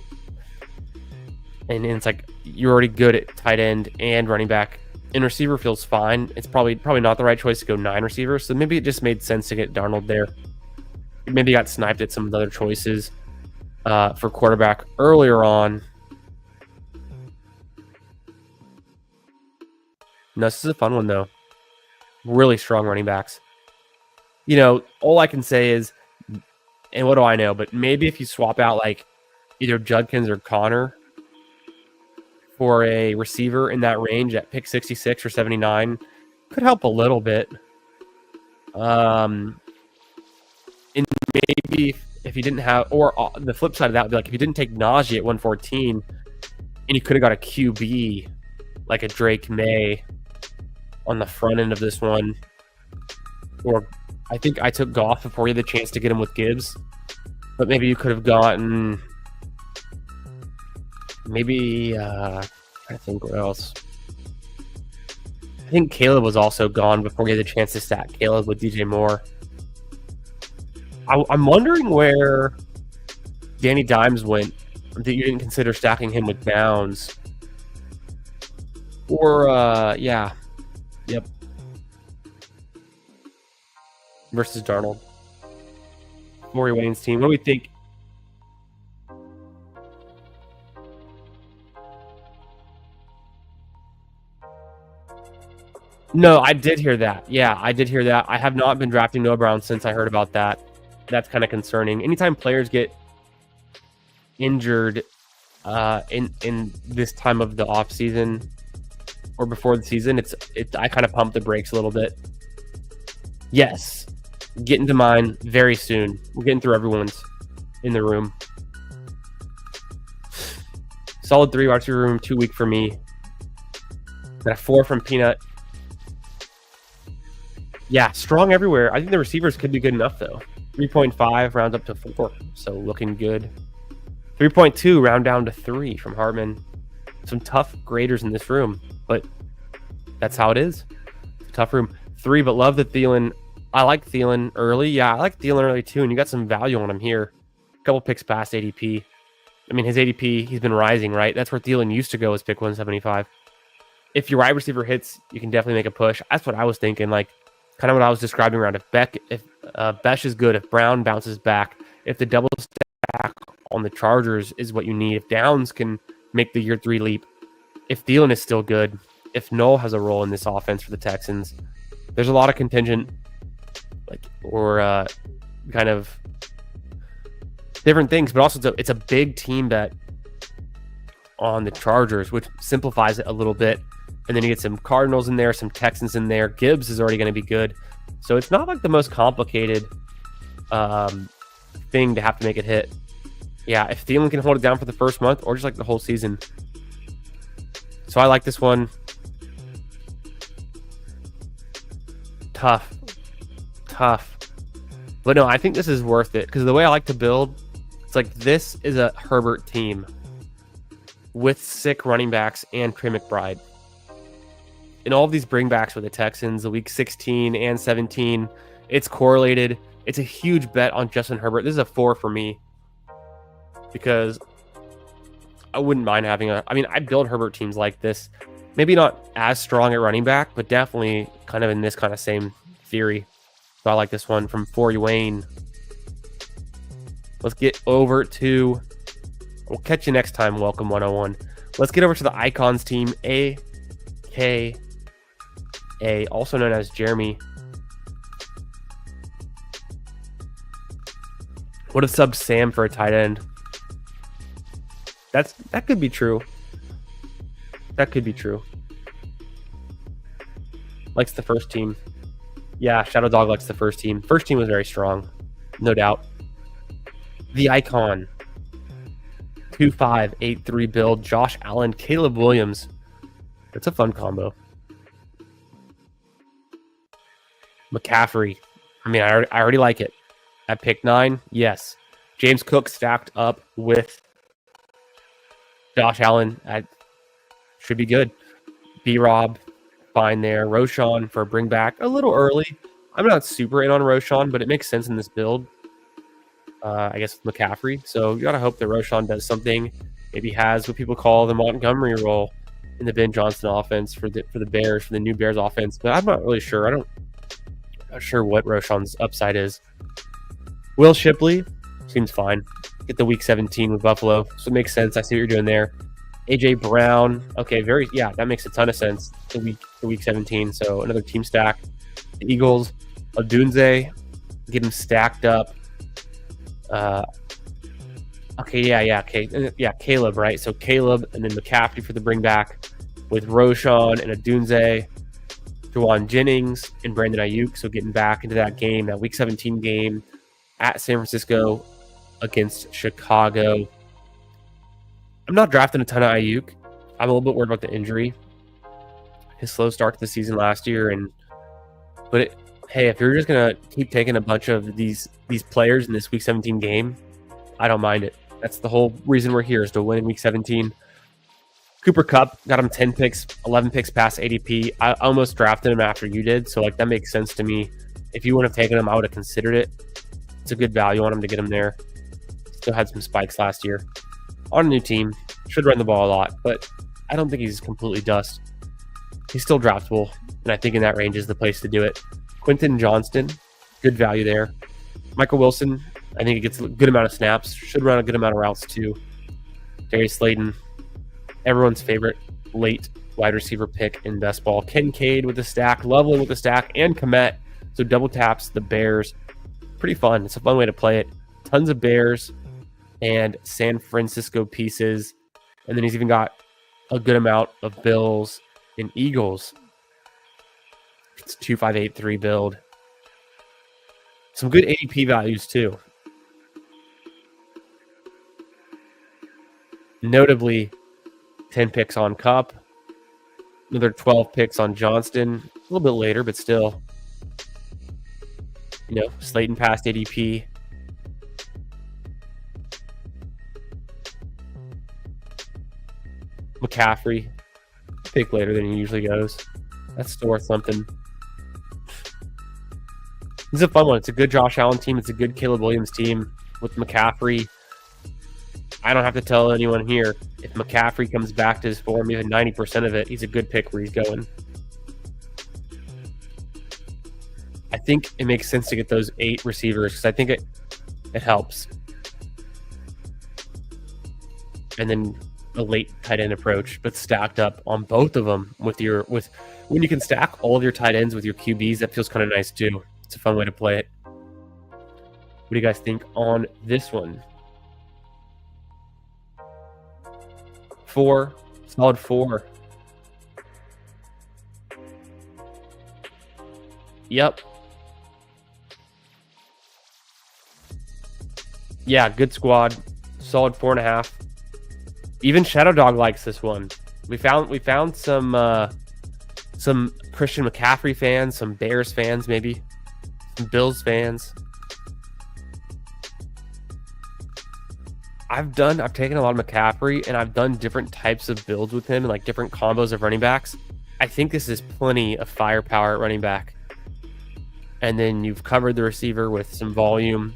Speaker 1: And it's like you're already good at tight end and running back. And receiver feels fine. It's probably not the right choice to go 9 receivers. So maybe it just made sense to get Darnold there. Maybe got sniped at some of the other choices for quarterback earlier on. No, this is a fun one though. Really strong running backs. You know, all I can say is, and what do I know? But maybe if you swap out like either Judkins or Connor for a receiver in that range at pick 66 or 79, could help a little bit. And maybe if you didn't have, or the flip side of that would be like if you didn't take Najee at 114, and you could have got a QB like a Drake May on the front end of this one, or I think I took Goff before you had the chance to get him with Gibbs, but maybe you could have gotten maybe I think what else. I think Caleb was also gone before you had the chance to stack Caleb with DJ Moore. I'm wondering where Danny Dimes went that you didn't consider stacking him with Downs. Or yeah. Yep. Versus Darnold. Maury Wayne's team. What do we think? No, I did hear that. Yeah, I did hear that. I have not been drafting Noah Brown since I heard about that. That's kind of concerning. Anytime players get injured in this time of the off season or before the season, I kind of pump the brakes a little bit. Yes, get into mine very soon. We're getting through everyone's in the room. Solid 3 wide receiver room, 2 week for me. Got a 4 from Peanut. Yeah, strong everywhere. I think the receivers could be good enough though. 3.5 rounds up to 4, so looking good. 3.2 round down to 3 from Hartman. Some tough graders in this room, but that's how it is. It's a tough room. 3, but love the Thielen. I like Thielen early. Yeah, I like Thielen early too, and you got some value on him here. A couple picks past ADP. I mean, his ADP, he's been rising, right? That's where Thielen used to go, as pick 175. If your wide receiver hits, you can definitely make a push. That's what I was thinking, like kind of what I was describing around. If Besh is good, if Brown bounces back, if the double stack on the Chargers is what you need, if Downs can make the year 3 leap, if Thielen is still good, if Noel has a role in this offense for the Texans, there's a lot of contingent, like or kind of different things, but also it's a big team bet on the Chargers, which simplifies it a little bit. And then you get some Cardinals in there, some Texans in there. Gibbs is already going to be good. So it's not like the most complicated thing to have to make it hit. Yeah, if Thielen can hold it down for the first month or just like the whole season. So I like this one. Tough. But no, I think this is worth it because the way I like to build, it's like this is a Herbert team with sick running backs and Trey McBride. And all of these bringbacks with the Texans, the week 16 and 17, it's correlated. It's a huge bet on Justin Herbert. This is a 4 for me because I wouldn't mind having I build Herbert teams like this. Maybe not as strong at running back, but definitely kind of in this kind of same theory. So I like this one from Forey Wayne. Let's get over to, we'll catch you next time, Welcome 101. Let's get over to the Icons team, AKA, also known as Jeremy. What if sub Sam for a tight end? That could be true. That could be true. Likes the first team. Yeah, Shadow Dog likes the first team. First team was very strong, no doubt. The Icon. 2583 build. Josh Allen, Caleb Williams. That's a fun combo. McCaffrey. I mean, I already like it. At pick 9, yes. James Cook stacked up with Josh Allen should be good. B-Rob, fine there. Roschon for a bring back a little early. I'm not super in on Roschon, but it makes sense in this build. I guess with McCaffrey. So you got to hope that Roschon does something. Maybe has what people call the Montgomery role in the Ben Johnson offense for the Bears, for the new Bears offense. But I'm not really sure. I'm not sure what Roschon's upside is. Will Shipley seems fine. Get the week 17 with Buffalo, so it makes sense. I see what you're doing there. AJ Brown, okay, that makes a ton of sense. The week 17, so another team stack. The Eagles, Odunze, get him stacked up. Caleb, right? So Caleb and then McCaffrey for the bring back with Roschon and Odunze, Juwan Jennings and Brandon Ayuk. So getting back into that game, that week 17 game at San Francisco against Chicago. I'm not drafting a ton of Ayuk. I'm a little bit worried about the injury. His slow start to the season last year, hey, if you're just gonna keep taking a bunch of these players in this week 17 game, I don't mind it. That's the whole reason we're here, is to win in week 17. Cooper Kupp, got him 10 picks, 11 picks past ADP. I almost drafted him after you did, so that makes sense to me. If you would have taken him, I would have considered it. It's a good value on him to get him there. Still had some spikes last year. On a new team, should run the ball a lot, but I don't think he's completely dust. He's still draftable, and I think in that range is the place to do it. Quentin Johnston, good value there. Michael Wilson, I think he gets a good amount of snaps. Should run a good amount of routes too. Darius Slayton, everyone's favorite late wide receiver pick in best ball. Kincaid with the stack, Lovely with the stack, and Kmet. So double taps the Bears. Pretty fun. It's a fun way to play it. Tons of Bears and San Francisco pieces. And then he's even got a good amount of Bills and Eagles. It's 2-5-8-3 build. Some good ADP values too. Notably, 10 picks on Kupp. Another 12 picks on Johnston. A little bit later, but still. Slayton passed ADP. McCaffrey, pick later than he usually goes. That's still worth something. This is a fun one. It's a good Josh Allen team. It's a good Caleb Williams team with McCaffrey. I don't have to tell anyone here. If McCaffrey comes back to his form, even 90% of it, he's a good pick where he's going. I think it makes sense to get those 8 receivers because I think it helps. And then a late tight end approach, but stacked up on both of them with when you can stack all of your tight ends with your QBs, that feels kind of nice too. It's a fun way to play it. What do you guys think on this one? 4, solid 4. Yep. Yeah, good squad. Solid 4.5. Even Shadow Dog likes this one. We found some Christian McCaffrey fans, some Bears fans, maybe some Bills fans. I've taken a lot of McCaffrey, and I've done different types of builds with him and like different combos of running backs. I think this is plenty of firepower at running back. And then you've covered the receiver with some volume.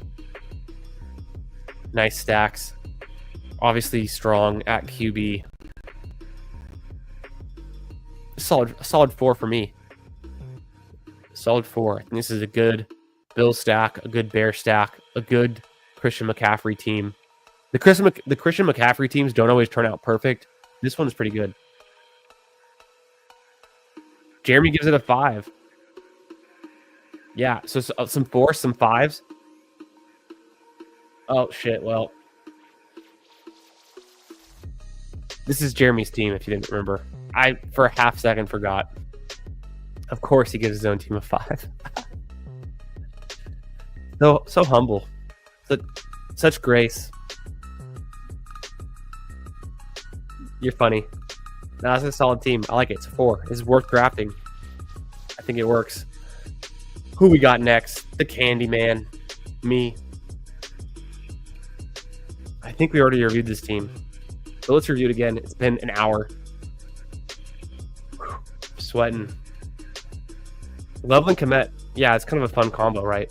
Speaker 1: Nice stacks. Obviously strong at QB. Solid 4 for me. Solid 4. I think this is a good Bill stack, a good Bear stack, a good Christian McCaffrey team. The Christian McCaffrey teams don't always turn out perfect. This one's pretty good. Jeremy gives it a 5. Yeah, so some 4s, some 5s. Oh, shit, well. This is Jeremy's team, if you didn't remember. I, for a half second, forgot. Of course he gives his own team a 5. So humble. Such grace. You're funny. No, that's a solid team. I like it. It's a 4. It's worth drafting. I think it works. Who we got next? The Candyman. Me. I think we already reviewed this team. So let's review it again. It's been an hour. Whew, sweating. Loveland Komet. Yeah, it's kind of a fun combo, right?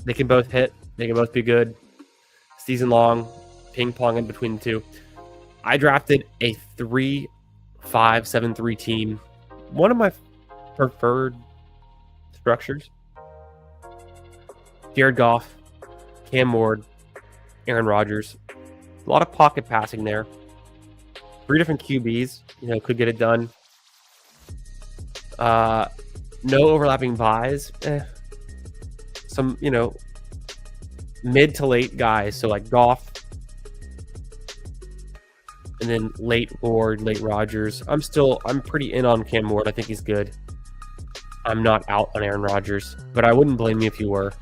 Speaker 1: They can both hit. They can both be good. Season long, ping pong in between the two. I drafted a 3-5-7-3 team. One of my preferred structures. Jared Goff, Cam Ward, Aaron Rodgers. A lot of pocket passing there. 3 different QBs, could get it done. No overlapping buys. Some, mid to late guys. So like Goff, and then late Ward, late Rodgers. I'm pretty in on Cam Ward. I think he's good. I'm not out on Aaron Rodgers, but I wouldn't blame you if you were.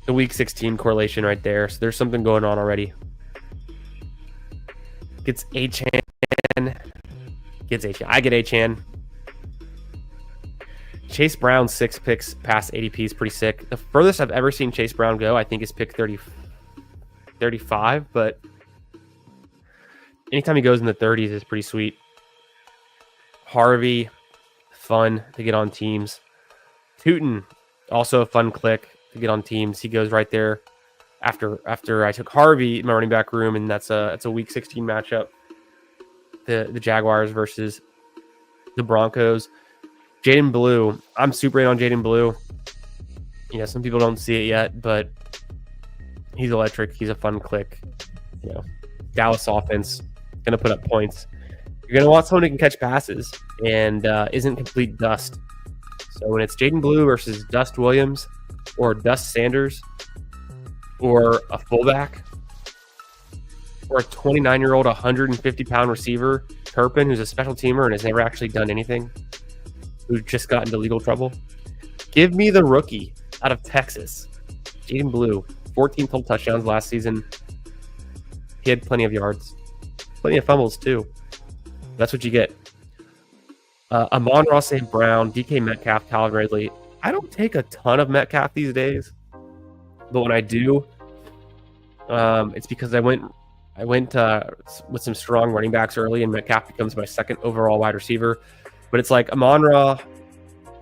Speaker 1: The week 16 correlation right there. So there's something going on already. Gets Achan. I get Achan. Chase Brown, 6 picks past ADP is pretty sick. The furthest I've ever seen Chase Brown go, I think, is pick 35, but anytime he goes in the 30s is pretty sweet. Harvey, fun to get on teams. Tootin, also a fun click to get on teams. He goes right there after I took Harvey in my running back room, and that's a week 16 matchup. The Jaguars versus the Broncos. Jaden Blue. I'm super in on Jaden Blue. Some people don't see it yet, but he's electric. He's a fun click. Dallas offense going to put up points. You're going to want someone who can catch passes and isn't complete dust. So when it's Jaden Blue versus Dust Williams or Dust Sanders or a fullback or a 29-year-old 150-pound receiver, Turpin, who's a special teamer and has never actually done anything, who just got into legal trouble, give me the rookie out of Texas, Jaden Blue. 14 total touchdowns last season. He had plenty of yards. Plenty of fumbles, too. That's what you get. Amon-Ra St. Brown, DK Metcalf, Calvin Ridley. I don't take a ton of Metcalf these days, but when I do, it's because I went with some strong running backs early, and Metcalf becomes my second overall wide receiver. But it's like Amon-Ra,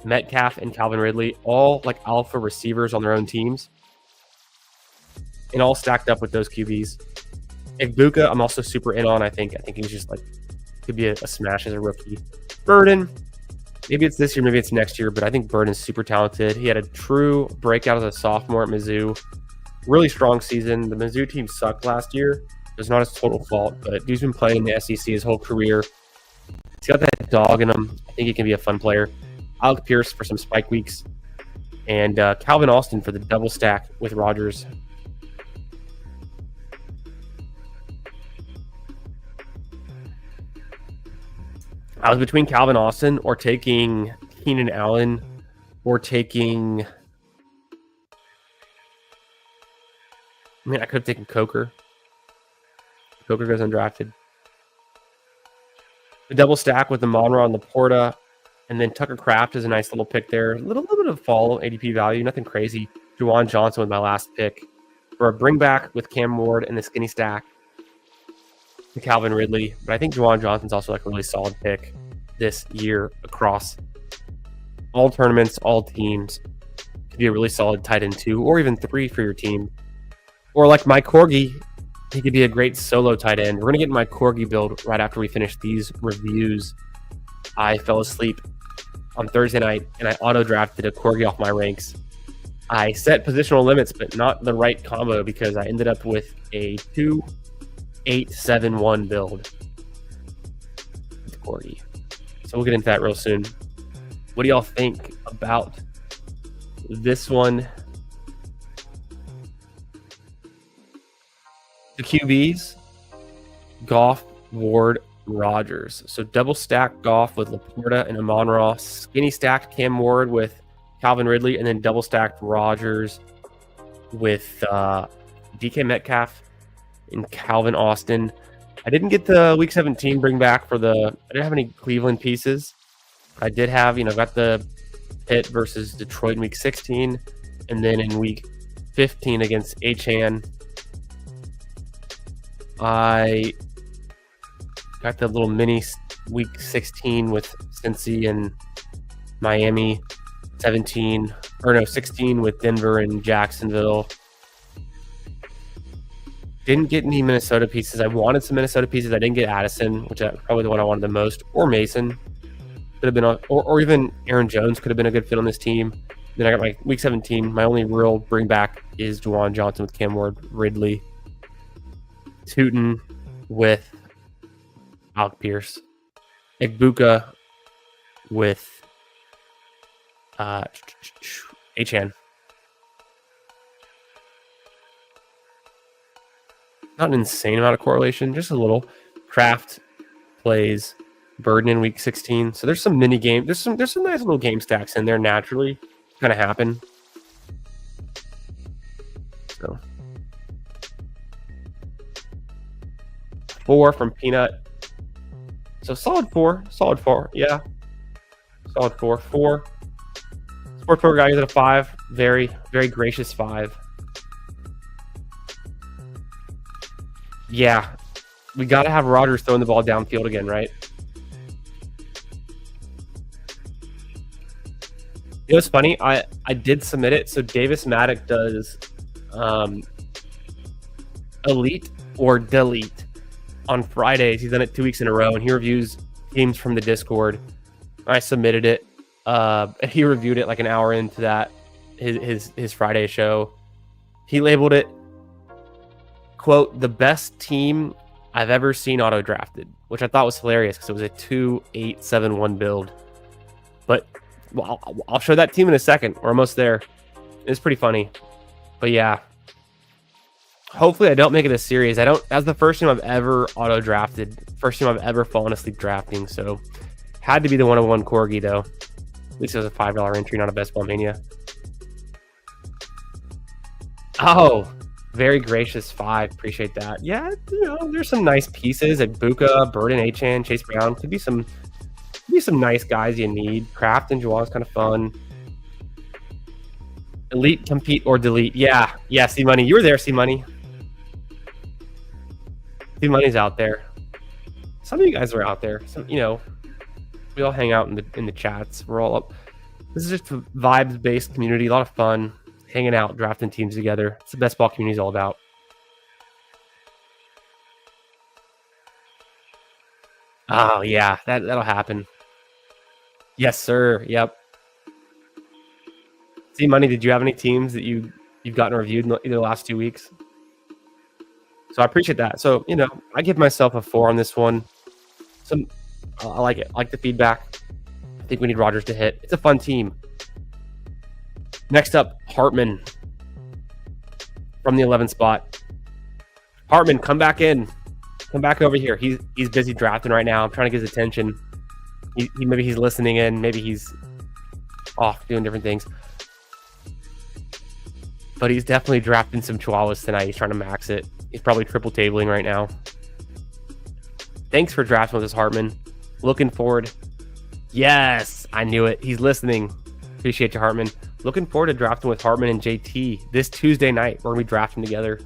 Speaker 1: Metcalf, and Calvin Ridley, all like alpha receivers on their own teams, and all stacked up with those QBs. Igbuka, I'm also super in on. I think he's just could be a smash as a rookie. Burden, maybe it's this year, maybe it's next year, but I think Burden's super talented. He had a true breakout as a sophomore at Mizzou. Really strong season. The Mizzou team sucked last year. It was not his total fault, but dude's been playing in the SEC his whole career. He's got that dog in him. I think he can be a fun player. Alec Pierce for some spike weeks. And Calvin Austin for the double stack with Rodgers. I was between Calvin Austin or taking Keenan Allen or taking... I could have taken Coker. Coker goes undrafted. The double stack with the Amon-Ra and Laporta, and then Tucker Kraft is a nice little pick there. A little bit of fall ADP value, nothing crazy. Juwan Johnson with my last pick for a bring back with Cam Ward and the skinny stack to Calvin Ridley. But I think Juwan Johnson's also a really solid pick this year across all tournaments, all teams. Could be a really solid tight end 2 or even 3 for your team. Or like Mike Corgi, he could be a great solo tight end. We're going to get my Corgi build right after we finish these reviews. I fell asleep on Thursday night, and I auto-drafted a Corgi off my ranks. I set positional limits, but not the right combo because I ended up with a 2-8-7-1 build with Corgi. So we'll get into that real soon. What do y'all think about this one? The QBs, Goff, Ward, Rodgers. So double stack Goff with Laporta and Amon-Ra. Skinny stacked Cam Ward with Calvin Ridley, and then double stacked Rodgers with DK Metcalf and Calvin Austin. I didn't get the Week 17 bring back I didn't have any Cleveland pieces. I did have, got the Pitt versus Detroit in Week 16, and then in Week 15 against Achan. I got the little mini week 16 with Cincy and Miami, 16 with Denver and Jacksonville. Didn't get any Minnesota pieces. I wanted some Minnesota pieces. I didn't get Addison, which is probably the one I wanted the most, or Mason. Could have been on, or even Aaron Jones could have been a good fit on this team. Then I got my week 17. My only real bring back is Juwan Johnson with Cam Ward, Ridley, Tootin with Alec Pierce, Egbuka with Achan. Not an insane amount of correlation, just a little. Kraft plays Burden in week 16. So there's some mini game. There's some nice little game stacks in there naturally. Kind of happen. So 4 from Peanut. So solid 4. Yeah. Solid 4. 4. Sports Pro guy is at a 5. Very, very gracious 5. Yeah. We got to have Rodgers throwing the ball downfield again, right? You know what's funny? I did submit it. So Davis Maddock does elite or delete on Fridays. He's done it 2 weeks in a row, and he reviews teams from the Discord. I submitted it. He reviewed it like an hour into that his Friday show. He labeled it, quote, the best team I've ever seen auto drafted, which I thought was hilarious because it was a 2-8-7-1 build. But well, I'll show that team in a second. We're almost there. It's pretty funny. But yeah. Hopefully I don't make it a series. That's the first team I've ever auto drafted. First team I've ever fallen asleep drafting. So had to be the 101 Corgi though. At least it was a $5 entry, not a Best Ball Mania. Oh, very gracious 5. Appreciate that. Yeah, there's some nice pieces at Buka, Burden, Achan, Chase Brown. Could be some nice guys you need. Kraft and Juwan is kind of fun. Elite, compete, or delete. Yeah, C-Money. You were there, C-Money. C-Money's out there. Some of you guys are out there. Some, we all hang out in the chats. We're all up. This is just a vibes-based community. A lot of fun. Hanging out, drafting teams together. It's the best ball community is all about. Oh, yeah. That'll happen. Yes, sir. Yep. See, Money, did you have any teams that you've gotten reviewed in either the last 2 weeks? So I appreciate that. So, I give myself a 4 on this one. I like it. I like the feedback. I think we need Rodgers to hit. It's a fun team. Next up, Hartman from the 11th spot. Hartman, come back in. Come back over here. He's busy drafting right now. I'm trying to get his attention. Maybe he's listening in. Maybe he's off doing different things. But he's definitely drafting some Chihuahuas tonight. He's trying to max it. He's probably triple tabling right now. Thanks for drafting with us, Hartman. Looking forward. Yes, I knew it. He's listening. Appreciate you, Hartman. Looking forward to drafting with Hartman and JT this Tuesday night. We're going to be drafting together.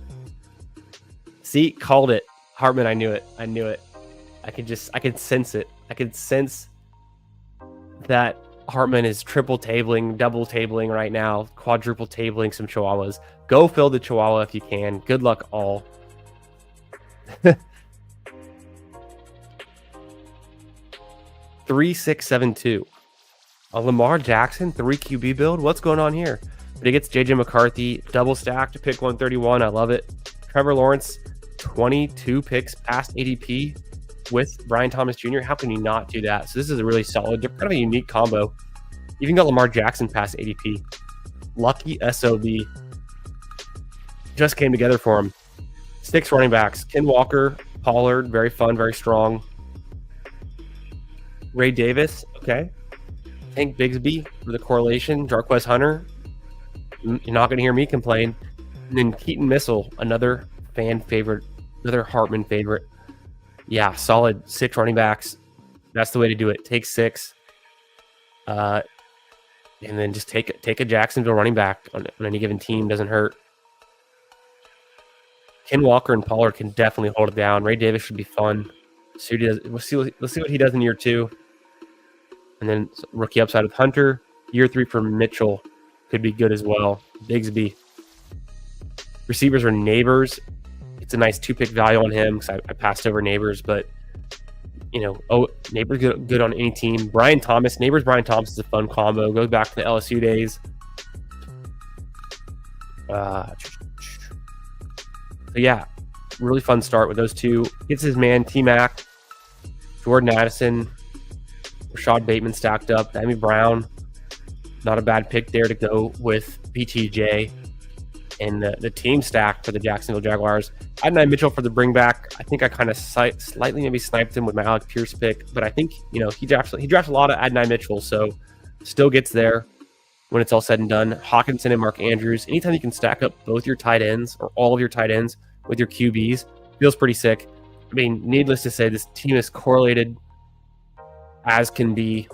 Speaker 1: See, called it. Hartman, I knew it. I could sense it. I could sense that Hartman is triple tabling, double tabling right now, quadruple tabling some Chihuahuas. Go fill the Chihuahua if you can. Good luck all. 3-6-7-2. A Lamar Jackson 3 QB build. What's going on here? But he gets JJ McCarthy double stacked to pick 131. I love it. Trevor Lawrence 22 picks past ADP with Brian Thomas Jr. How can you not do that? So this is a really solid, kind of a unique combo. Even got Lamar Jackson past ADP. Lucky SOB. Just came together for him. 6 running backs. Ken Walker, Pollard, very fun, very strong. Ray Davis, okay. Tank Bigsby for the correlation. Jarquez Hunter. You're not going to hear me complain. And then Keaton Missile, another fan favorite, another Hartman favorite. Yeah, solid 6 running backs. That's the way to do it. Take 6. And then just take a Jacksonville running back on any given team. Doesn't hurt. Ken Walker and Pollard can definitely hold it down. Ray Davis should be fun. So let's see what he does in year 2. And then rookie upside with Hunter. Year 3 for Mitchell could be good as well. Bigsby. Receivers are Neighbors. It's a nice 2-pick value on him because I passed over Neighbors, but Neighbors good on any team. Brian Thomas Brian Thomas is a fun combo. Goes back to the LSU days. So yeah, really fun start with those two. Gets his man T-Mac, Jordan Addison, Rashad Bateman stacked up. Amy Brown, not a bad pick there to go with BTJ. And the team stack for the Jacksonville Jaguars. Adonai Mitchell for the bring back. I think I kind of slightly maybe sniped him with my Alec Pierce pick, but I think he drafts a lot of Adonai Mitchell, so still gets there when it's all said and done. Hawkinson and Mark Andrews. Anytime you can stack up both your tight ends or all of your tight ends with your QBs, feels pretty sick. I mean, needless to say, this team is correlated as can be.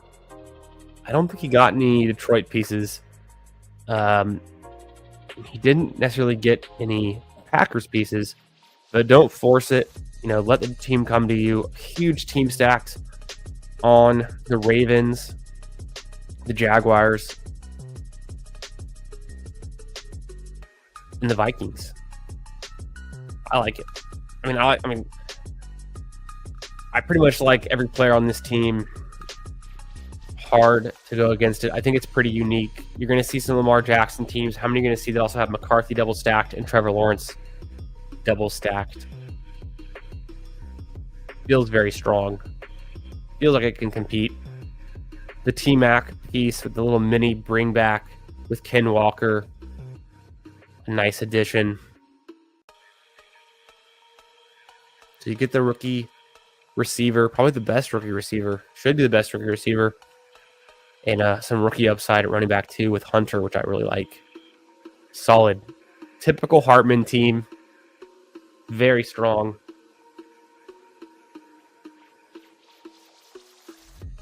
Speaker 1: I don't think he got any Detroit pieces. He didn't necessarily get any Packers pieces, but don't force it. Let the team come to you. Huge team stacks on the Ravens, the Jaguars, and the Vikings. I like it. I pretty much like every player on this team. Hard to go against it. I think it's pretty unique. You're going to see some Lamar Jackson teams. How many are you going to see that also have McCarthy double stacked and Trevor Lawrence double stacked? Feels very strong. Feels like it can compete. The T-Mac piece with the little mini bring back with Ken Walker. A nice addition. So you get the rookie receiver, probably the best rookie receiver. Should be the best rookie receiver. And some rookie upside at running back 2 with Hunter, which I really like. Solid. Typical Hartman team. Very strong.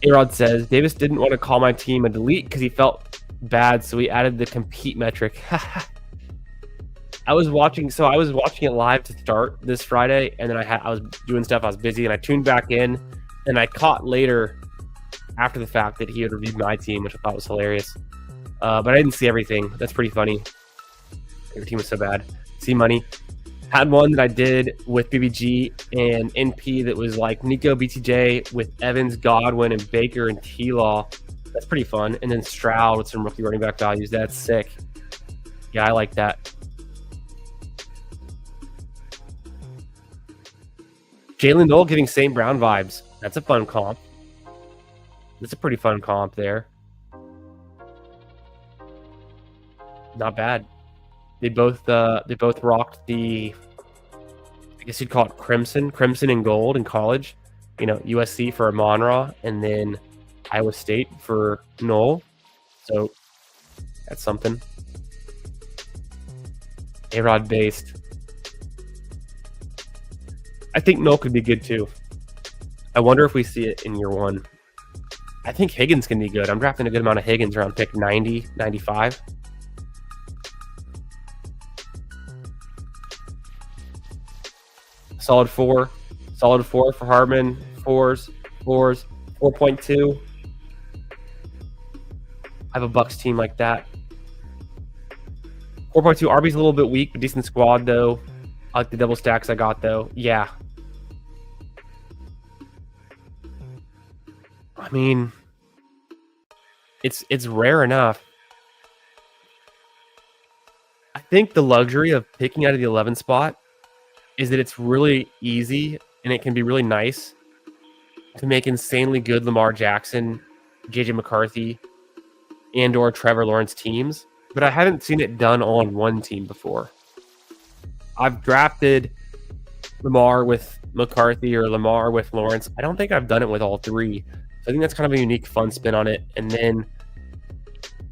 Speaker 1: A-Rod says, Davis didn't want to call my team a delete because he felt bad, so he added the compete metric. I was watching it live to start this Friday, and then I was doing stuff, I was busy, and I tuned back in, and I caught later after the fact that he had reviewed my team, which I thought was hilarious. But I didn't see everything. That's pretty funny. Your team was so bad. See money. Had one that I did with BBG and NP that was like Nico BTJ with Evans, Godwin, and Baker and T-Law. That's pretty fun. And then Stroud with some rookie running back values. That's sick. Yeah, I like that. Jalen Noel giving St. Brown vibes. That's a fun comp. That's a pretty fun comp there. Not bad. They both rocked the, I guess you'd call it crimson and gold in college. USC for Amon-Ra, and then Iowa State for Noel. So that's something. A-Rod based. I think Noel could be good too. I wonder if we see it in year 1. I think Higgins can be good. I'm drafting a good amount of Higgins around pick 90, 95. Solid 4 for Hartman. 4s, 4.2. I have a Bucks team like that. 4.2. Arby's a little bit weak, but decent squad though. I like the double stacks I got though. Yeah. I mean, it's rare enough. I think the luxury of picking out of the 11 spot is that it's really easy and it can be really nice to make insanely good Lamar Jackson, JJ McCarthy, and or Trevor Lawrence teams. But I haven't seen it done on one team before. I've drafted Lamar with McCarthy or Lamar with Lawrence. I don't think I've done it with all 3. So I think that's kind of a unique, fun spin on it. And then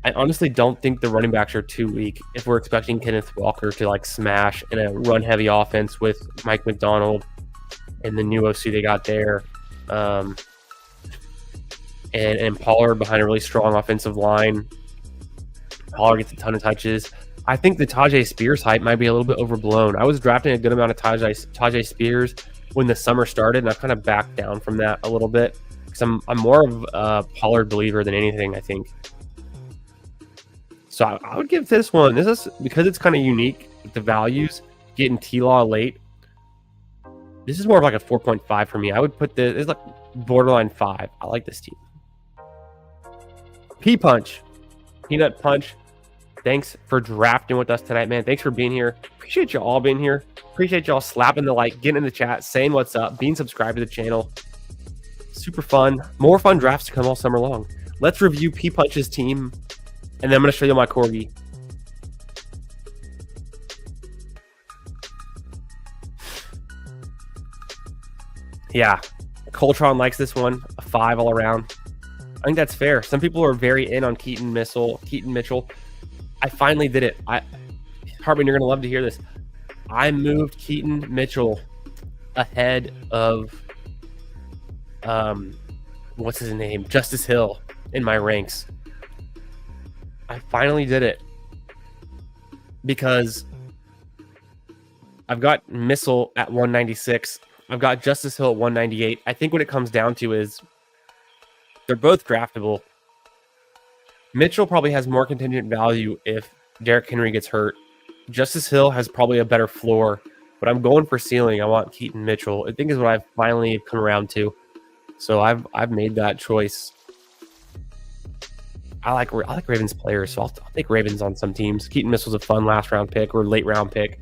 Speaker 1: I honestly don't think the running backs are too weak if we're expecting Kenneth Walker to like smash in a run-heavy offense with Mike McDonald and the new OC they got there. And Pollard behind a really strong offensive line. Pollard gets a ton of touches. I think the Tajay Spears hype might be a little bit overblown. I was drafting a good amount of Tajay Spears when the summer started, and I kind of backed down from that a little bit because I'm more of a Pollard believer than anything, I think. So I would give this one. This is because it's kind of unique with the values. Getting T-Law late. This is more of like a 4.5 for me. I would put this. It's like borderline 5. I like this team. P-Punch. Peanut Punch. Thanks for drafting with us tonight, man. Thanks for being here. Appreciate you all being here. Appreciate y'all slapping the like, getting in the chat, saying what's up, being subscribed to the channel. Super fun. More fun drafts to come all summer long. Let's review P-Punch's team, and then I'm going to show you my corgi. Yeah, Coltron likes this one. A 5 all around. I think that's fair. Some people are very in on Keaton Mitchell. I finally did it. Harbin, you're going to love to hear this. I moved Keaton Mitchell ahead of, what's his name? Justice Hill in my ranks. I finally did it because I've got Missile at 196. I've got Justice Hill at 198. I think what it comes down to is they're both draftable. Mitchell probably has more contingent value if Derrick Henry gets hurt. Justice Hill has probably a better floor, but I'm going for ceiling. I want Keaton Mitchell. I think is what I've finally come around to. So I've made that choice. I like Ravens players, so I'll take Ravens on some teams. Keaton Mitchell's a fun last round pick or late round pick.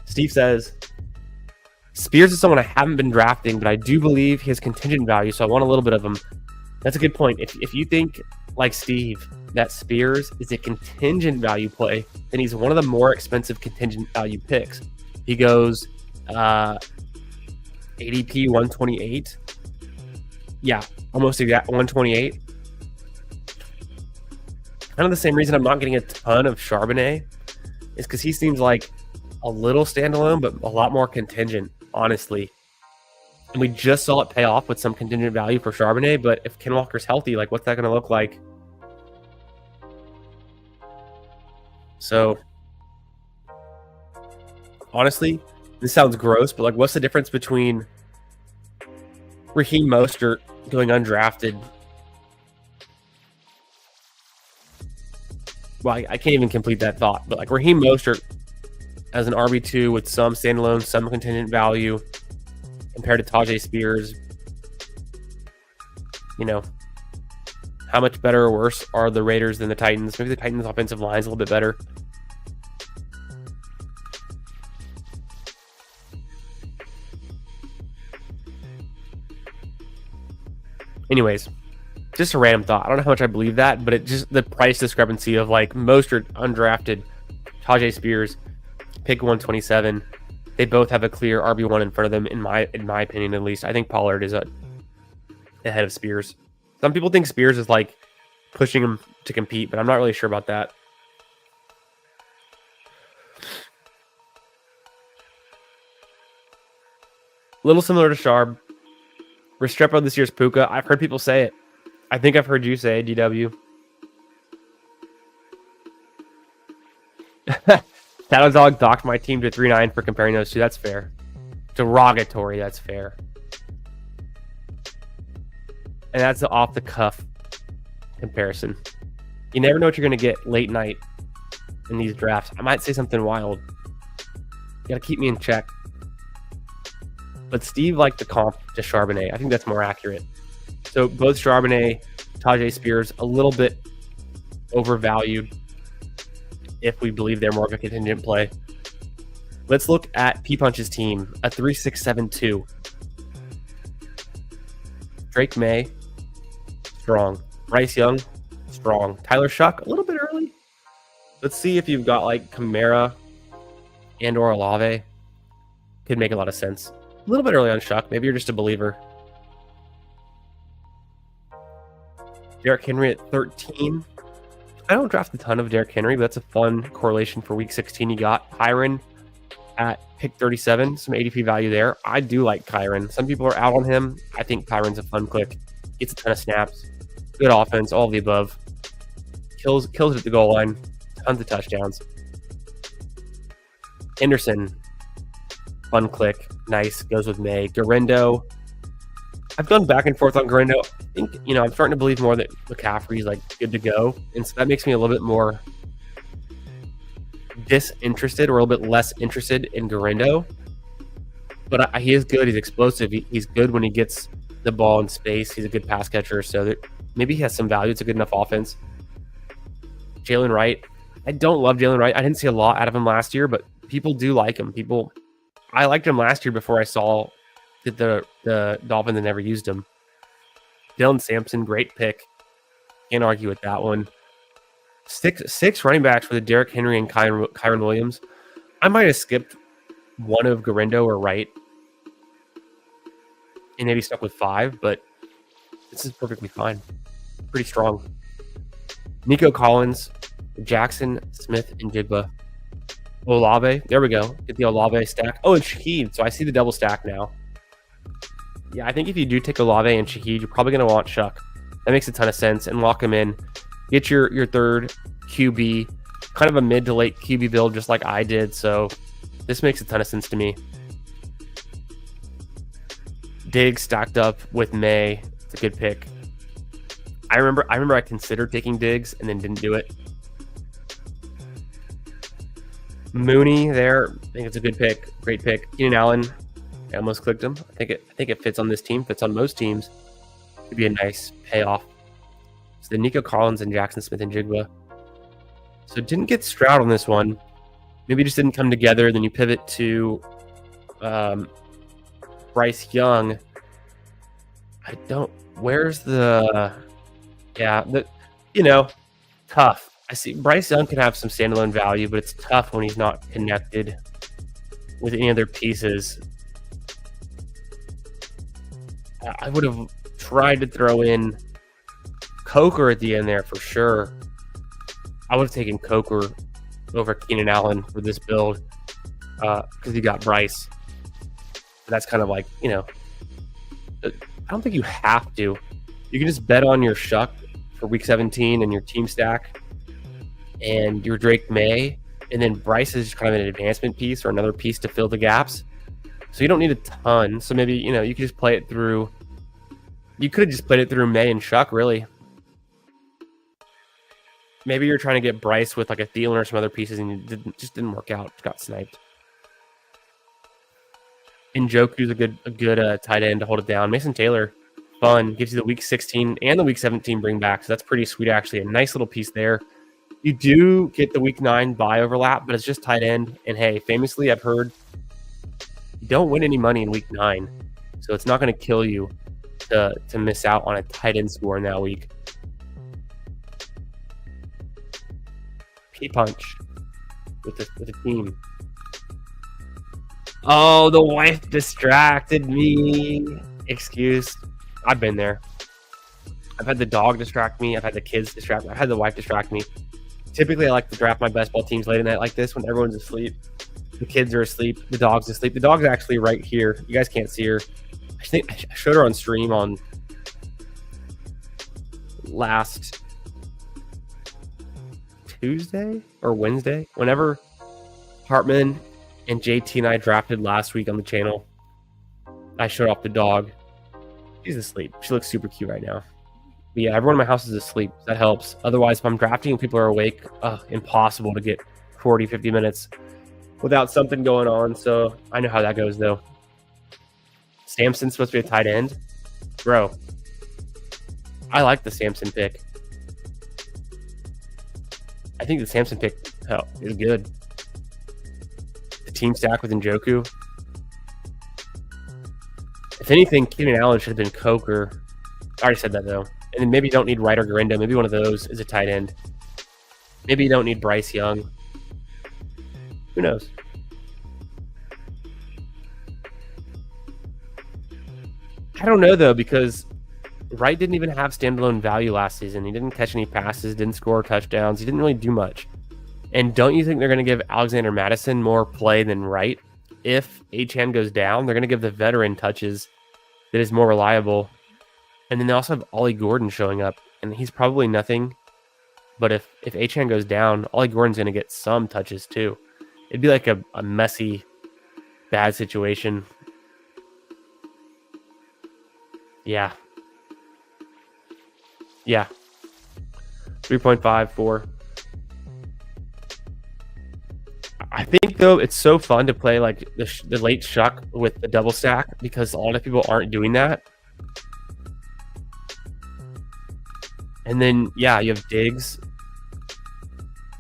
Speaker 1: Steve says, Spears is someone I haven't been drafting, but I do believe he has contingent value, so I want a little bit of him. That's a good point. If you think, like Steve, that Spears is a contingent value play, then he's one of the more expensive contingent value picks. He goes ADP 128. Yeah, almost exact 128. Kind of the same reason I'm not getting a ton of Charbonnet is because he seems like a little standalone, but a lot more contingent, honestly. And we just saw it pay off with some contingent value for Charbonnet, but if Ken Walker's healthy, like, what's that going to look like? So, honestly, this sounds gross, but, like, what's the difference between Raheem Mostert going undrafted? Well, I can't even complete that thought, but, like, Raheem Mostert as an RB2 with some standalone, some contingent value compared to Tajay Spears. You know, how much better or worse are the Raiders than the Titans? Maybe the Titans' offensive line is a little bit better. Anyways, just a random thought. I don't know how much I believe that, but it just the price discrepancy of like Mostert undrafted, Tajay Spears, pick 127. They both have a clear RB1 in front of them, in my opinion, at least. I think Pollard is ahead of Spears. Some people think Spears is like pushing him to compete, but I'm not really sure about that. A little similar to Sharp. Restrepo this year's Puka. I've heard people say it. I think I've heard you say it, DW. Shadow Dog docked my team to 3-9 for comparing those two. That's fair. Derogatory. That's fair. And that's the off-the-cuff comparison. You never know what you're going to get late night in these drafts. I might say something wild. You got to keep me in check. But Steve liked the comp to Charbonnet. I think that's more accurate. So both Charbonnet, Tajay Spears, a little bit overvalued if we believe they're more of a contingent play. Let's look at P-Punch's team, a 3-6-7-2. Drake May, strong. Bryce Young, strong. Tyler Shuck, a little bit early. Let's see if you've got like Kamara and or Olave. Could make a lot of sense. A little bit early on Shuck. Maybe you're just a believer. Derrick Henry at 13. I don't draft a ton of Derrick Henry, but that's a fun correlation for week 16. You got Kyron at pick 37. Some ADP value there. I do like Kyron. Some people are out on him. I think Kyron's a fun click. Gets a ton of snaps. Good offense. All of the above. kills it at the goal line. Tons of touchdowns. Anderson, fun click, nice, goes with May. Garindo, I've gone back and forth on Garindo. I think, I'm starting to believe more that McCaffrey's like good to go, and so that makes me a little bit more disinterested or a little bit less interested in Garindo. But he is good. He's explosive. He's good when he gets the ball in space. He's a good pass catcher, so maybe he has some value. It's a good enough offense. Jalen Wright. I don't love Jalen Wright. I didn't see a lot out of him last year, but people do like him. I liked him last year before I saw that the Dolphins had never used him. Dylan Sampson, great pick. Can't argue with that one. Six running backs for the Derrick Henry and Kyron Williams. I might have skipped one of Garindo or Wright and maybe stuck with 5, but this is perfectly fine. Pretty strong. Nico Collins, Jackson, Smith, and Jigba. Olave, there we go. Get the Olave stack. Oh, and Shaheed. So I see the double stack now. Yeah, I think if you do take Olave and Shaheed, you're probably going to want Shuck. That makes a ton of sense, and lock him in. Get your third QB, kind of a mid to late QB build, just like I did. So this makes a ton of sense to me. Diggs stacked up with May. It's a good pick. I remember I considered taking Diggs and then didn't do it. Mooney there. I think it's a good pick. Great pick. Keenan Allen. I almost clicked him. I think it fits on this team. Fits on most teams. Could be a nice payoff. So the Nico Collins and Jackson Smith and Jigba. So didn't get Stroud on this one. Maybe just didn't come together. Then you pivot to Bryce Young. Where's the... Yeah, tough. I see Bryce Young can have some standalone value, but it's tough when he's not connected with any other pieces. I would have tried to throw in Coker at the end there for sure. I would have taken Coker over Keenan Allen for this build because you got Bryce. But that's kind of like, I don't think you have to. You can just bet on your Shuck for week 17 and your team stack and your Drake May, and then Bryce is kind of an advancement piece or another piece to fill the gaps. So you don't need a ton. So maybe, you could just play it through. You could have just played it through May and Shuck, really. Maybe you're trying to get Bryce with like a Thielen or some other pieces and it just didn't work out. Just got sniped. Njoku's a good tight end to hold it down. Mason Taylor, fun. Gives you the week 16 and the week 17 bring back. So that's pretty sweet, actually. A nice little piece there. You do get the week 9 buy overlap, but it's just tight end. And hey, famously, I've heard you don't win any money in week 9. So it's not going to kill you to miss out on a tight end score in that week. P-punch with the team. Oh, the wife distracted me. Excuse. I've been there. I've had the dog distract me. I've had the kids distract me. I've had the wife distract me. Typically, I like to draft my best ball teams late at night like this when everyone's asleep. The kids are asleep. The dog's asleep. The dog's actually right here. You guys can't see her. I think I showed her on stream on last Tuesday or Wednesday. Whenever Hartman and JT and I drafted last week on the channel, I showed off the dog. She's asleep. She looks super cute right now. But yeah, everyone in my house is asleep. That helps. Otherwise, if I'm drafting and people are awake, impossible to get 40, 50 minutes without something going on. So I know how that goes, though. Samson's supposed to be a tight end. Bro, I like the Samson pick. I think the Samson pick is good. The team stack with Njoku. If anything, Keenan Allen should have been Coker. I already said that, though. And then maybe you don't need Wright or Garindo. Maybe one of those is a tight end. Maybe you don't need Bryce Young. Who knows? I don't know, though, because Wright didn't even have standalone value last season. He didn't catch any passes, didn't score touchdowns. He didn't really do much. And don't you think they're going to give Alexander Madison more play than Wright? If Achane goes down, they're going to give the veteran touches that is more reliable. And then they also have Ollie Gordon showing up, and he's probably nothing But if Achane goes down, Ollie Gordon's going to get some touches too. It'd be like a messy, bad situation. Yeah. Yeah. 3.54. I think, though, it's so fun to play like the late shuck with the double stack because a lot of people aren't doing that. And then, yeah, you have Diggs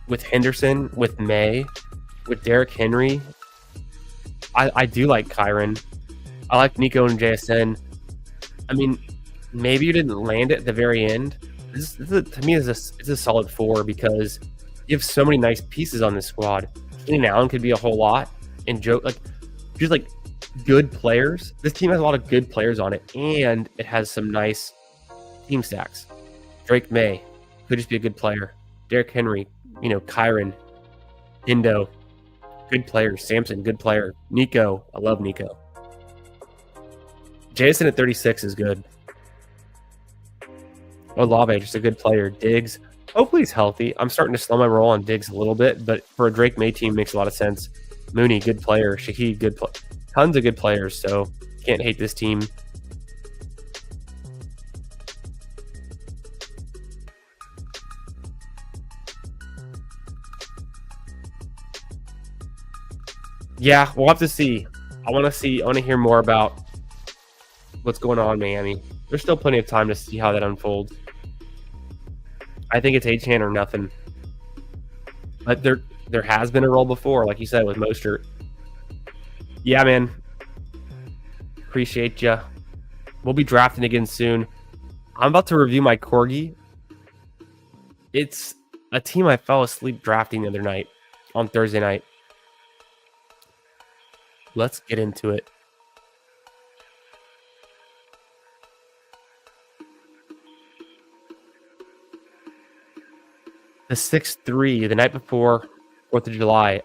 Speaker 1: with Henderson, with May, with Derrick Henry. I do like Kyron. I like Nico and JSN. I mean, maybe you didn't land it at the very end. To me, it's a solid 4 because you have so many nice pieces on this squad. Keenan Allen could be a whole lot, and Joe, like, just like good players. This team has a lot of good players on it, and it has some nice team stacks. Drake May could just be a good player. Derrick Henry, Kyron, Indo, good players. Samson, good player. Nico, I love Nico. Jason at 36 is good. Olave, just a good player. Diggs, hopefully he's healthy. I'm starting to slow my roll on Diggs a little bit, but for a Drake May team, makes a lot of sense. Mooney, good player. Shaheed, good player. Tons of good players, so can't hate this team. Yeah, we'll have to see. I want to hear more about what's going on in Miami. There's still plenty of time to see how that unfolds. I think it's Achane or nothing. But there has been a roll before, like you said, with Mostert. Yeah, man. Appreciate ya. We'll be drafting again soon. I'm about to review my Corgi. It's a team I fell asleep drafting the other night, on Thursday night. Let's get into it. The 6-3, the night before 4th of July.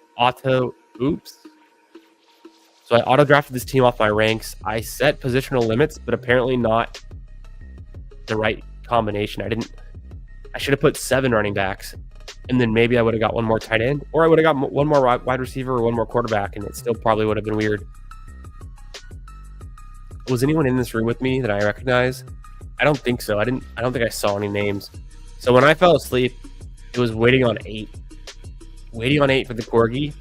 Speaker 1: Oops. So I auto-drafted this team off my ranks. I set positional limits, but apparently not the right combination. I should have put 7 running backs, and then maybe I would have got one more tight end, or I would have got one more wide receiver or one more quarterback, and it still probably would have been weird. Was anyone in this room with me that I recognize? I don't think so. I don't think I saw any names. So when I fell asleep, it was waiting on 8. Waiting on 8 for the Corgi.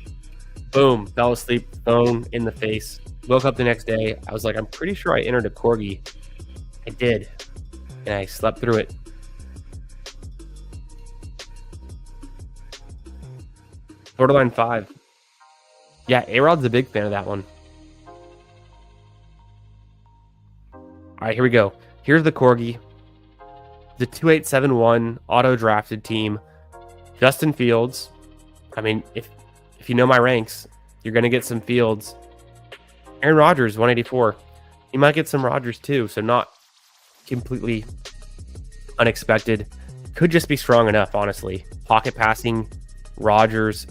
Speaker 1: Boom. Fell asleep. Phone in the face. Woke up the next day. I was like, I'm pretty sure I entered a Corgi. I did. And I slept through it. Borderline 5. Yeah, A-Rod's a big fan of that one. All right, here we go. Here's the Corgi. The 2871 auto-drafted team. Justin Fields. I mean, if you know my ranks, you're going to get some Fields. Aaron Rodgers, 184. You might get some Rodgers too, so not completely unexpected. Could just be strong enough, honestly. Pocket passing, Rodgers,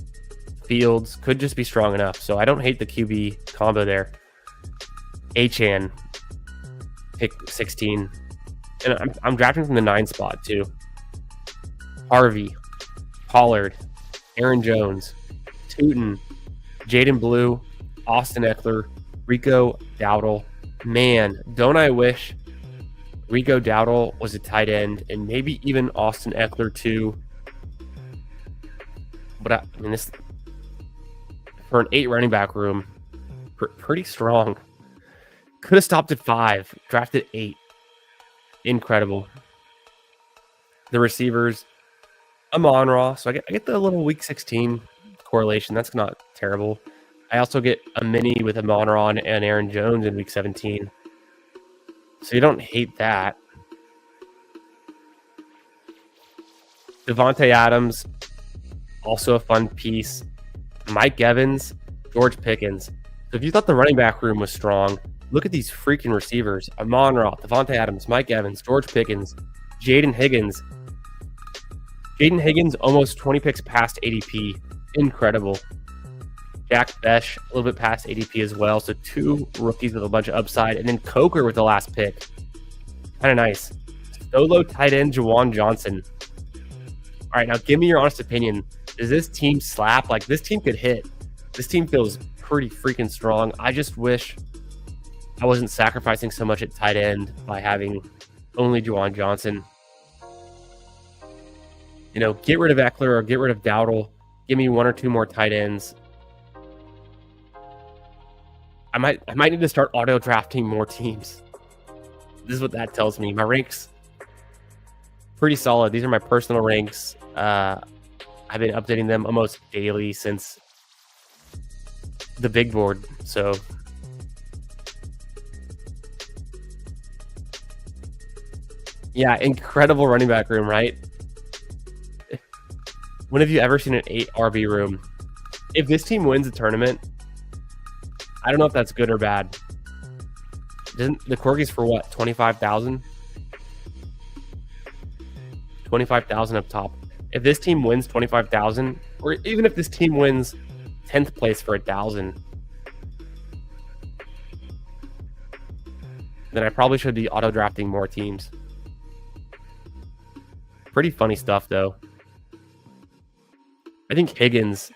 Speaker 1: Fields, could just be strong enough. So I don't hate the QB combo there. Achane, pick 16. And I'm drafting from the 9 spot too. Harvey, Pollard, Aaron Jones, Tootin, Jaden Blue, Austin Eckler, Rico Dowdle. Man, don't I wish Rico Dowdle was a tight end, and maybe even Austin Eckler too. But I mean, this for an 8 running back room, pretty strong. Could have stopped at 5, drafted 8. Incredible. The receivers, Amon-Ra. So I get the little week 16 correlation. That's not terrible. I also get a mini with Amon-Ra and Aaron Jones in week 17. So you don't hate that. Devontae Adams, also a fun piece. Mike Evans, George Pickens. So if you thought the running back room was strong, look at these freaking receivers. Amon-Ra, Devontae Adams, Mike Evans, George Pickens, Jaden Higgins. Jaden Higgins almost 20 picks past ADP. Incredible. Jack Besh, a little bit past ADP as well. So 2 rookies with a bunch of upside. And then Coker with the last pick. Kind of nice. Solo tight end Juwan Johnson. All right, now give me your honest opinion. Does this team slap? Like, this team could hit. This team feels pretty freaking strong. I just wish I wasn't sacrificing so much at tight end by having only Juwan Johnson. You know, get rid of Eckler or get rid of Dowdle. Give me one or two more tight ends. I might need to start auto drafting more teams. This is what that tells me. My ranks pretty solid. These are my personal ranks. I've been updating them almost daily since the big board. So yeah, incredible running back room, right? When have you ever seen an 8 RB room? If this team wins the tournament, I don't know if that's good or bad. Didn't the Corgis for what? 25,000? 25,000 up top. If this team wins 25,000, or even if this team wins 10th place for 1,000, then I probably should be auto drafting more teams. Pretty funny stuff, though. I think Higgins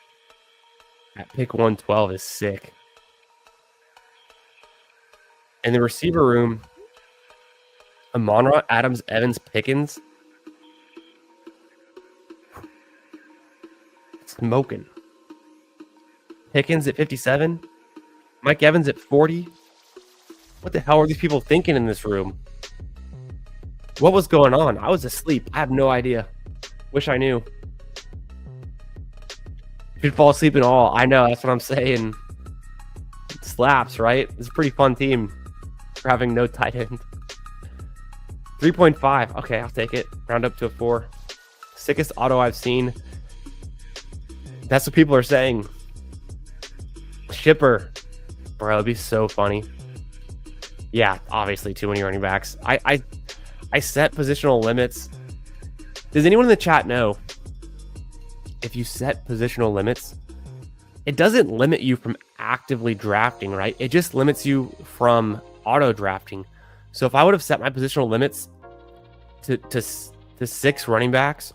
Speaker 1: at pick 112 is sick. In the receiver room, Amon-Ra, Adams, Evans, Pickens. Smoking. Pickens at 57. Mike Evans at 40. What the hell are these people thinking in this room? What was going on? I was asleep. I have no idea. Wish I knew. If you'd fall asleep and all, I know, that's what I'm saying. It slaps, right? It's a pretty fun team for having no tight end. 3.5. Okay, I'll take it. Round up to a 4. Sickest auto I've seen. That's what people are saying. Shipper. Bro, it'd be so funny. Yeah, obviously too many running backs. I set positional limits. Does anyone in the chat know? If you set positional limits, it doesn't limit you from actively drafting, right? It just limits you from auto drafting. So if I would have set my positional limits to 6 running backs,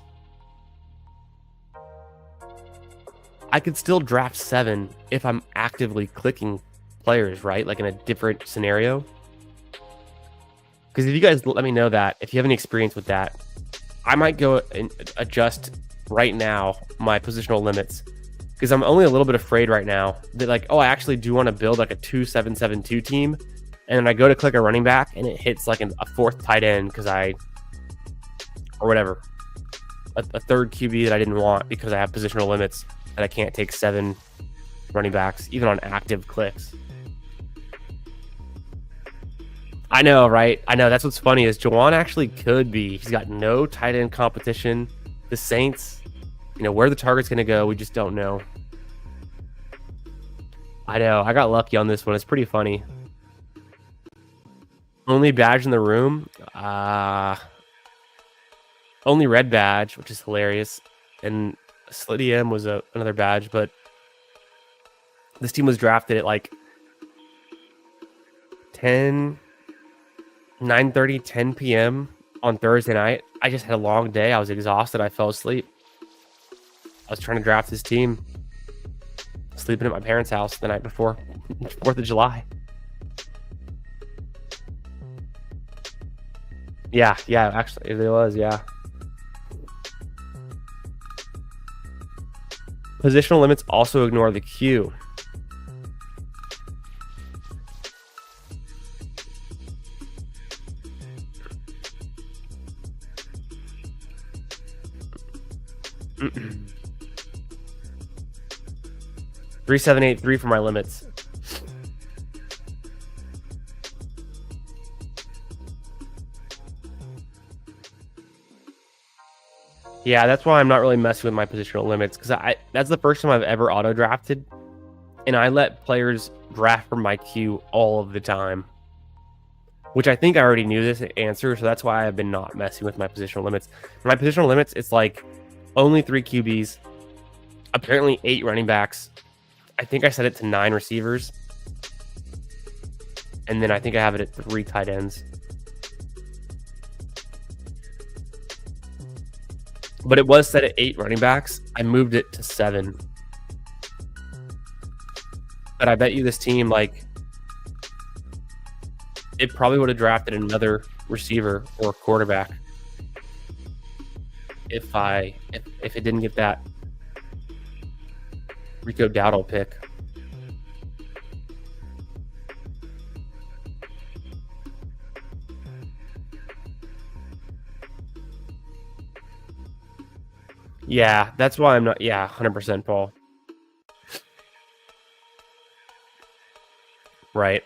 Speaker 1: I could still draft 7 if I'm actively clicking players, right? Like in a different scenario. Because if you guys let me know that, if you have any experience with that, I might go and adjust right now my positional limits. Because I'm only a little bit afraid right now that, like, oh, I actually do want to build like a 2-7-7-2 team. And then I go to click a running back and it hits like a 4th tight end because or whatever. A 3rd QB that I didn't want because I have positional limits that I can't take 7 running backs, even on active clicks. I know, right? I know. That's what's funny is Juwan actually could be. He's got no tight end competition. The Saints, you know, where the target's going to go, we just don't know. I know. I got lucky on this one. It's pretty funny. Only badge in the room. Only red badge, which is hilarious. And Slitty M was another badge, but this team was drafted at like 9:30, 10 p.m. on Thursday night. I just had a long day. I was exhausted. I fell asleep. I was trying to draft this team. Sleeping at my parents' house the night before 4th of July. Yeah, actually, it was, yeah. Positional limits also ignore the queue. Mm-mm. 3783 for my limits. Yeah, that's why I'm not really messing with my positional limits, because that's the first time I've ever auto drafted, and I let players draft from my queue all of the time, which I think I already knew this answer, so that's why I've been not messing with my positional limits. For my positional limits, it's like only 3 QBs, apparently 8 running backs. I think I set it to 9 receivers, and then I think I have it at 3 tight ends. but it was set at 8 running backs. I moved it to 7. But I bet you this team, like, it probably would have drafted another receiver or quarterback if it didn't get that Rico Dowdle pick. Yeah, that's why I'm not. Yeah, 100%, Paul. Right.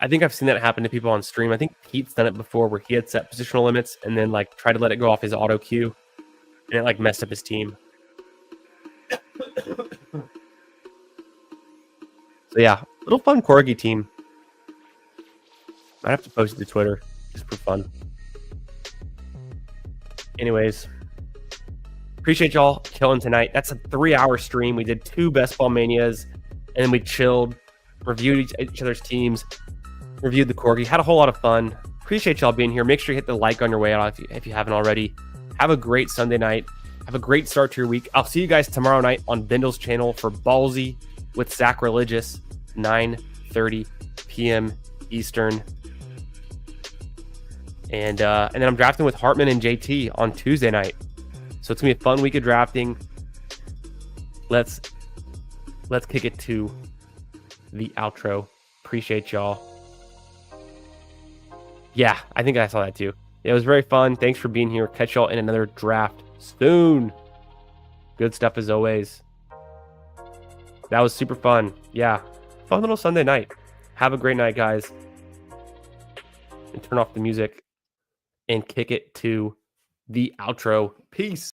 Speaker 1: I think I've seen that happen to people on stream. I think Pete's done it before where he had set positional limits and then like tried to let it go off his auto queue and it like messed up his team. So yeah, little fun corgi team. I'd have to post it to Twitter just for fun. Anyways, appreciate y'all killing tonight. That's a 3-hour stream. We did 2 Best Ball Manias and then we chilled, reviewed each other's teams, reviewed the corgi, had a whole lot of fun. Appreciate y'all being here. Make sure you hit the like on your way out if you haven't already. Have a great Sunday night. Have a great start to your week. I'll see you guys tomorrow night on Bindle's channel for Ballsy with Sacrilegious, 9:30 p.m. Eastern. And then I'm drafting with Hartman and JT on Tuesday night. So it's gonna be a fun week of drafting. Let's kick it to the outro. Appreciate y'all. Yeah, I think I saw that too. It was very fun. Thanks for being here. Catch y'all in another draft soon. Good stuff as always. That was super fun. Yeah, fun little Sunday night. Have a great night, guys. And turn off the music and kick it to the outro. Peace.